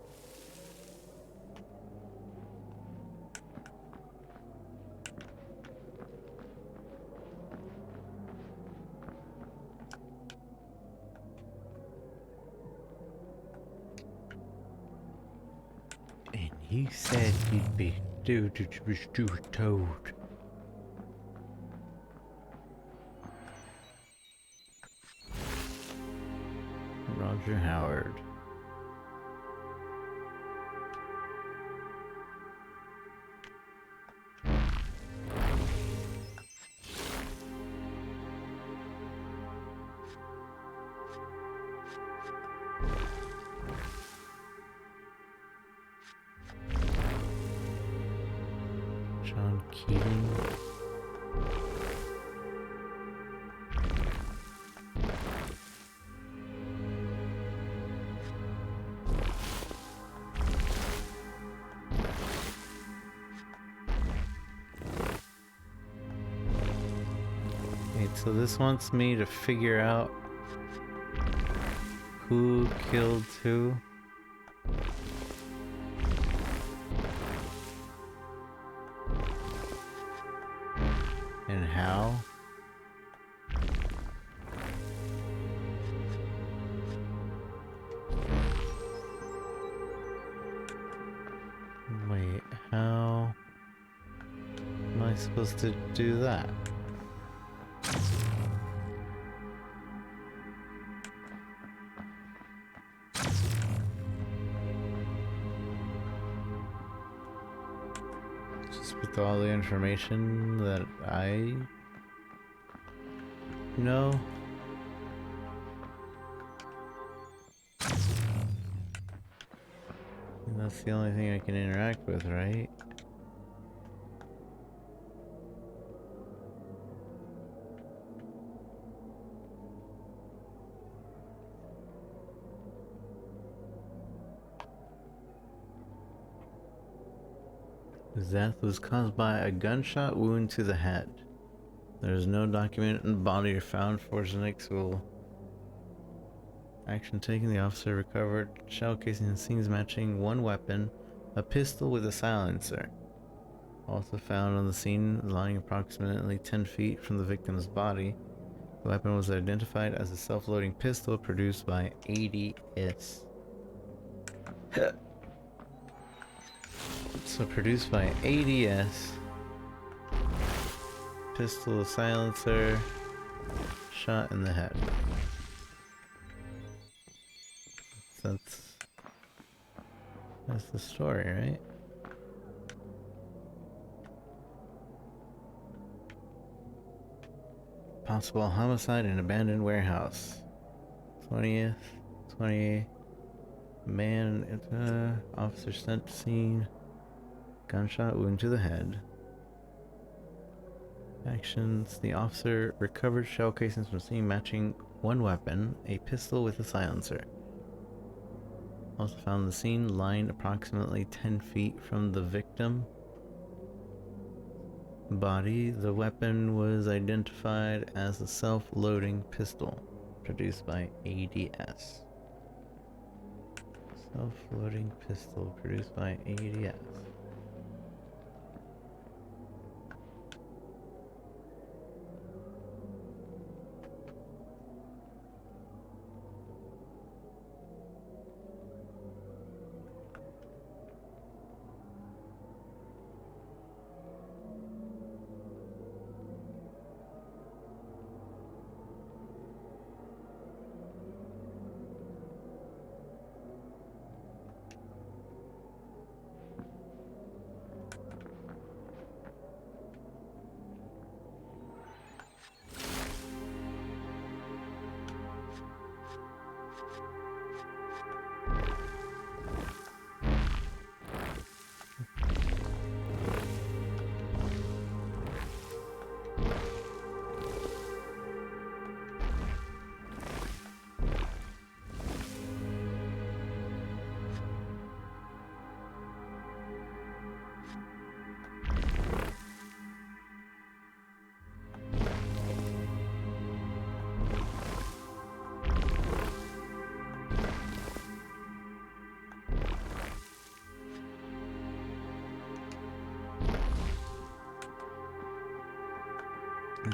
And you said you'd be do as you were told. Roger Howard. John Keating. So this wants me to figure out who killed who. And how. Wait, how am I supposed to do that? Just with all the information that I know. And that's the only thing I can interact with, right? His death was caused by a gunshot wound to the head. There is no documented body found. Forensics will action taken. The officer recovered shell casing and scenes matching one weapon, a pistol with a silencer. Also found on the scene, lying approximately 10 feet from the victim's body. The weapon was identified as a self-loading pistol produced by ADS. So produced by ADS. Pistol, silencer, shot in the head. That's the story, right? Possible homicide in abandoned warehouse. 20th, 28th. Man, officer sent to scene. Gunshot wound to the head. Actions. The officer recovered shell casings from scene matching one weapon, a pistol with a silencer. Also found the scene lying approximately 10 feet from the victim body. The weapon was identified as a self-loading pistol produced by ADS. Self-loading pistol produced by ADS.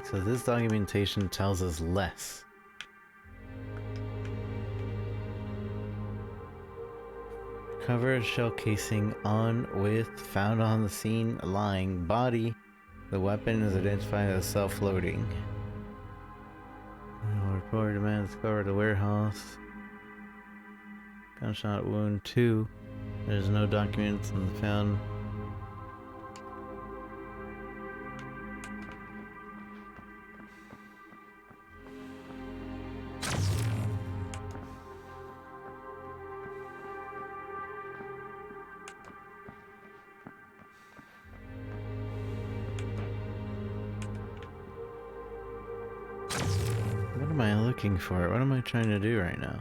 So this documentation tells us less. Covered shell casing on with found on the scene lying body. The weapon is identified as self-loading. Reported man discovered a warehouse. Gunshot wound 2. There's no documents on the found. What am I looking for? What am I trying to do right now?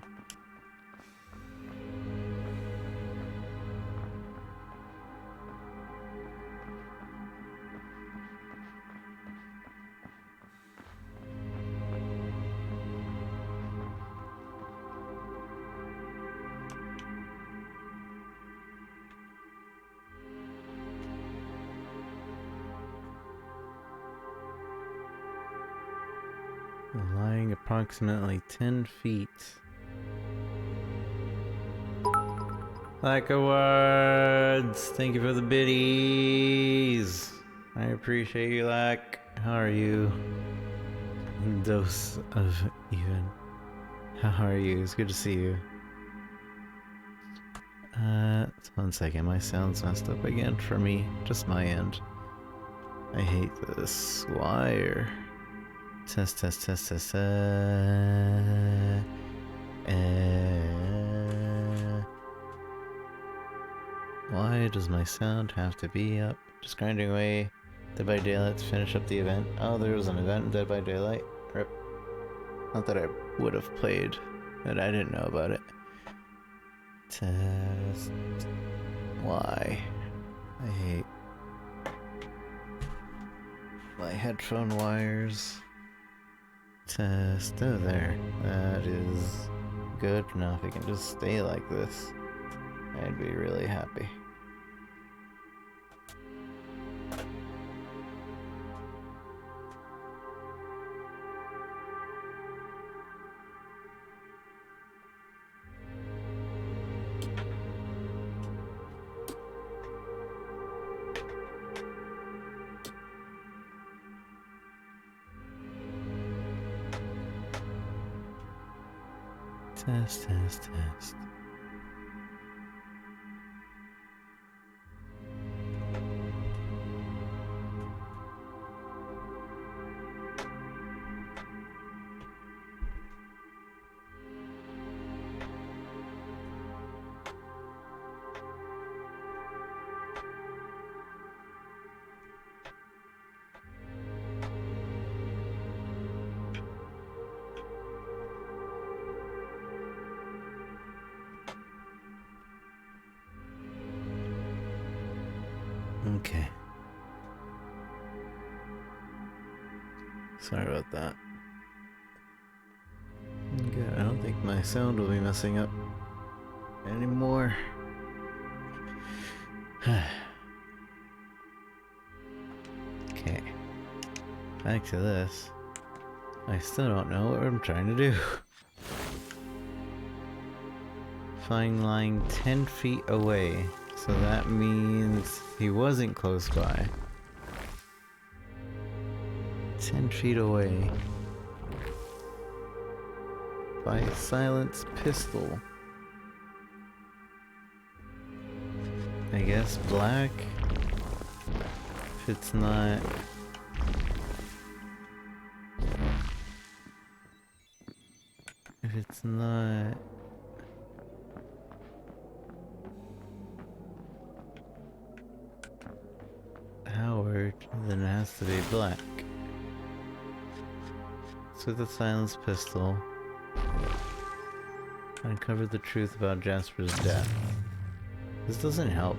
approximately 10 feet. Like awards! Thank you for the biddies! I appreciate you, Lack. How are you? Dose of even. How are you? It's good to see you. 1 second, my sound's messed up again for me. Just my end. I hate this wire. Test. Why does my sound have to be up? Just grinding away. Dead by Daylight to finish up the event. Oh, there was an event in Dead by Daylight. Rip. Not that I would have played, but I didn't know about it. Test. Why? I hate my headphone wires. Test. Oh, there. That is good enough. It can just stay like this. I'd be really happy. Test. Okay. Sorry about that. Good. I don't think my sound will be messing up anymore. Okay. Back to this. I still don't know what I'm trying to do. Flying line 10 feet away. So that means he wasn't close by. 10 feet away. By a silenced pistol. I guess black. If it's not... If it's not... Howard, then it has to be black. So the silenced pistol. Uncover the truth about Jasper's death. This doesn't help.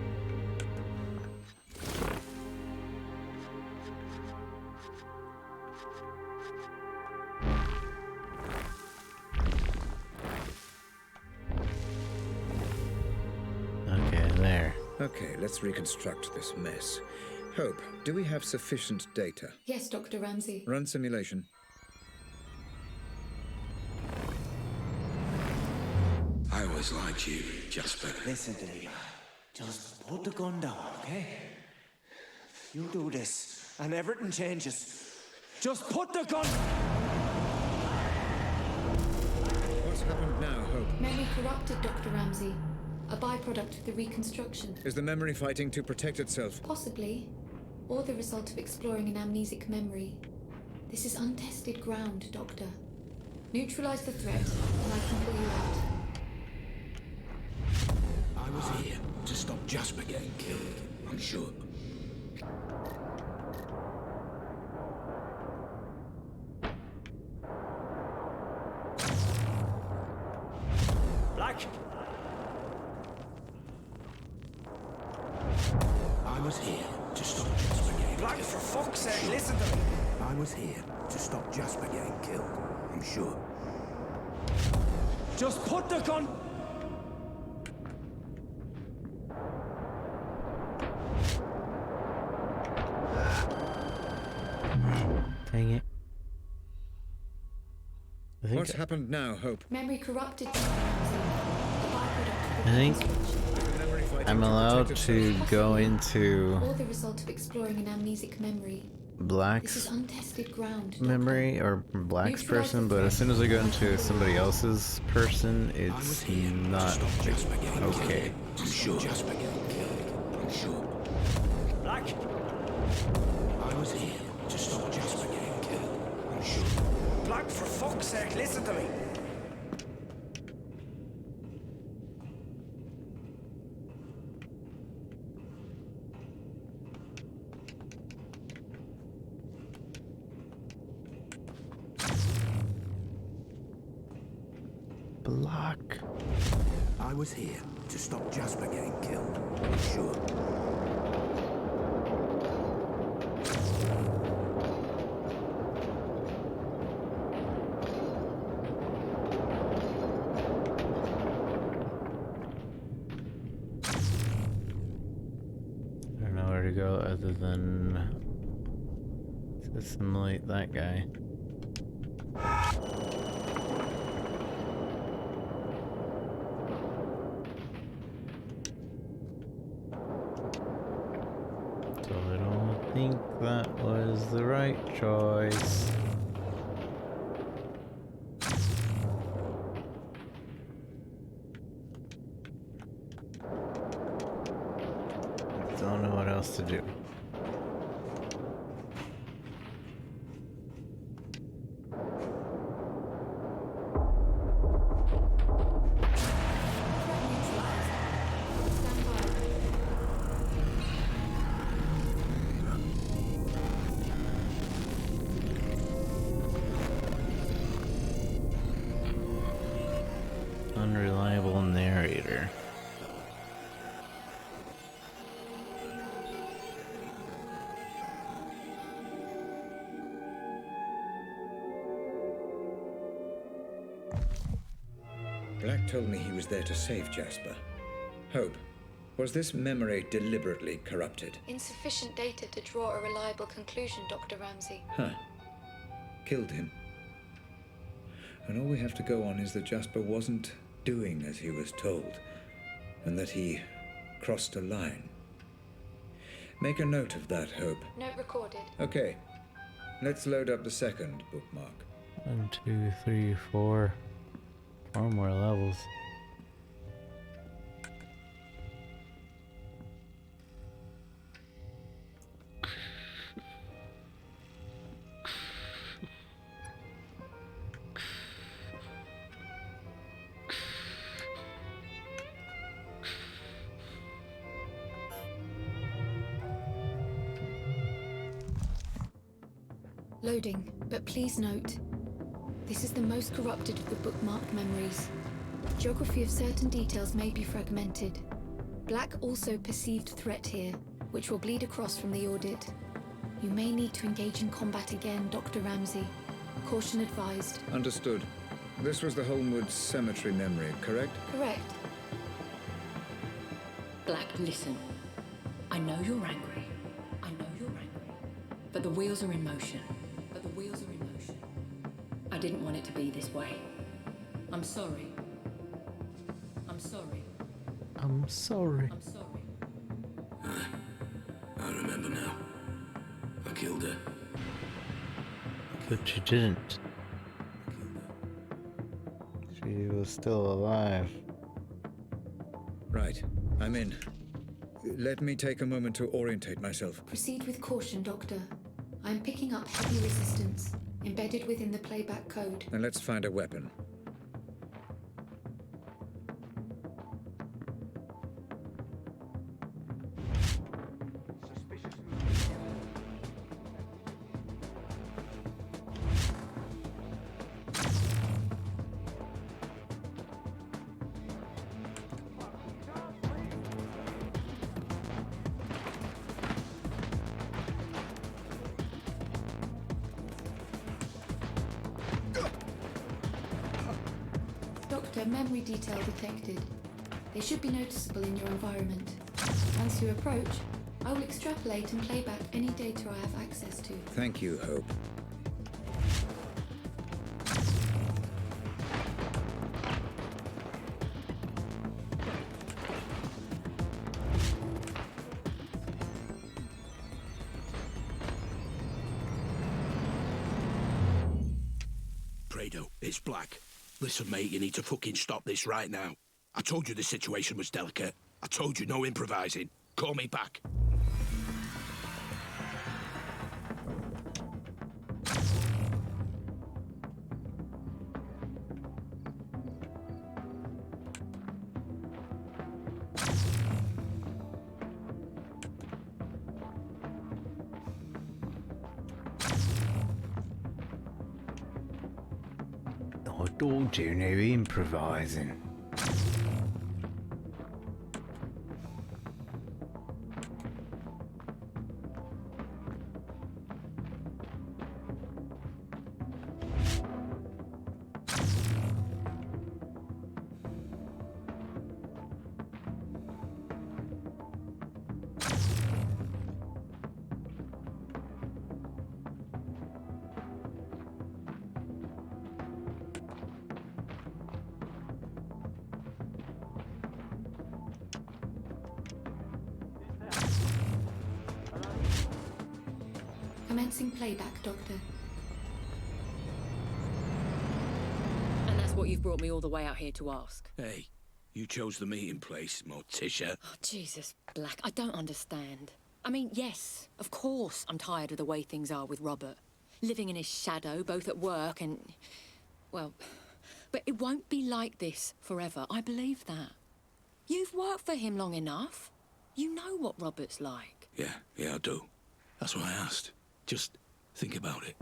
Okay, there. Okay, let's reconstruct this mess. Hope, do we have sufficient data? Yes, Dr. Ramsey. Run simulation. I always liked you, Jasper. Listen to me. Just put the gun down, okay? You do this, and everything changes. Just put the gun... What's happened now, Hope? Memory corrupted, Dr. Ramsey. A byproduct of the reconstruction. Is the memory fighting to protect itself? Possibly. Or the result of exploring an amnesic memory. This is untested ground, Doctor. Neutralize the threat, and I can pull you out. I was here to stop Jasper getting killed, I'm sure. Black! I was here to stop Jasper getting Black, killed. for fuck's sake, Sure. listen to me! I was here to stop Jasper getting killed, I'm sure. Just put the gun... Dang it. What's happened now, Hope? Memory corrupted. I think I'm allowed to go into Or the result of exploring an amnesic memory. This Black's is untested ground. memory or Black's person, but as soon as I go into somebody else's person, it's not okay. I'm sure. Jasper getting killed. I'm sure. Black? I was here to stop Jasper getting killed. I'm sure. Black, for fuck's sake, listen to me. Block. I was here to stop Jasper getting killed. I'm sure. I don't know where to go other than to assimilate that guy. So I don't think that was the right choice. Don't know what else to do. Unreliable narrator. Black told me he was there to save Jasper. Hope, was this memory deliberately corrupted? Insufficient data to draw a reliable conclusion, Dr. Ramsey. Huh. Killed him. And all we have to go on is that Jasper wasn't doing as he was told, and that he crossed a line. Make a note of that, Hope. Note recorded. Okay. Let's load up the second bookmark. 1, 2, 3, 4. 4 more levels. Loading, but please note, this is the most corrupted of the bookmarked memories. Geography of certain details may be fragmented. Black also perceived threat here, which will bleed across from the audit. You may need to engage in combat again, Dr. Ramsey. Caution advised. Understood. This was the Holmwood Cemetery memory, correct? Correct. Black, listen. I know you're angry. I know you're angry. But the wheels are in motion. I didn't want it to be this way. I'm sorry. I'm sorry. I'm sorry. I'm sorry. I remember now. I killed her. But you didn't. She was still alive. Right. I'm in. Let me take a moment to orientate myself. Proceed with caution, Doctor. I'm picking up heavy resistance, embedded within the playback code. Then let's find a weapon. Doctor, memory detail detected. They should be noticeable in your environment. Once you approach, I will extrapolate and play back any data I have access to. Thank you, Hope. Prado. It's Black. Listen, mate, you need to fucking stop this right now. I told you the situation was delicate. I told you no improvising. Call me back. I told you no improvising. Commencing playback, Doctor. And that's what you've brought me all the way out here to ask. Hey, you chose the meeting place, Morticia. Oh, Jesus, Black, I don't understand. I mean, yes, of course I'm tired of the way things are with Robert. Living in his shadow, both at work and... well... but it won't be like this forever, I believe that. You've worked for him long enough. You know what Robert's like. Yeah, I do. That's why I asked. Just think about it.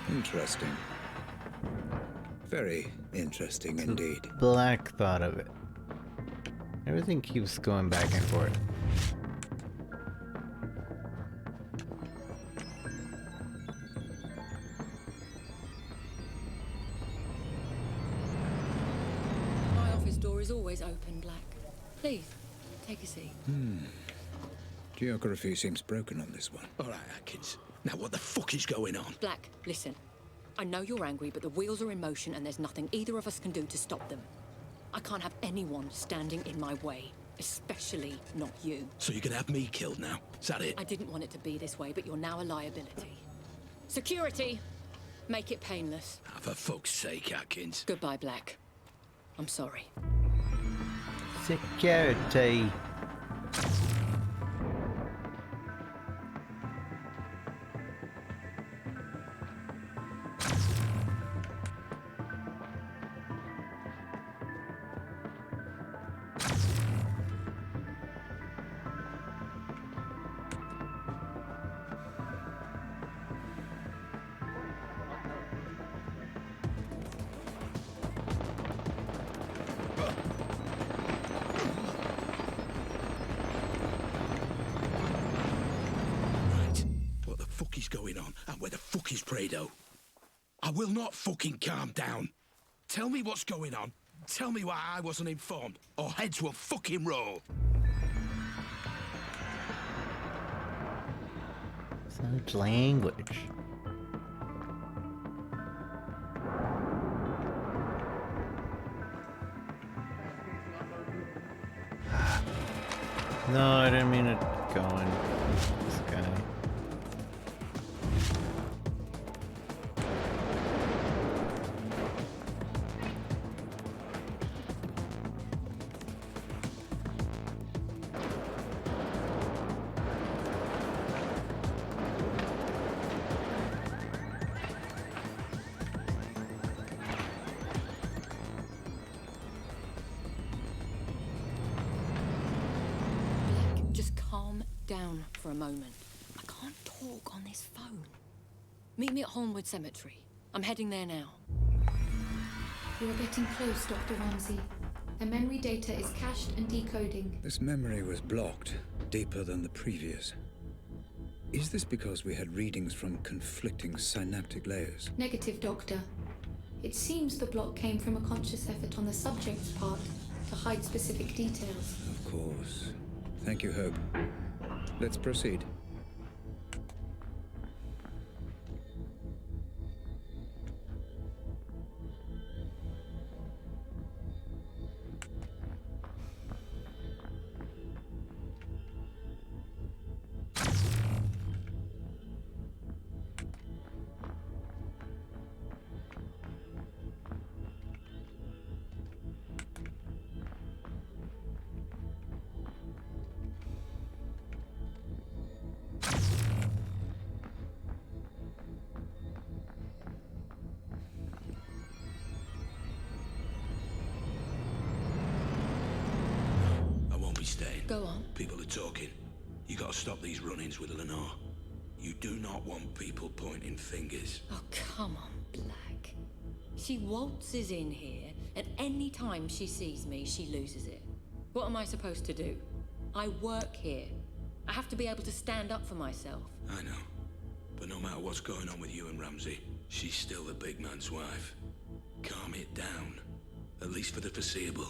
Interesting. Very interesting indeed. Black thought of it. Everything keeps going back and forth. My office door is always open, Black. Please, take a seat. Geography seems broken on this one. All right, Atkins. Now what the fuck is going on? Black, listen. I know you're angry, but the wheels are in motion and there's nothing either of us can do to stop them. I can't have anyone standing in my way, especially not you. So you're gonna have me killed now? Is that it? I didn't want it to be this way, but you're now a liability. Security! Make it painless. Ah, for fuck's sake, Atkins. Goodbye, Black. I'm sorry. Security. What the fuck is going on? And where the fuck is Prado? I will not fucking calm down. Tell me what's going on. Tell me why I wasn't informed, or heads will fucking roll. Such language. No, I didn't mean to go in this guy. Just calm down for a moment. I can't talk on this phone. Meet me at Holmwood Cemetery. I'm heading there now. You are getting close, Dr. Ramsey. The memory data is cached and decoding. This memory was blocked, deeper than the previous. Is this because we had readings from conflicting synaptic layers? Negative, Doctor. It seems the block came from a conscious effort on the subject's part to hide specific details. Of course. Thank you, Hope. Let's proceed. Go on. People are talking. You gotta stop these run-ins with Lenore. You do not want people pointing fingers. Oh, come on, Black. She waltzes in here, and any time she sees me, she loses it. What am I supposed to do? I work here. I have to be able to stand up for myself. I know. But no matter what's going on with you and Ramsey, she's still the big man's wife. Calm it down. At least for the foreseeable.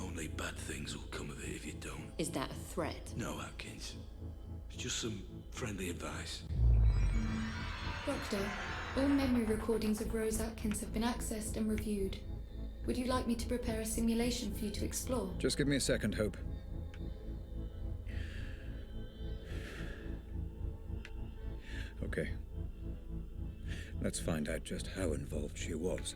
Only bad things will come of it if you don't. Is that a threat? No, Atkins. It's just some friendly advice. Doctor, all memory recordings of Rose Atkins have been accessed and reviewed. Would you like me to prepare a simulation for you to explore? Just give me a second, Hope. Okay. Let's find out just how involved she was.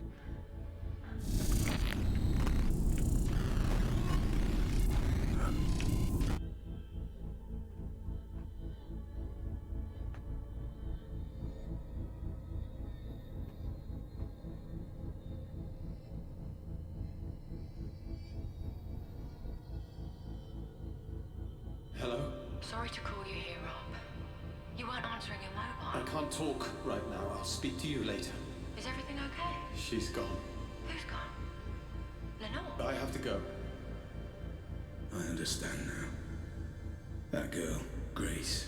Hello? Sorry to call you here, Rob. You weren't answering your I mobile. can't talk right now. I'll speak to you later. Is everything okay? She's gone. Who's gone? Lenore? I have to go. I understand now. That girl, Grace.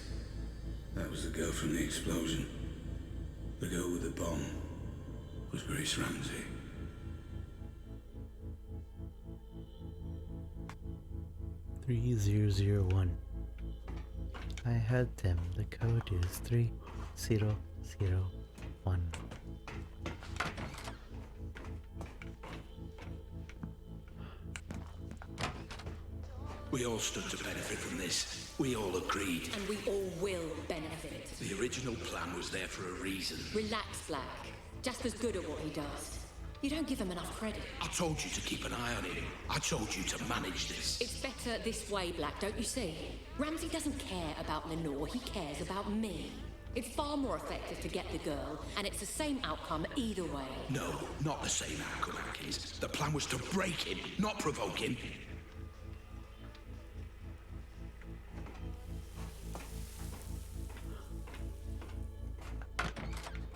That was the girl from the explosion. The girl with the bomb was Grace Ramsey. Three 3001. I had them. The code is 3001. We all stood to benefit from this. We all agreed. And we all will benefit. The original plan was there for a reason. Relax, Black. Jasper's good at what he does. You don't give him enough credit. I told you to keep an eye on him. I told you to manage this. It's better this way, Black, don't you see? Ramsey doesn't care about Lenore, he cares about me. It's far more effective to get the girl, and it's the same outcome either way. No, not the same outcome, Atkins. The plan was to break him, not provoke him.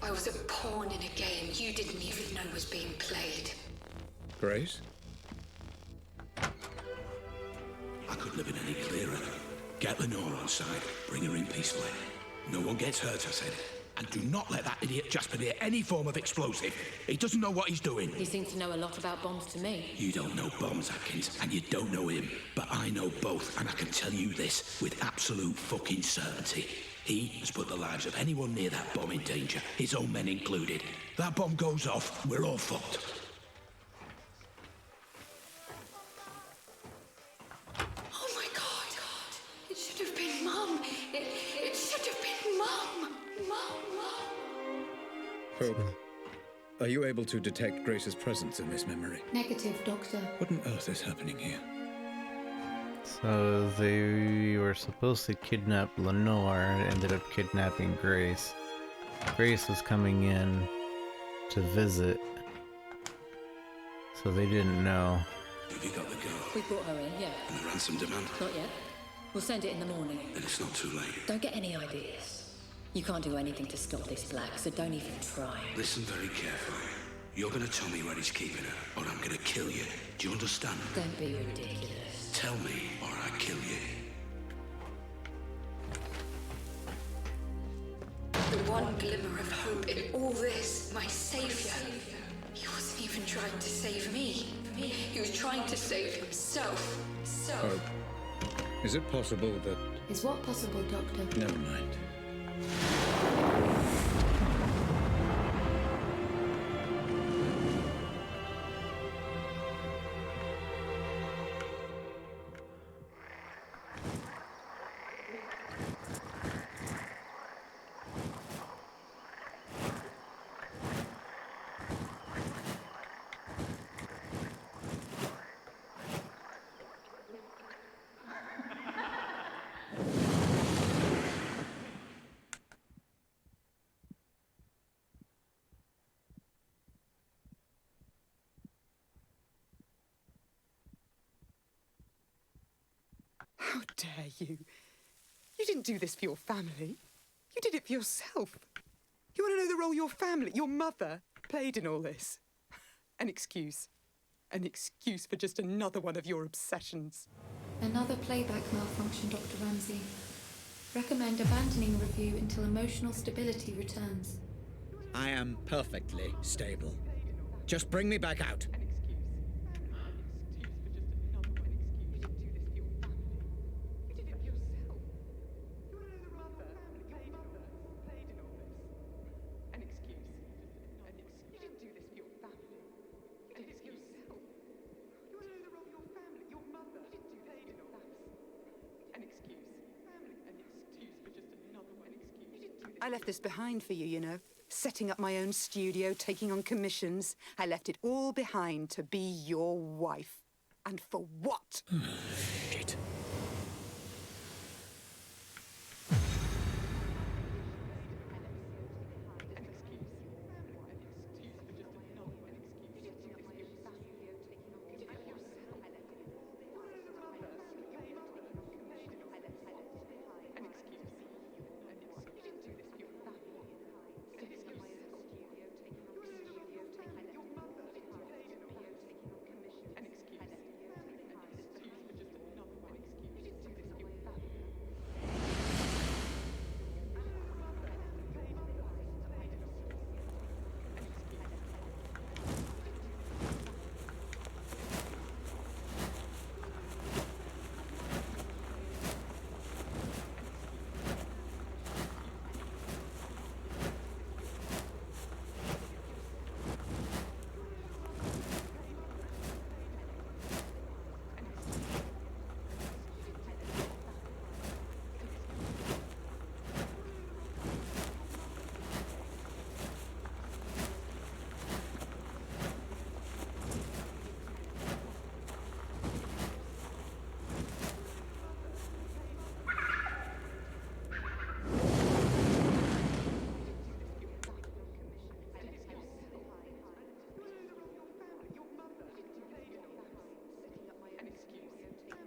I was a pawn in a game you didn't even know was being played. Grace? I couldn't have been any clearer. Get Lenore on side. Bring her in peacefully. No one gets hurt, I said. And do not let that idiot Jasper near any form of explosive. He doesn't know what he's doing. He seems to know a lot about bombs to me. You don't know bombs, Atkins, and you don't know him. But I know both, and I can tell you this with absolute fucking certainty. He has put the lives of anyone near that bomb in danger, his own men included. That bomb goes off, we're all fucked. Oh my god! It should have been Mum! It should have been Mum! Mum! Hope, are you able to detect Grace's presence in this memory? Negative, Doctor. What on earth is happening here? So they were supposed to kidnap Lenore and ended up kidnapping Grace. Grace was coming in to visit, so they didn't know. Have you got the girl? We brought her in, yeah. And the ransom demand? Not yet. We'll send it in the morning. Then it's not too late. Don't get any ideas. You can't do anything to stop this, Black, so don't even try. Listen very carefully. You're gonna tell me where he's keeping her, or I'm gonna kill you. Do you understand? Don't be ridiculous. Tell me, or I kill you. The one glimmer of hope in all this, my savior. He wasn't even trying to save me. He was trying to save himself. Hope, is it possible that... Is what possible, Doctor? Never mind. How dare you? You didn't do this for your family. You did it for yourself. You want to know the role your family, your mother, played in all this? An excuse. An excuse for just another one of your obsessions. Another playback malfunction, Dr. Ramsey. Recommend abandoning review until emotional stability returns. I am perfectly stable. Just bring me back out. I left this behind for you, you know. Setting up my own studio, taking on commissions. I left it all behind to be your wife. And for what? Shit.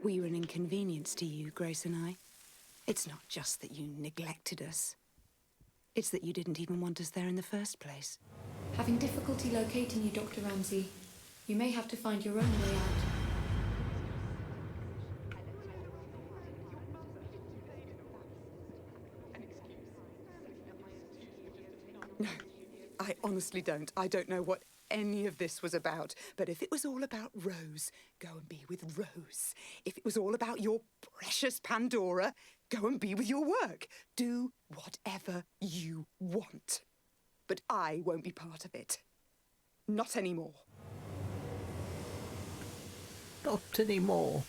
We were an inconvenience to you, Grace and I. It's not just that you neglected us. It's that you didn't even want us there in the first place. Having difficulty locating you, Dr. Ramsey. You may have to find your own way out. No, I honestly don't. I don't know what any of this was about. But if it was all about Rose, go and be with Rose. If it was all about your precious Pandora, go and be with your work. Do whatever you want. But I won't be part of it. Not anymore. Not anymore.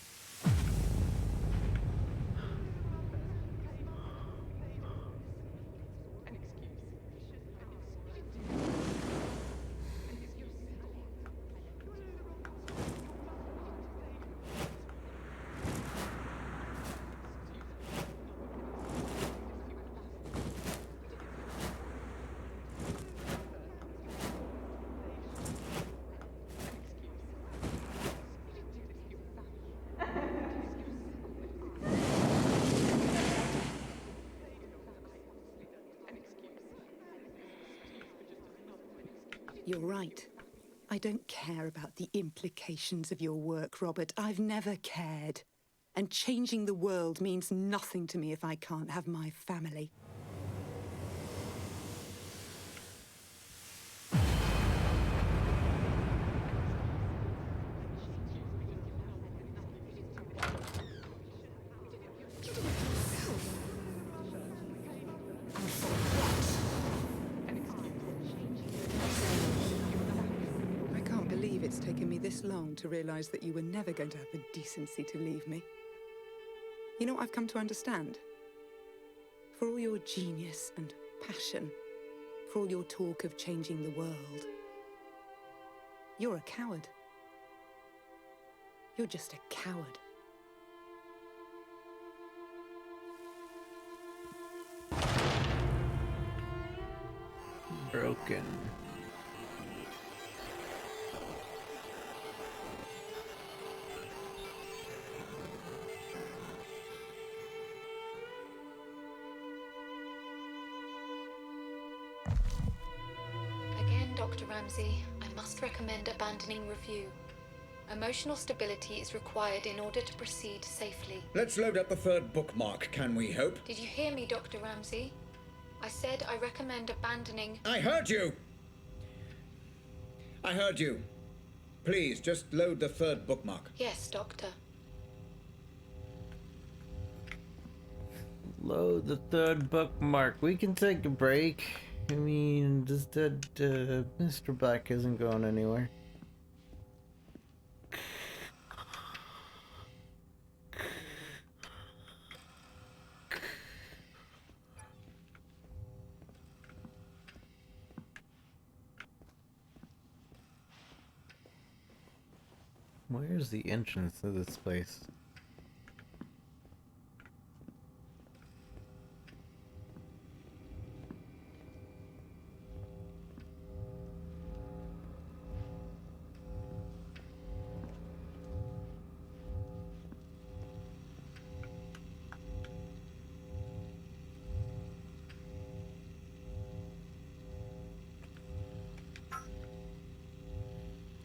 You're right. I don't care about the implications of your work, Robert. I've never cared. And changing the world means nothing to me if I can't have my family. It's taken me this long to realise that you were never going to have the decency to leave me. You know what I've come to understand? For all your genius and passion, for all your talk of changing the world, you're a coward. You're just a coward. Broken. Dr. Ramsey, I must recommend abandoning review. Emotional stability is required in order to proceed safely. Let's load up the third bookmark, can we hope? Did you hear me, Dr. Ramsey? I said I recommend abandoning. I heard you! I heard you. Please, just load the third bookmark. Yes, Doctor. Load the third bookmark. We can take a break. I mean, just that Mr. Black isn't going anywhere. Where's the entrance to this place?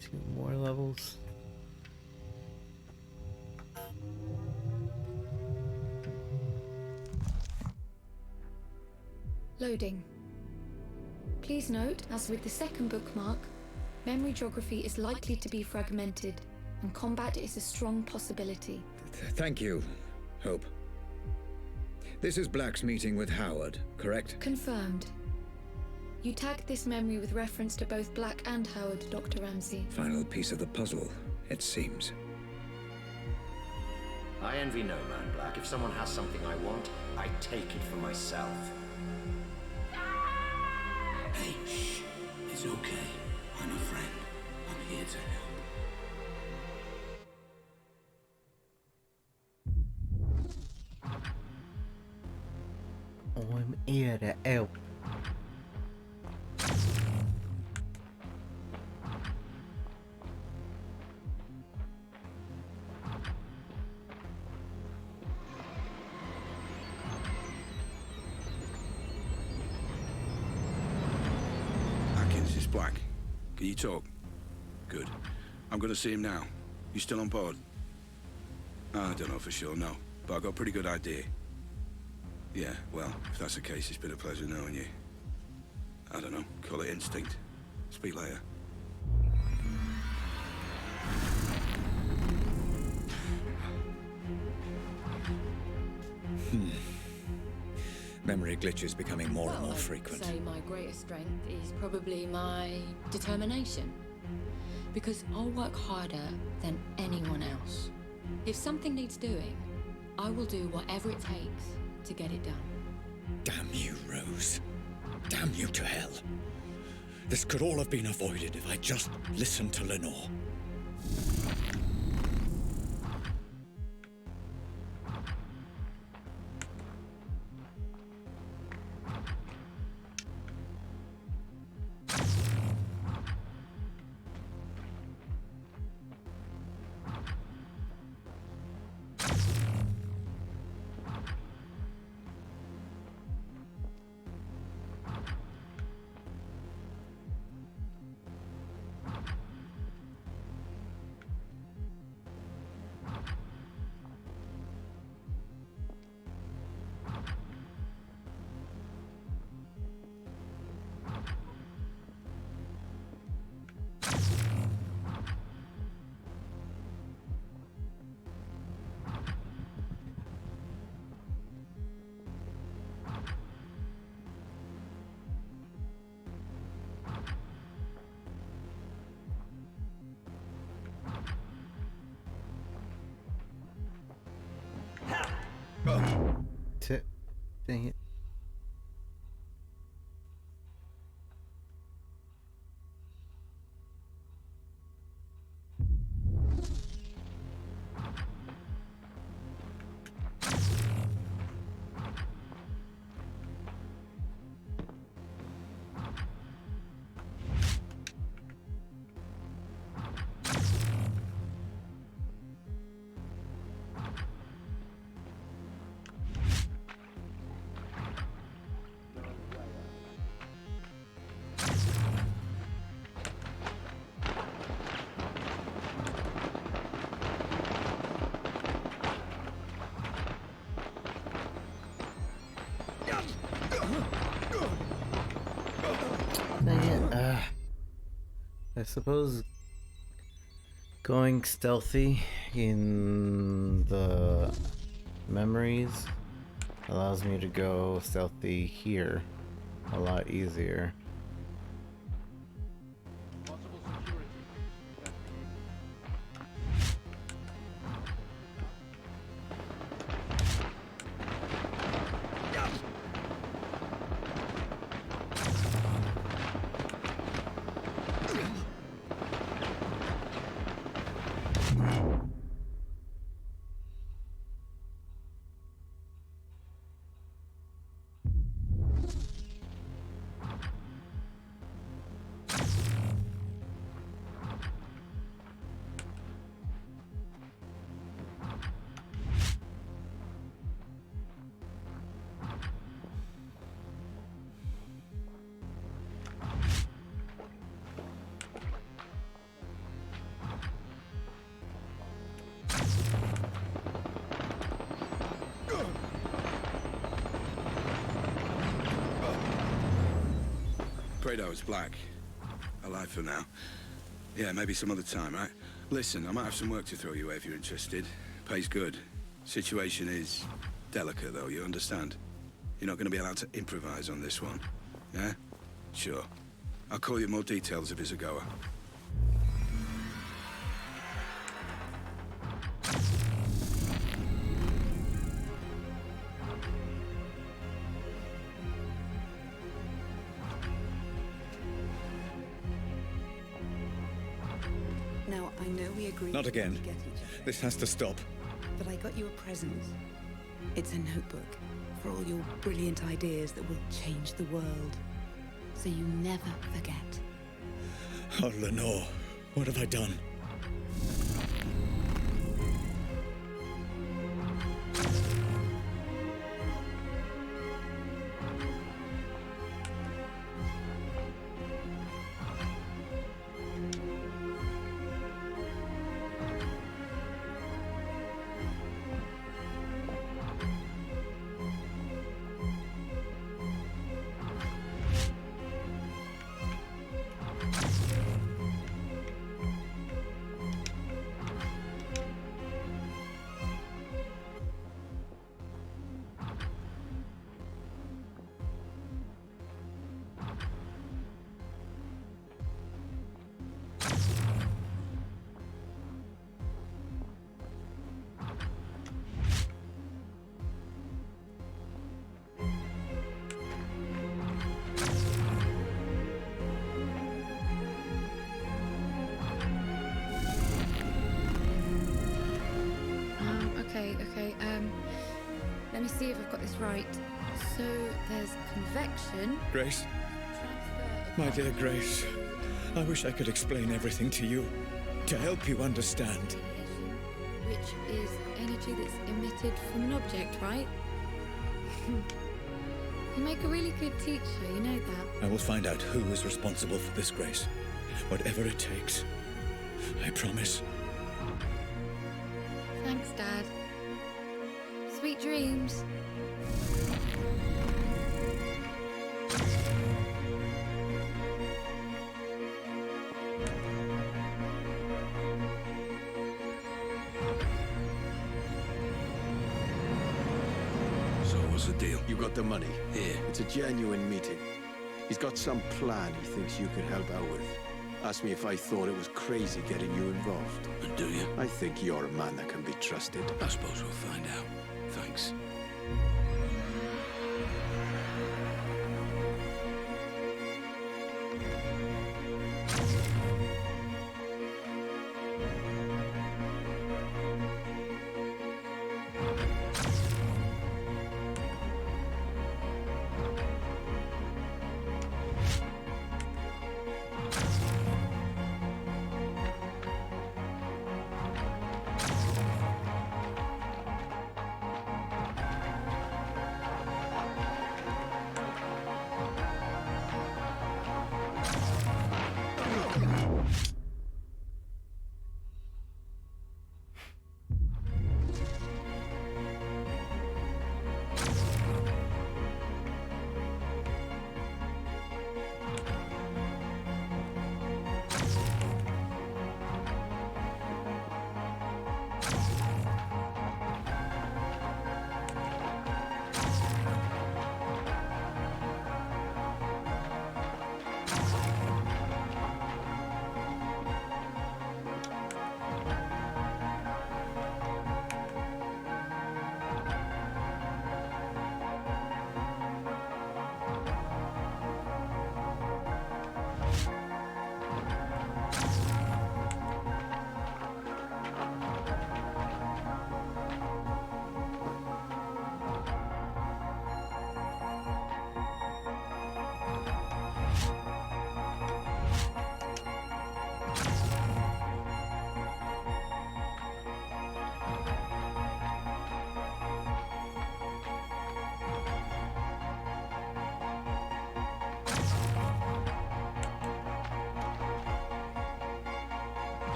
Two more levels. Loading. Please note, as with the second bookmark, memory geography is likely to be fragmented, and combat is a strong possibility. Thank you, Hope. This is Black's meeting with Howard, correct? Confirmed. You tagged this memory with reference to both Black and Howard, Dr. Ramsey. Final piece of the puzzle, it seems. I envy no man, Black. If someone has something I want, I take it for myself. Hey, shh. It's okay. I'm a friend. I'm here to help. I'm here to help. Atkins, it's Black. Can you talk? Good. I'm gonna see him now. You still on board? I don't know for sure, no. But I got a pretty good idea. Yeah, well, if that's the case, it's been a pleasure knowing you. I don't know, call it instinct. Speak later. Memory glitches becoming more and more I'd frequent. say my greatest strength is probably my determination. Because I'll work harder than anyone else. If something needs doing, I will do whatever it takes to get it done. Damn you, Rose. Damn you to hell. This could all have been avoided if I just listened to Lenore. Dang it. I suppose going stealthy in the memories allows me to go stealthy here a lot easier. It's black. Alive for now. Yeah, maybe some other time, right? Listen, I might have some work to throw you away if you're interested. Pays good. Situation is delicate, though, you understand? You're not going to be allowed to improvise on this one. Yeah? Sure. I'll call you more details if it's a goer. Now, I know we agreed Not again. to get each other, This has to stop. but I got you a present. It's a notebook for all your brilliant ideas that will change the world. So you never forget. Oh, Lenore, what have I done? Okay. Let me see if I've got this right. So there's convection. Grace? My dear Grace, I wish I could explain everything to you, to help you understand. Which is energy that's emitted from an object, right? You make a really good teacher, you know that. I will find out who is responsible for this, Grace. Whatever it takes. I promise. Thanks, Dad. Sweet dreams. So what's the deal? You got the money. Here. It's a genuine meeting. He's got some plan he thinks you can help out with. Asked me if I thought it was crazy getting you involved. And do you? I think you're a man that can be trusted. I suppose we'll find out. Thanks.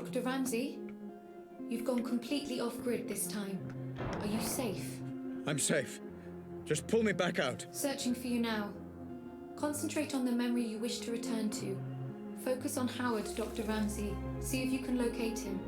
Dr. Ramsey, you've gone completely off-grid this time. Are you safe? I'm safe. Just pull me back out. Searching for you now. Concentrate on the memory you wish to return to. Focus on Howard, Dr. Ramsey. See if you can locate him.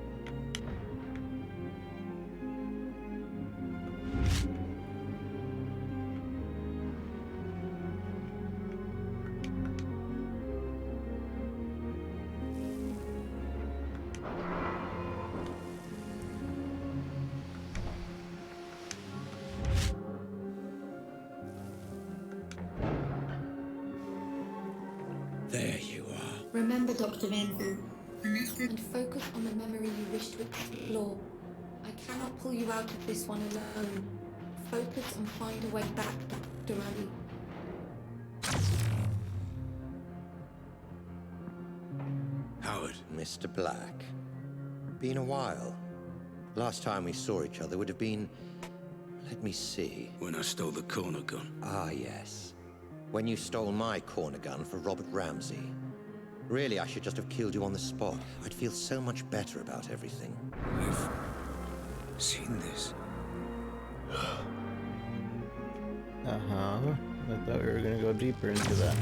There you are. Remember, Dr. Ramsey, and focus on the memory you wish to explore. I cannot pull you out of this one alone. Focus and find a way back, Dr. Ramsey. Howard. Mr. Black. Been a while. Last time we saw each other would have been... Let me see. When I stole the corner gun. Ah, yes. When you stole my corner gun for Robert Ramsey. Really, I should just have killed you on the spot. I'd feel so much better about everything. I've seen this. Uh-huh. I thought we were gonna go deeper into that.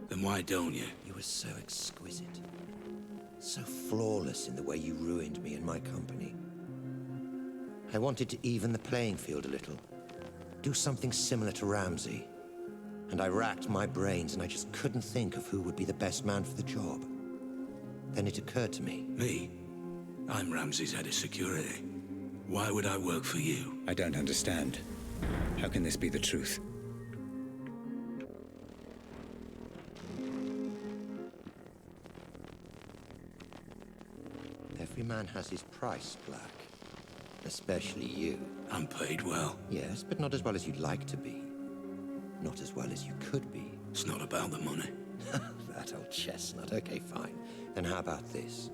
Then why don't you? You were so exquisite. So flawless in the way you ruined me and my company. I wanted to even the playing field a little. Do something similar to Ramsey. And I racked my brains and I just couldn't think of who would be the best man for the job. Then it occurred to me. Me? I'm Ramsey's head of security. Why would I work for you? I don't understand. How can this be the truth? Every man has his price, Black. Especially you. I'm paid well. Yes, but not as well as you'd like to be. Not as well as you could be. It's not about the money. That old chestnut. Okay, fine. Then how about this?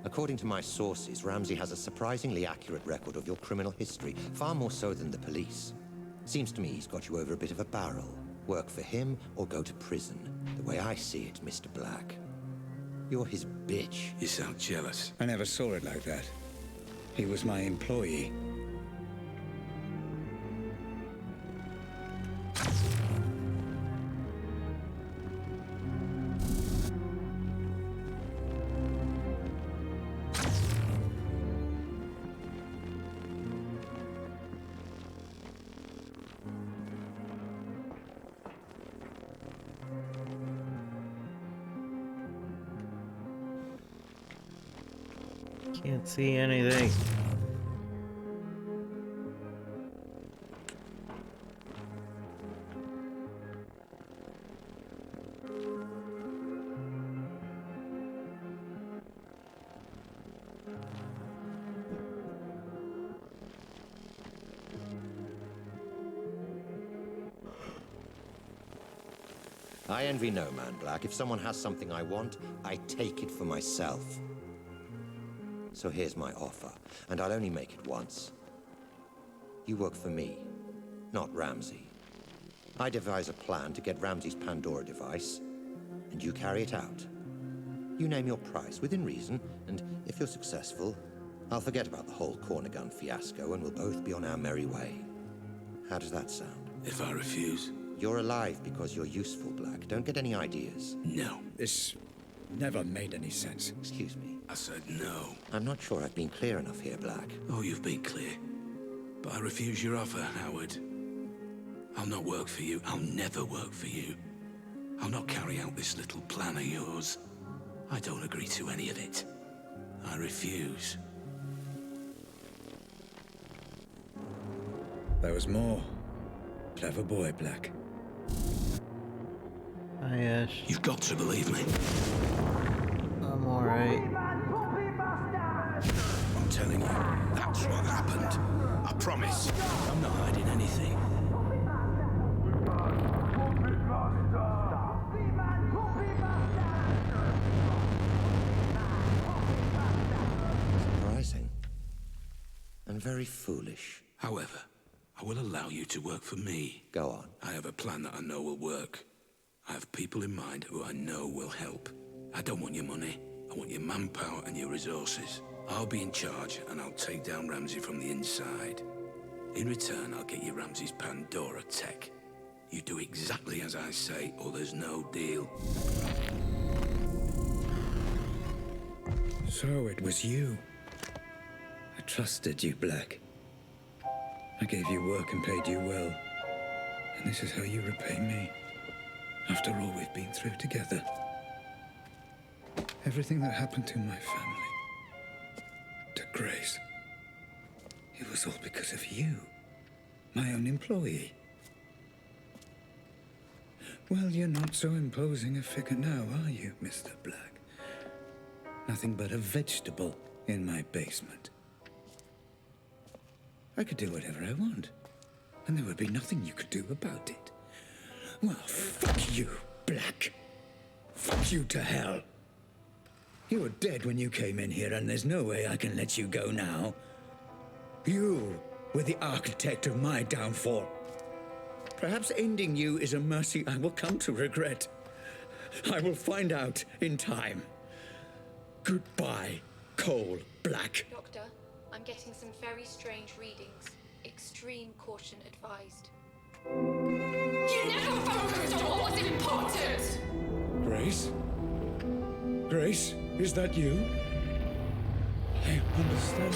According to my sources, Ramsey has a surprisingly accurate record of your criminal history, far more so than the police. Seems to me he's got you over a bit of a barrel. Work for him or go to prison. The way I see it, Mr. Black. You're his bitch. You sound jealous. I never saw it like that. He was my employee. Can't see anything. I envy no man, Black. If someone has something I want, I take it for myself. So here's my offer, and I'll only make it once. You work for me, not Ramsey. I devise a plan to get Ramsey's Pandora device, and you carry it out. You name your price, within reason, and if you're successful, I'll forget about the whole corner gun fiasco, and we'll both be on our merry way. How does that sound? If I refuse? You're alive because you're useful, Black. Don't get any ideas. No. This never made any sense. Excuse me. I said no. I'm not sure I've been clear enough here, Black. Oh, you've been clear. But I refuse your offer, Howard. I'll not work for you. I'll never work for you. I'll not carry out this little plan of yours. I don't agree to any of it. I refuse. There was more. Clever boy, Black. You've got to believe me. I'm alright. I'm telling you, that's what happened. I promise. I'm not hiding anything. Surprising. And very foolish. However, I will allow you to work for me. Go on. I have a plan that I know will work. I have people in mind who I know will help. I don't want your money. I want your manpower and your resources. I'll be in charge, and I'll take down Ramsey from the inside. In return, I'll get you Ramsey's Pandora tech. You do exactly as I say, or there's no deal. So it was you. I trusted you, Black. I gave you work and paid you well. And this is how you repay me. After all we've been through together. Everything that happened to my family, to Grace, it was all because of you, my own employee. Well, you're not so imposing a figure now, are you, Mr. Black? Nothing but a vegetable in my basement. I could do whatever I want, and there would be nothing you could do about it. Well, fuck you, Black. Fuck you to hell. You were dead when you came in here, and there's no way I can let you go now. You were the architect of my downfall. Perhaps ending you is a mercy I will come to regret. I will find out in time. Goodbye, Cole Black. Doctor, I'm getting some very strange readings. Extreme caution advised. You never focused on what was important! Grace? Grace, is that you? I understand.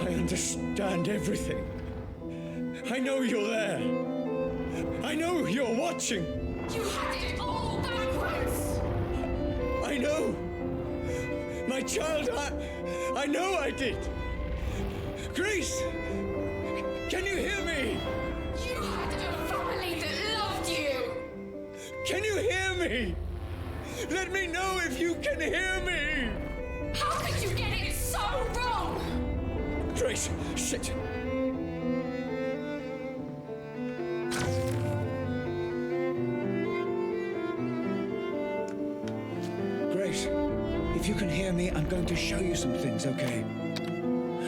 I understand everything. I know you're there. I know you're watching. You had it all backwards! I know. My child, I know I did. Grace, can you hear me? You had a family that loved you! Can you hear me? Let me know if you can hear me! How could you get it so wrong? Grace, shit! Grace, if you can hear me, I'm going to show you some things, okay?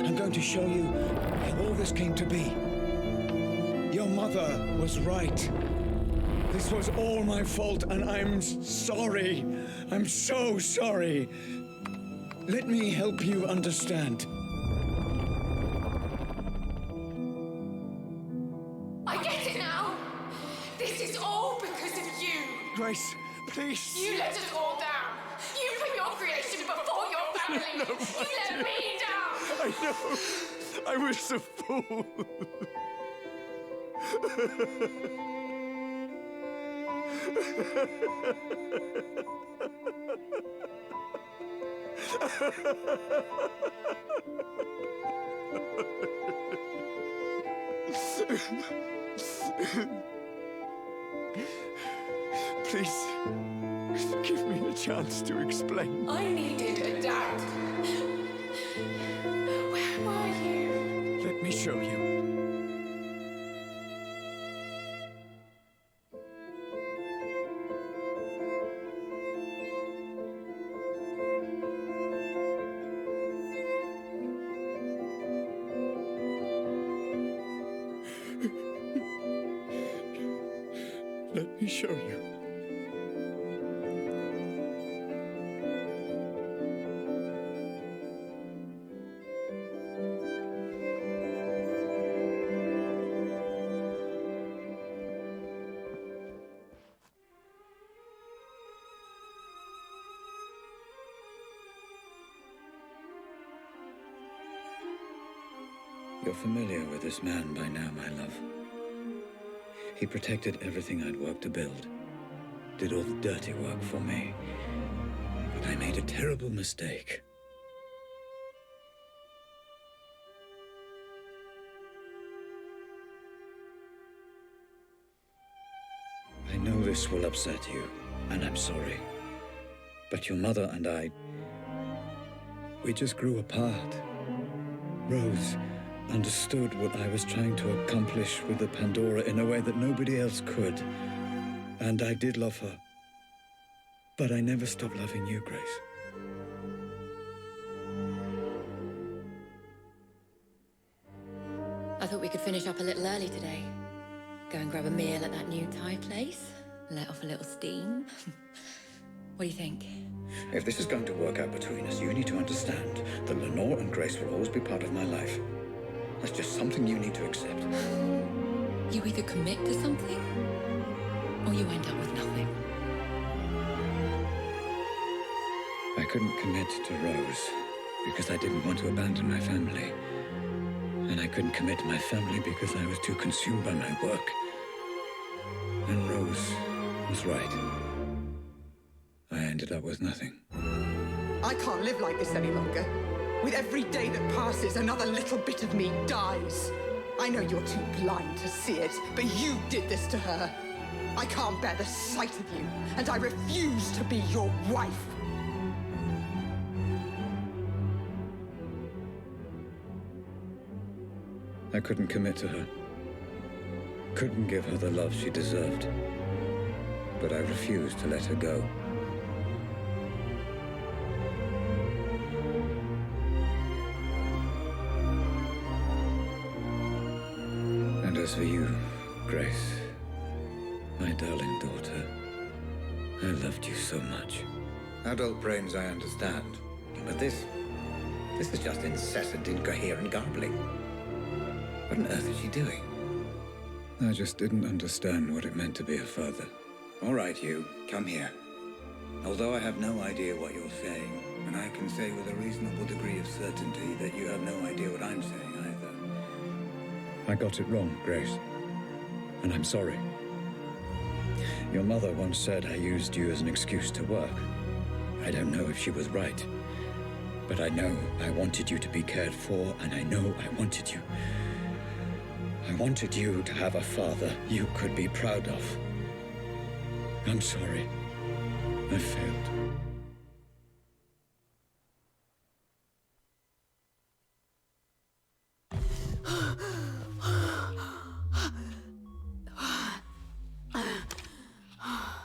I'm going to show you how all this came to be. Your mother was right. This was all my fault, and I'm sorry. I'm so sorry. Let me help you understand. I get it now! This is all because of you! Grace, please. You let us all down! You put your creation before your family! No, you let me down! I know. I was a fool. Please, give me a chance to explain. I needed a dad. Where were you? Let me show you. Let me show you. You're familiar with this man by now, my love. He protected everything I'd worked to build. Did all the dirty work for me. But I made a terrible mistake. this will upset you, and I'm sorry. But your mother and I, we just grew apart. Rose understood what I was trying to accomplish with the Pandora in a way that nobody else could. And I did love her. But I never stopped loving you, Grace. I thought we could finish up a little early today. Go and grab a meal at that new Thai place. Let off a little steam. What do you think? If this is going to work out between us, you need to understand that Lenore and Grace will always be part of my life. That's just something you need to accept. You either commit to something, or you end up with nothing. I couldn't commit to Rose because I didn't want to abandon my family. And I couldn't commit to my family because I was too consumed by my work. And Rose was right. I ended up with nothing. I can't live like this any longer. With every day that passes, another little bit of me dies. I know you're too blind to see it, but you did this to her. I can't bear the sight of you, and I refuse to be your wife. I couldn't commit to her. Couldn't give her the love she deserved. But I refused to let her go. And as for you, Grace, my darling daughter, I loved you so much. Adult brains I understand, but this is just incessant, incoherent garbling. What on earth is she doing? I just didn't understand what it meant to be a father. All right, you, come here. Although I have no idea what you're saying, and I can say with a reasonable degree of certainty that you have no idea what I'm saying either. I got it wrong, Grace. And I'm sorry. Your mother once said I used you as an excuse to work. I don't know if she was right. But I know I wanted you to be cared for, and I know I wanted you. I wanted you to have a father you could be proud of. I'm sorry. I failed.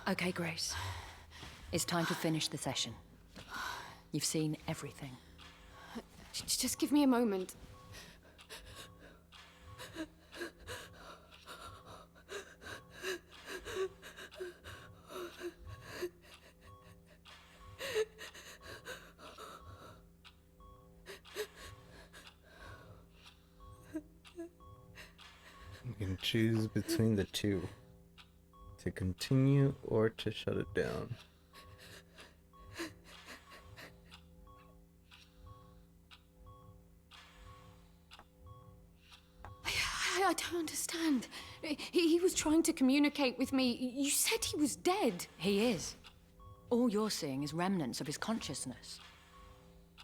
Okay, Grace. It's time to finish the session. You've seen everything. Just give me a moment. You can choose between the two. To continue or to shut it down. I don't understand. He was trying to communicate with me. You said he was dead. He is. All you're seeing is remnants of his consciousness.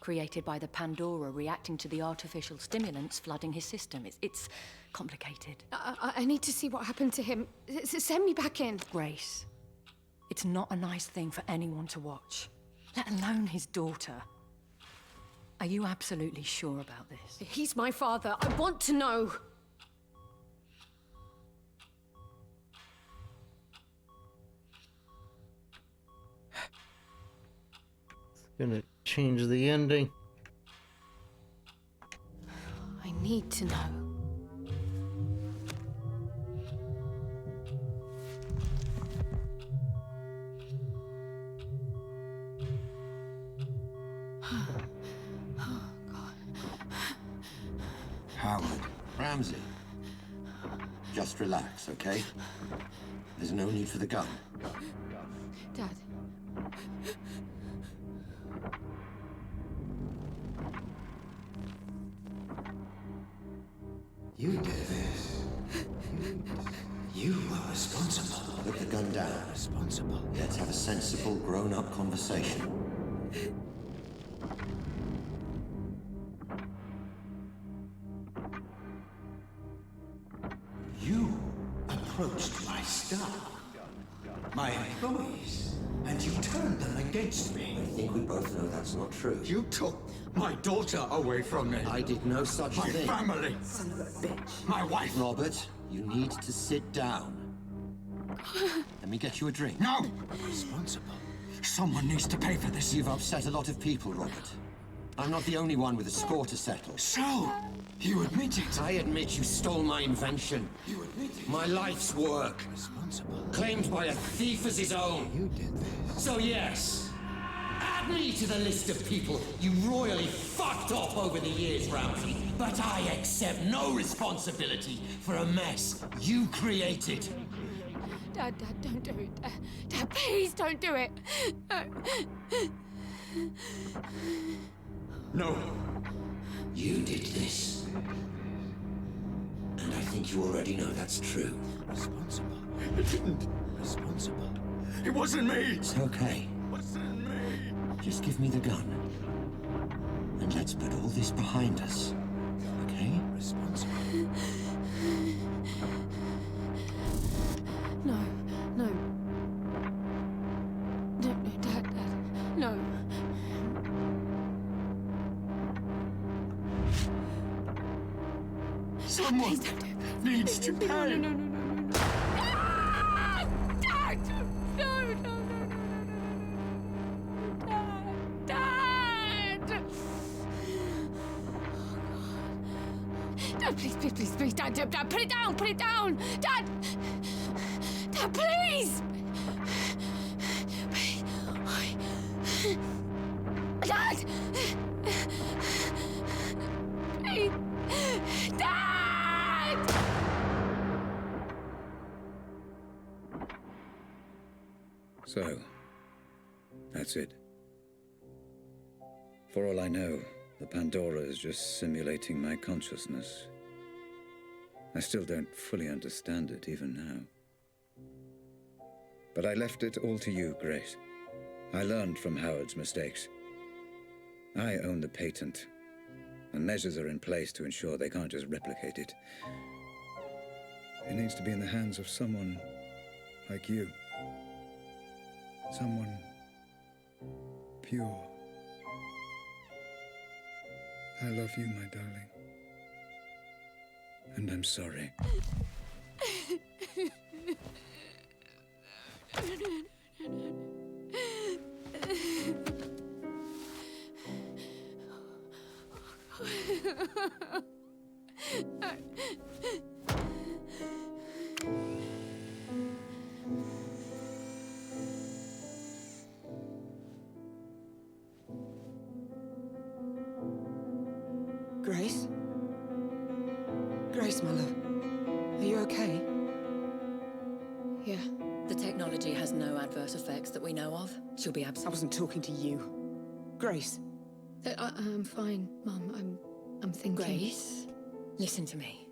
Created by the Pandora reacting to the artificial stimulants flooding his system. It's complicated. I need to see what happened to him. Send me back in. Grace, it's not a nice thing for anyone to watch, let alone his daughter. Are you absolutely sure about this? He's my father. I want to know. Gonna change the ending. I need to know. Howard. Ramsey. Just relax, okay? There's no need for the gun. Dad. You did this. You were responsible. Put the gun down. Responsible. Let's have a sensible, grown-up conversation. You approached my stuff. my employees, and you turned them against me. I think we both know that's not true. You took my daughter away from me. I did no such my thing. My family. Son of a bitch. My wife. Robert, you need to sit down. Let me get you a drink. No! Responsible. Someone needs to pay for this. You've upset a lot of people, Robert. I'm not the only one with a score to settle. So, you admit it? I admit you stole my invention. You admit it? My life's work. Responsible. Claimed by a thief as his own. You did this. So yes, add me to the list of people you royally fucked up over the years, Ramsey. But I accept no responsibility for a mess you created. Dad, don't do it. Dad, please don't do it. No. You did this. And I think you already know that's true. Responsible. It didn't. Responsible. It wasn't me. It's okay. It wasn't me. Just give me the gun. And let's put all this behind us. Okay? Responsible. No. No, Dad, no. Someone Please don't do it. needs to pay. No. Ah! Dad! No. Dad! Dad, please, Dad, put it down, Dad, please! Dad! Please! Dad! So, that's it. For all I know, the Pandora is just simulating my consciousness. I still don't fully understand it, even now. But I left it all to you, Grace. I learned from Howard's mistakes. I own the patent, and measures are in place to ensure they can't just replicate it. It needs to be in the hands of someone like you. Someone pure. I love you, my darling. And I'm sorry. Grace? Grace, my love. Are you okay? Yeah. The technology has no adverse effects that we know of. She'll be I absolutely... wasn't talking to you. Grace. I'm fine, Mum. I'm thinking. Grace, listen to me.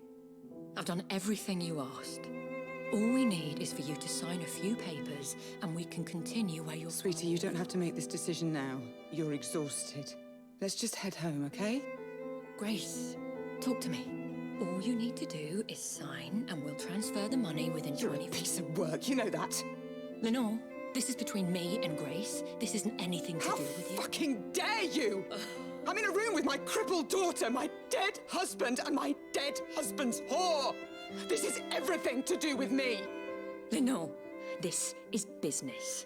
I've done everything you asked. All we need is for you to sign a few papers and we can continue where you're... Sweetie, you don't have to make this decision now. You're exhausted. Let's just head home, okay? Grace, talk to me. All you need to do is sign and we'll transfer the money within 20... You're a piece of work, you know that. Lenore, this is between me and Grace. This isn't anything to do with you. How fucking dare you! I'm in a room with my crippled daughter, my dead husband, and my dead husband's whore! This is everything to do with me! Lenore, this is business.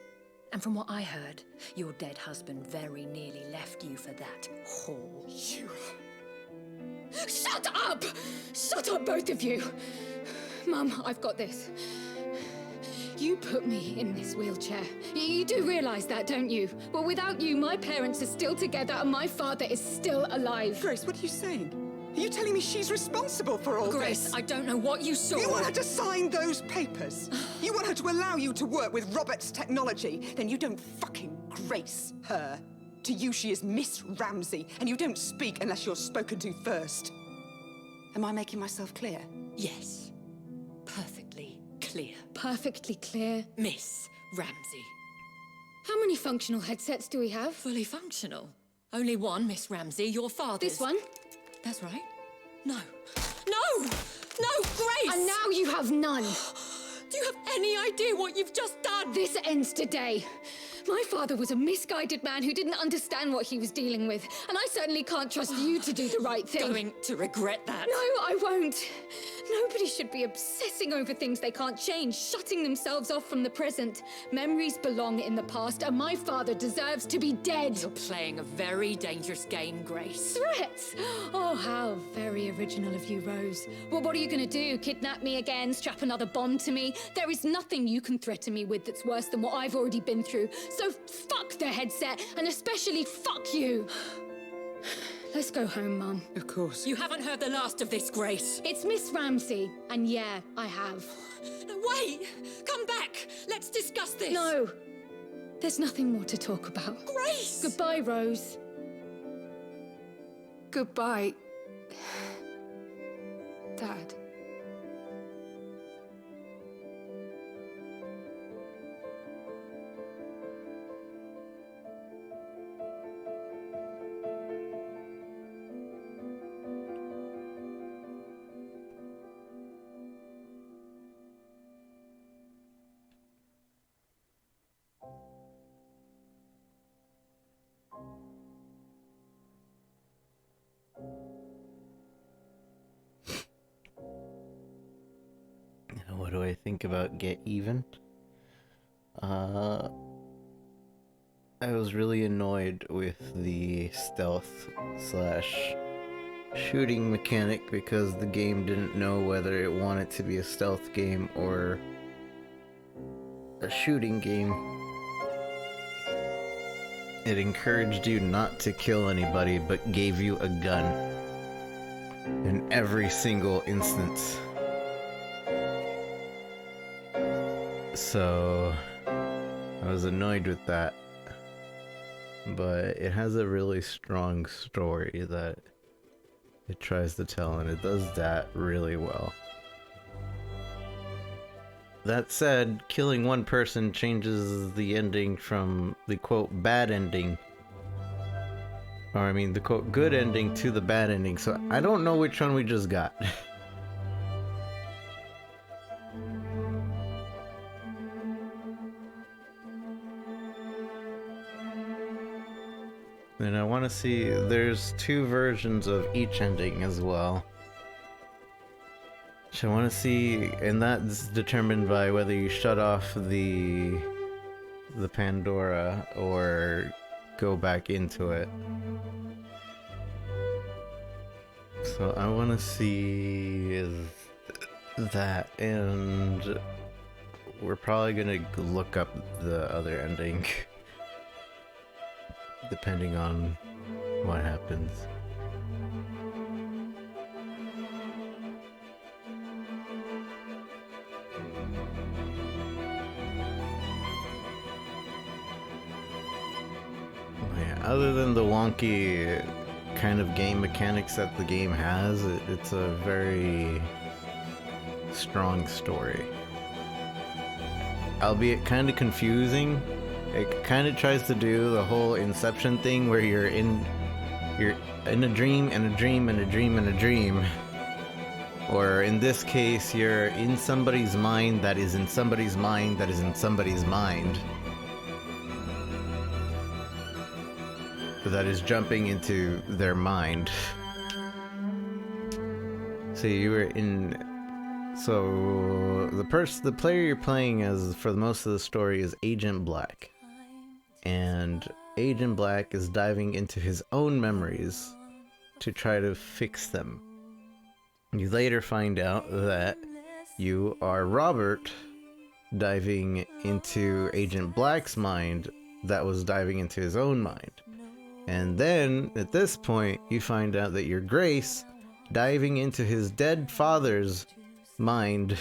And from what I heard, your dead husband very nearly left you for that whore. You... Shut up! Shut up, both of you! Mum, I've got this. You put me in this wheelchair. You do realise that, don't you? Well, without you, my parents are still together and my father is still alive. Grace, what are you saying? Are you telling me she's responsible for all Grace, this? I don't know what you saw. You want her to sign those papers? You want her to allow you to work with Robert's technology? Then you don't fucking grace her. To you, she is Miss Ramsey, and you don't speak unless you're spoken to first. Am I making myself clear? Yes. Perfectly clear. Perfectly clear. Miss Ramsey. How many functional headsets do we have? Fully functional. Only one, Miss Ramsey, your father's. This one? That's right. No. No! No, Grace! And now you have none. Do you have any idea what you've just done? This ends today. My father was a misguided man who didn't understand what he was dealing with, and I certainly can't trust you to do the right thing. Going to regret that. No, I won't. Nobody should be obsessing over things they can't change, shutting themselves off from the present. Memories belong in the past, and my father deserves to be dead. You're playing a very dangerous game, Grace. Threats? Oh, how very original of you, Rose. Well, what are you gonna do? Kidnap me again? Strap another bomb to me? There is nothing you can threaten me with that's worse than what I've already been through. So fuck the headset, and especially fuck you. Let's go home, Mum. Of course. You haven't heard the last of this, Grace. It's Miss Ramsey, and yeah, I have. Wait! Come back! Let's discuss this! No! There's nothing more to talk about. Grace! Goodbye, Rose. Goodbye, Dad. What do I think about Get Even? I was really annoyed with the stealth slash shooting mechanic because the game didn't know whether it wanted to be a stealth game or a shooting game. It encouraged you not to kill anybody but gave you a gun in every single instance. So I was annoyed with that, but it has a really strong story that it tries to tell, and it does that really well. That said, killing one person changes the ending from the quote bad ending, or I mean the quote good ending, to the bad ending, so I don't know which one we just got. And I want to see, there's 2 versions of each ending as well. So I want to see, and that's determined by whether you shut off the Pandora or go back into it. So I want to see that, and we're probably gonna look up the other ending. Depending on what happens. Yeah, other than the wonky kind of game mechanics that the game has, it's a very strong story. Albeit kind of confusing. It kind of tries to do the whole Inception thing where you're in a dream and a dream and a dream and a dream. Or in this case, you're in somebody's mind that is in somebody's mind that is in somebody's mind. That is jumping into their mind. So you were in... So the player you're playing as for most of the story is Agent Black. And Agent Black is diving into his own memories to try to fix them. You later find out that you are Robert diving into Agent Black's mind that was diving into his own mind. And then, at this point, you find out that you're Grace diving into his dead father's mind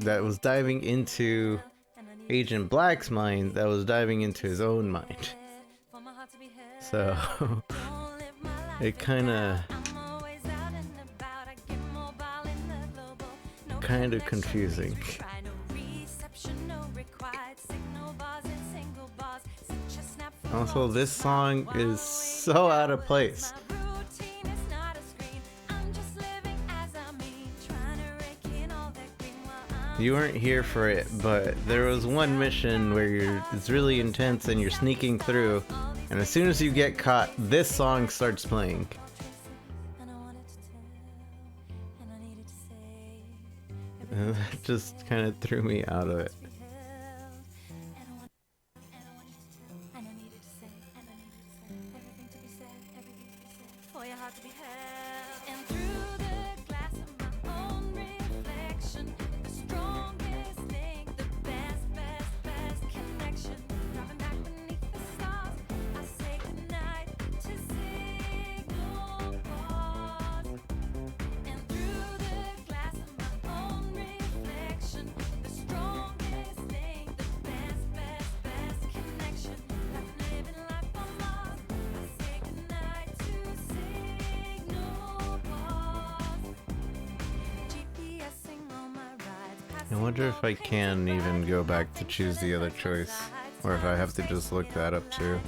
that was diving into Agent Black's mind that was diving into his own mind. So it kind of confusing. Also, this song is so out of place. You weren't here for it, but there was one mission where it's really intense and you're sneaking through, and as soon as you get caught, this song starts playing. And that just kind of threw me out of it. I wonder if I can even go back to choose the other choice, or if I have to just look that up too.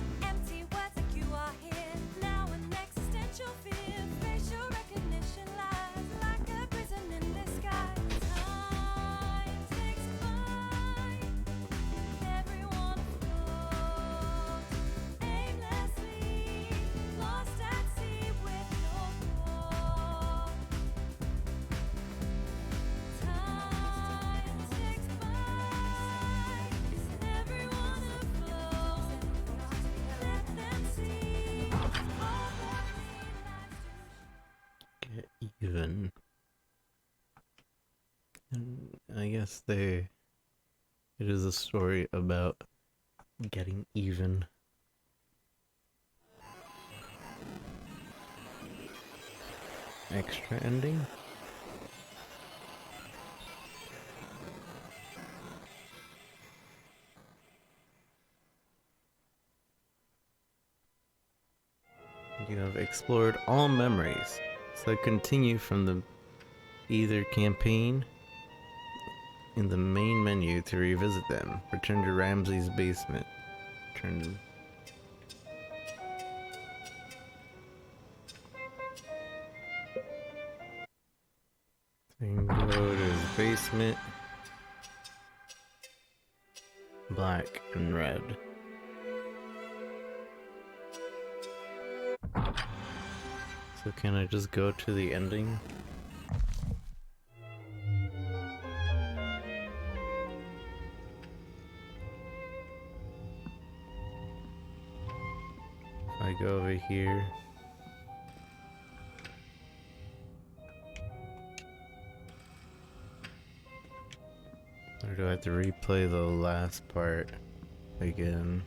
Even. And I guess it is a story about getting even. Extra ending? You have explored all memories. So continue from the either campaign in the main menu to revisit them. Return to Ramsey's basement. Return to... Go to his basement. Black and red. So can I just go to the ending? If I go over here. Or do I have to replay the last part again?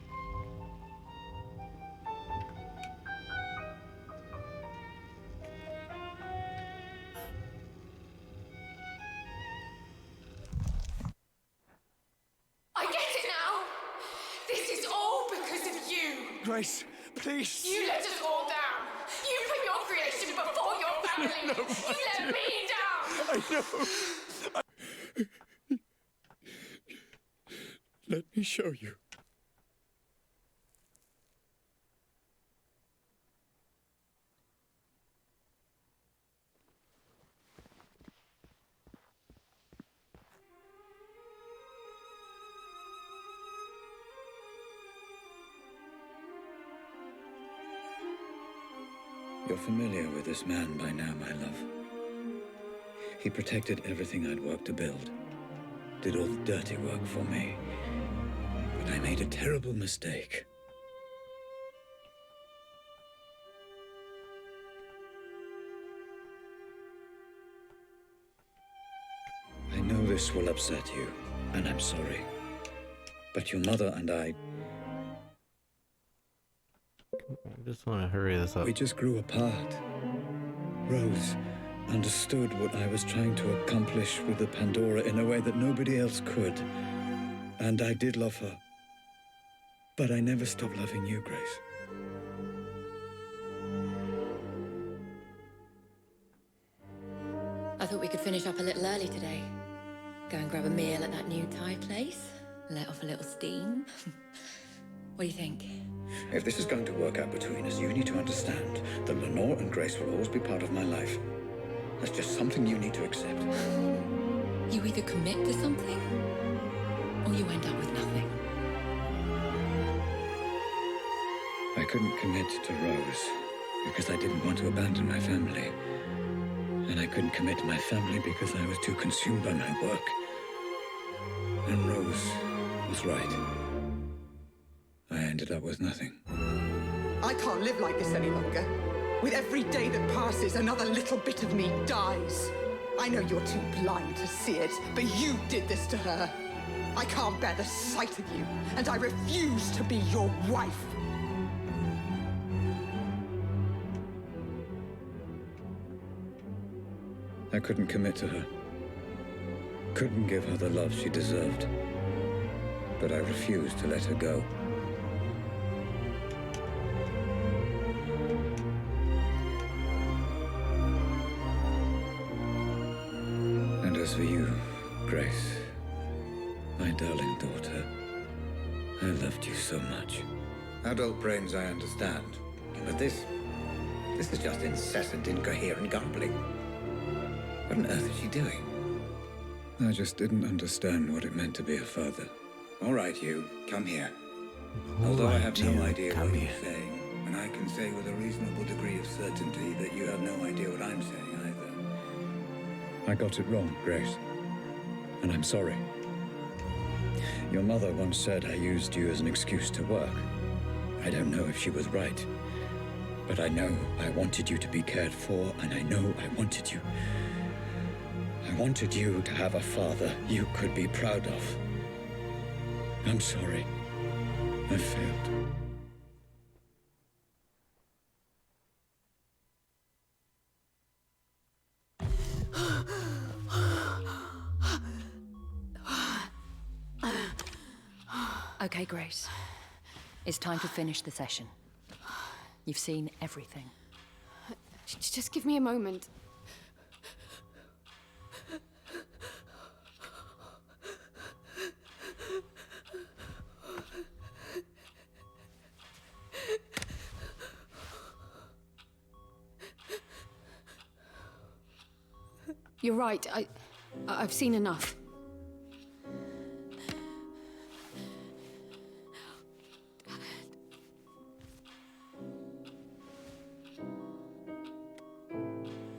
Grace, please. You let us all down. You put your creation before your family. No, you let me down. I know. Let me show you. You're familiar with this man by now, my love. He protected everything I'd worked to build. Did all the dirty work for me. But I made a terrible mistake. I know this will upset you, and I'm sorry. But your mother and I just want to hurry this up. We just grew apart. Rose understood what I was trying to accomplish with the Pandora in a way that nobody else could. And I did love her. But I never stopped loving you, Grace. I thought we could finish up a little early today. Go and grab a meal at that new Thai place. Let off a little steam. What do you think? If this is going to work out between us, you need to understand that Lenore and Grace will always be part of my life. That's just something you need to accept. You either commit to something, or you end up with nothing. I couldn't commit to Rose because I didn't want to abandon my family. And I couldn't commit to my family because I was too consumed by my work. And Rose was right. I ended up with nothing. I can't live like this any longer. With every day that passes, another little bit of me dies. I know you're too blind to see it, but you did this to her. I can't bear the sight of you, and I refuse to be your wife. I couldn't commit to her. Couldn't give her the love she deserved. But I refused to let her go. And as for you, Grace, my darling daughter, I loved you so much. Adult brains I understand, but this is just incessant, incoherent garbling. What on earth is she doing? I just didn't understand what it meant to be a father. All right, you, come here. Although I have no idea what you're saying, and I can say with a reasonable degree of certainty that you have no idea what I'm saying either. I got it wrong, Grace. And I'm sorry. Your mother once said I used you as an excuse to work. I don't know if she was right. But I know I wanted you to be cared for, and I know I wanted you. I wanted you to have a father you could be proud of. I'm sorry. I failed. Okay, Grace. It's time to finish the session. You've seen everything. Just give me a moment. You're right. I've seen enough.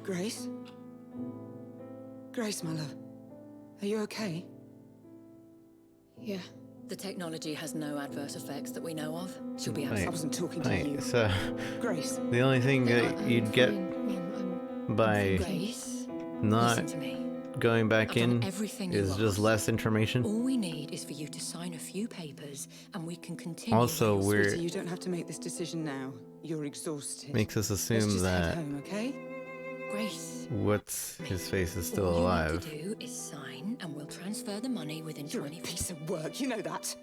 Grace? Grace, my love. Are you okay? Yeah. The technology has no adverse effects that we know of. She'll be Wait, absolutely. I wasn't talking to you. So Grace. the only thing that you'd get by Grace, not listen to me. going back I've done in everything you is just asked. less information. All we need is for you to sign a few papers, and we can continue. Also, we're Sweetie, you don't have to make this decision now. You're exhausted. makes us Let's assume just that head home, okay? Grace. what's his face is still All alive. you need to do is sign, and we'll transfer the money within 20. Piece of work, you know that.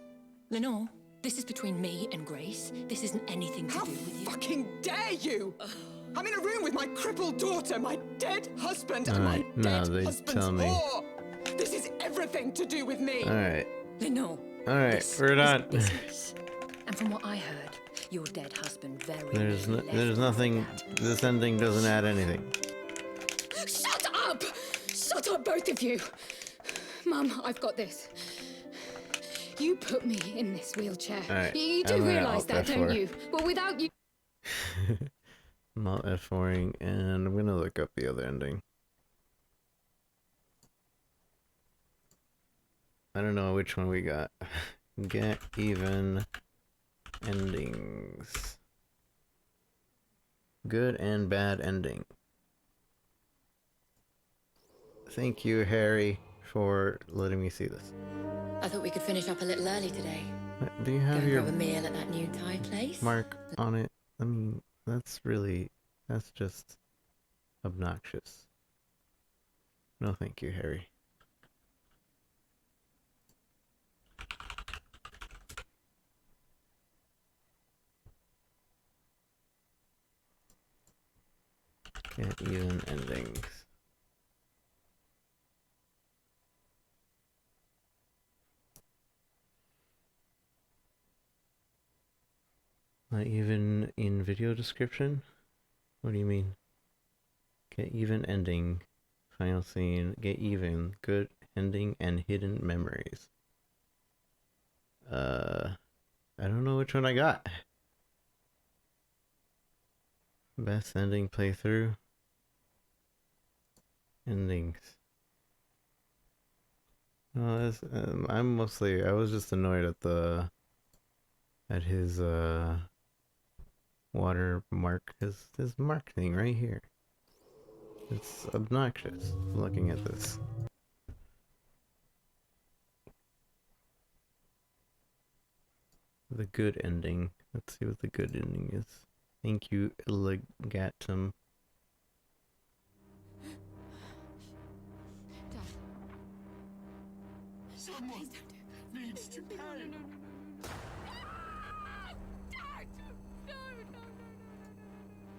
Lenore, this is between me and Grace. This isn't anything to do with you. How fucking dare you! I'm in a room with my crippled daughter, my dead husband, and my Alright, no, dead they husband's tell me. whore. This is everything to do with me. Alright. Lenore. Alright, we're done. Business. And from what I heard, your dead husband very There's nearly left there's nothing. This ending doesn't add anything. Shut up! Shut up, both of you! Mum, I've got this. You put me in this wheelchair. Alright, You do I'm gonna realise alt that, don't F4. you? Well, without you... I'm not F4ing, and I'm gonna look up the other ending. I don't know which one we got. Get even endings. Good and bad ending. Thank you, Harry, for letting me see this. I thought we could finish up a little early today. Do you Go have and your grab a meal at that new Thai place. mark on it? I mean, that's just obnoxious. No, thank you, Harry. Get even endings. Not even in video description? What do you mean? Get even ending. Final scene. Get even. Good ending and hidden memories. I don't know which one I got. Best ending playthrough. Endings. No, that's, I was just annoyed at his watermark, his mark thing right here. It's obnoxious looking at this. The good ending. Let's see what the good ending is. Thank you, Legatum. Someone needs to pay.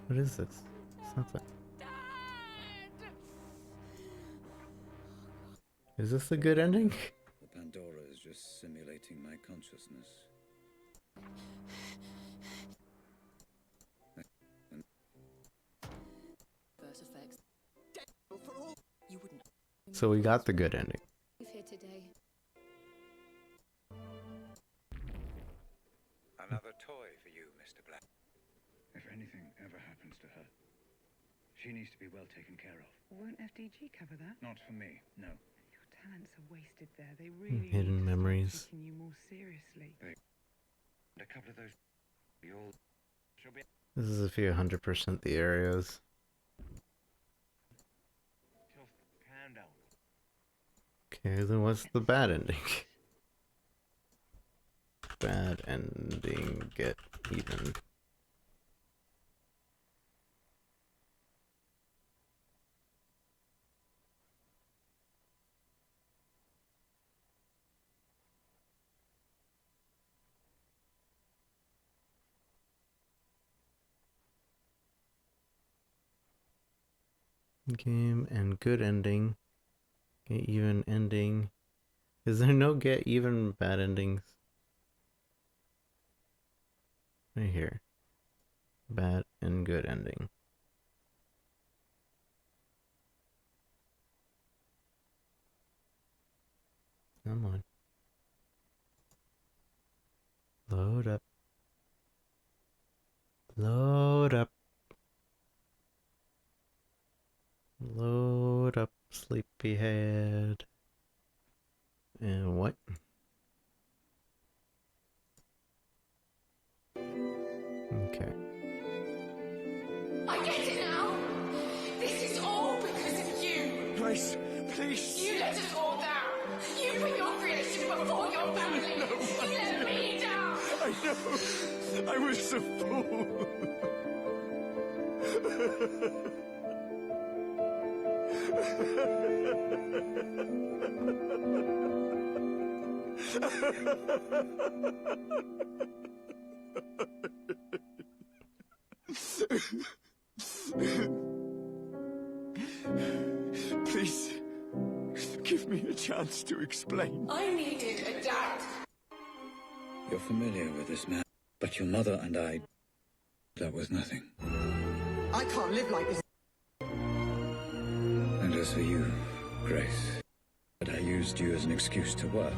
What is this? It's not that. Is this the good ending? The Pandora is just simulating my consciousness. So we got the good ending. Here today. Another toy for you, Mr. Black. If anything ever happens to her, she needs to be well taken care of. Won't FDG cover that? Not for me, no. Your talents are wasted there. They really Hidden need to memories. start taking you more seriously. A couple of those, you'll... She'll be... This is if you 100% the areas. Okay, then what's the bad ending? Bad ending, get even. Game and good ending. Get even ending. Is there no get even bad endings? Right here. Bad and good ending. Come on. Load up. Load up. Load up, sleepyhead. And what? Okay. I get it now. This is all because of you. Grace, please. You let us all down. You put your creation before your family. You let me down. I know. I was a fool. Please, give me a chance to explain. I needed a dad. You're familiar with this man, but your mother and I... That was nothing. I can't live like this. And as for you, Grace, but I used you as an excuse to work.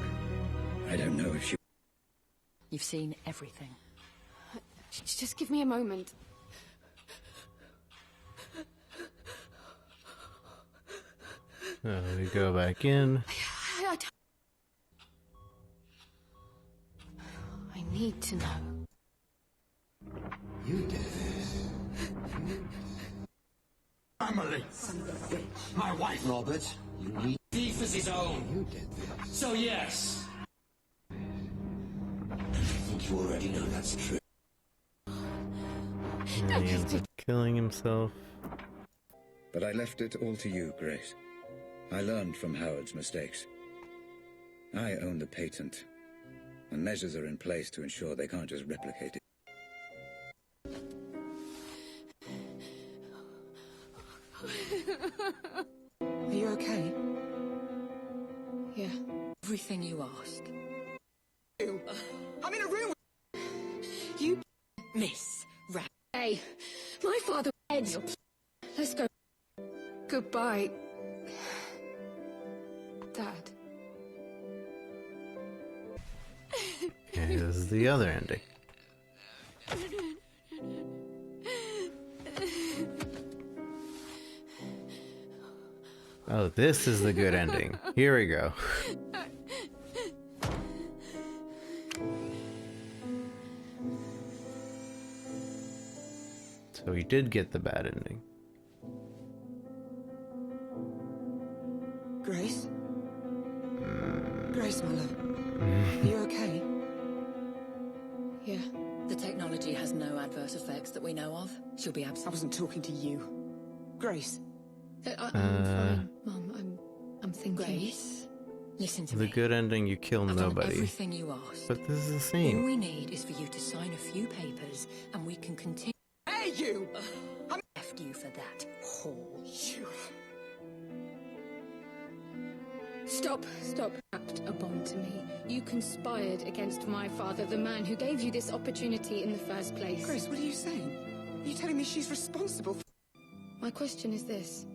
I don't know if you... You've seen everything. Just give me a moment. So we go back in. I need to know. You did this. Family. My wife, Robert. You need thief as his own. You did this. So yes. I think you already know that's true. And he ends up killing himself. But I left it all to you, Grace. I learned from Howard's mistakes. I own the patent, and measures are in place to ensure they can't just replicate it. Are you okay? Yeah. Everything you ask. I'm in a room with... You miss Rat. Hey, my father dead. Let's go. Goodbye. Dad. Okay, this is the other ending. Oh, this is the good ending. Here we go. So he did get the bad ending. Grace? Grace, my love. Are you okay? Yeah. The technology has no adverse effects that we know of. She'll be absent. I wasn't talking to you. Grace. I'm fine, Mum. I'm thinking. Grace, listen to The me. good ending, you kill I've done nobody. everything you asked. But this is the All same. we need is for you to sign a few papers, and we can continue. Hey, you! I left you for that whore. You. Stop. Wrapped a bond to me. You conspired against my father, the man who gave you this opportunity in the first place. Grace, what are you saying? Are you telling me she's responsible for... My question is this.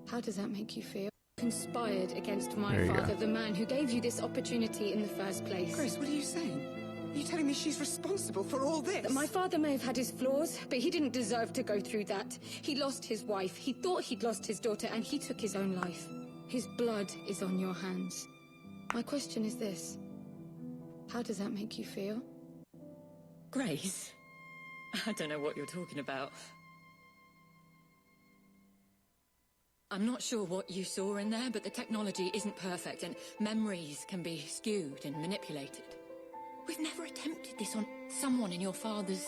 How does that make you feel? Conspired against my There you father, go. the man who gave you this opportunity in the first place. Grace, what are you saying? Are you telling me she's responsible for all this? That my father may have had his flaws, but he didn't deserve to go through that. He lost his wife, he thought he'd lost his daughter, and he took his own life. His blood is on your hands. My question is this. How does that make you feel? Grace? I don't know what you're talking about. I'm not sure what you saw in there, but the technology isn't perfect, and memories can be skewed and manipulated. We've never attempted this on someone in your father's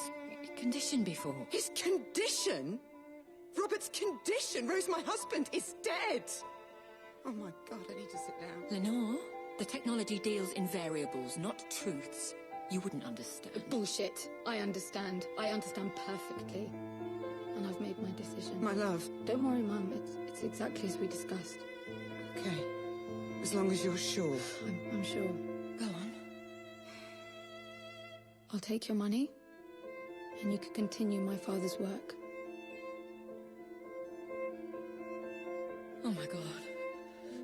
condition before. His condition? Robert's condition? Rose, my husband, is dead! Oh my God, I need to sit down. Lenore, the technology deals in variables, not truths. You wouldn't understand. Bullshit. I understand. I understand perfectly. And I've made my decision. My love. Don't worry, Mum. It's exactly as we discussed. Okay. As long as you're sure. I'm sure. Go on. I'll take your money, and you can continue my father's work. Oh my God.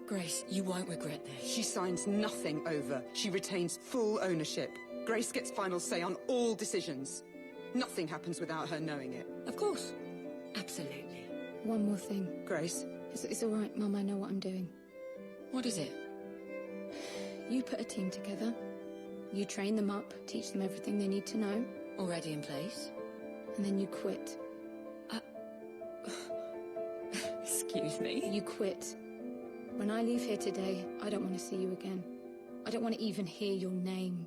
Grace, you won't regret this. She signs nothing over. She retains full ownership. Grace gets final say on all decisions. Nothing happens without her knowing it. Of course. Absolutely. One more thing. Grace? It's all right, Mum. I know what I'm doing. What is it? You put a team together. You train them up, teach them everything they need to know. Already in place? And then you quit. Excuse me? You quit. When I leave here today, I don't want to see you again. I don't want to even hear your name.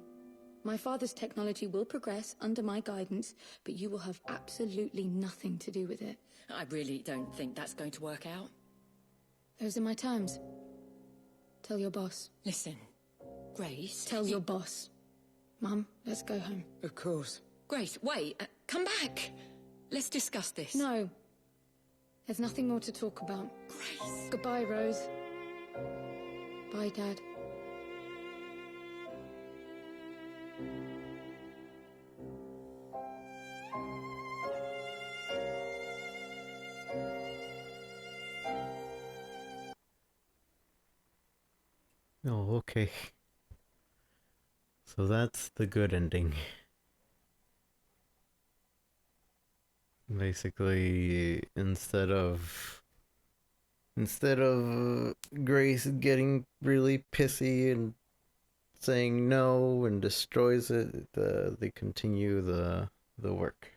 My father's technology will progress under my guidance, but you will have absolutely nothing to do with it. I really don't think that's going to work out. Those are my terms. Tell your boss. Listen, Grace... Tell your boss. Mum, let's go home. Of course. Grace, wait. Come back. Let's discuss this. No. There's nothing more to talk about. Grace. Goodbye, Rose. Bye, Dad. Oh, okay. So that's the good ending. Basically, instead of Grace getting really pissy and saying no and destroys it, they continue the work.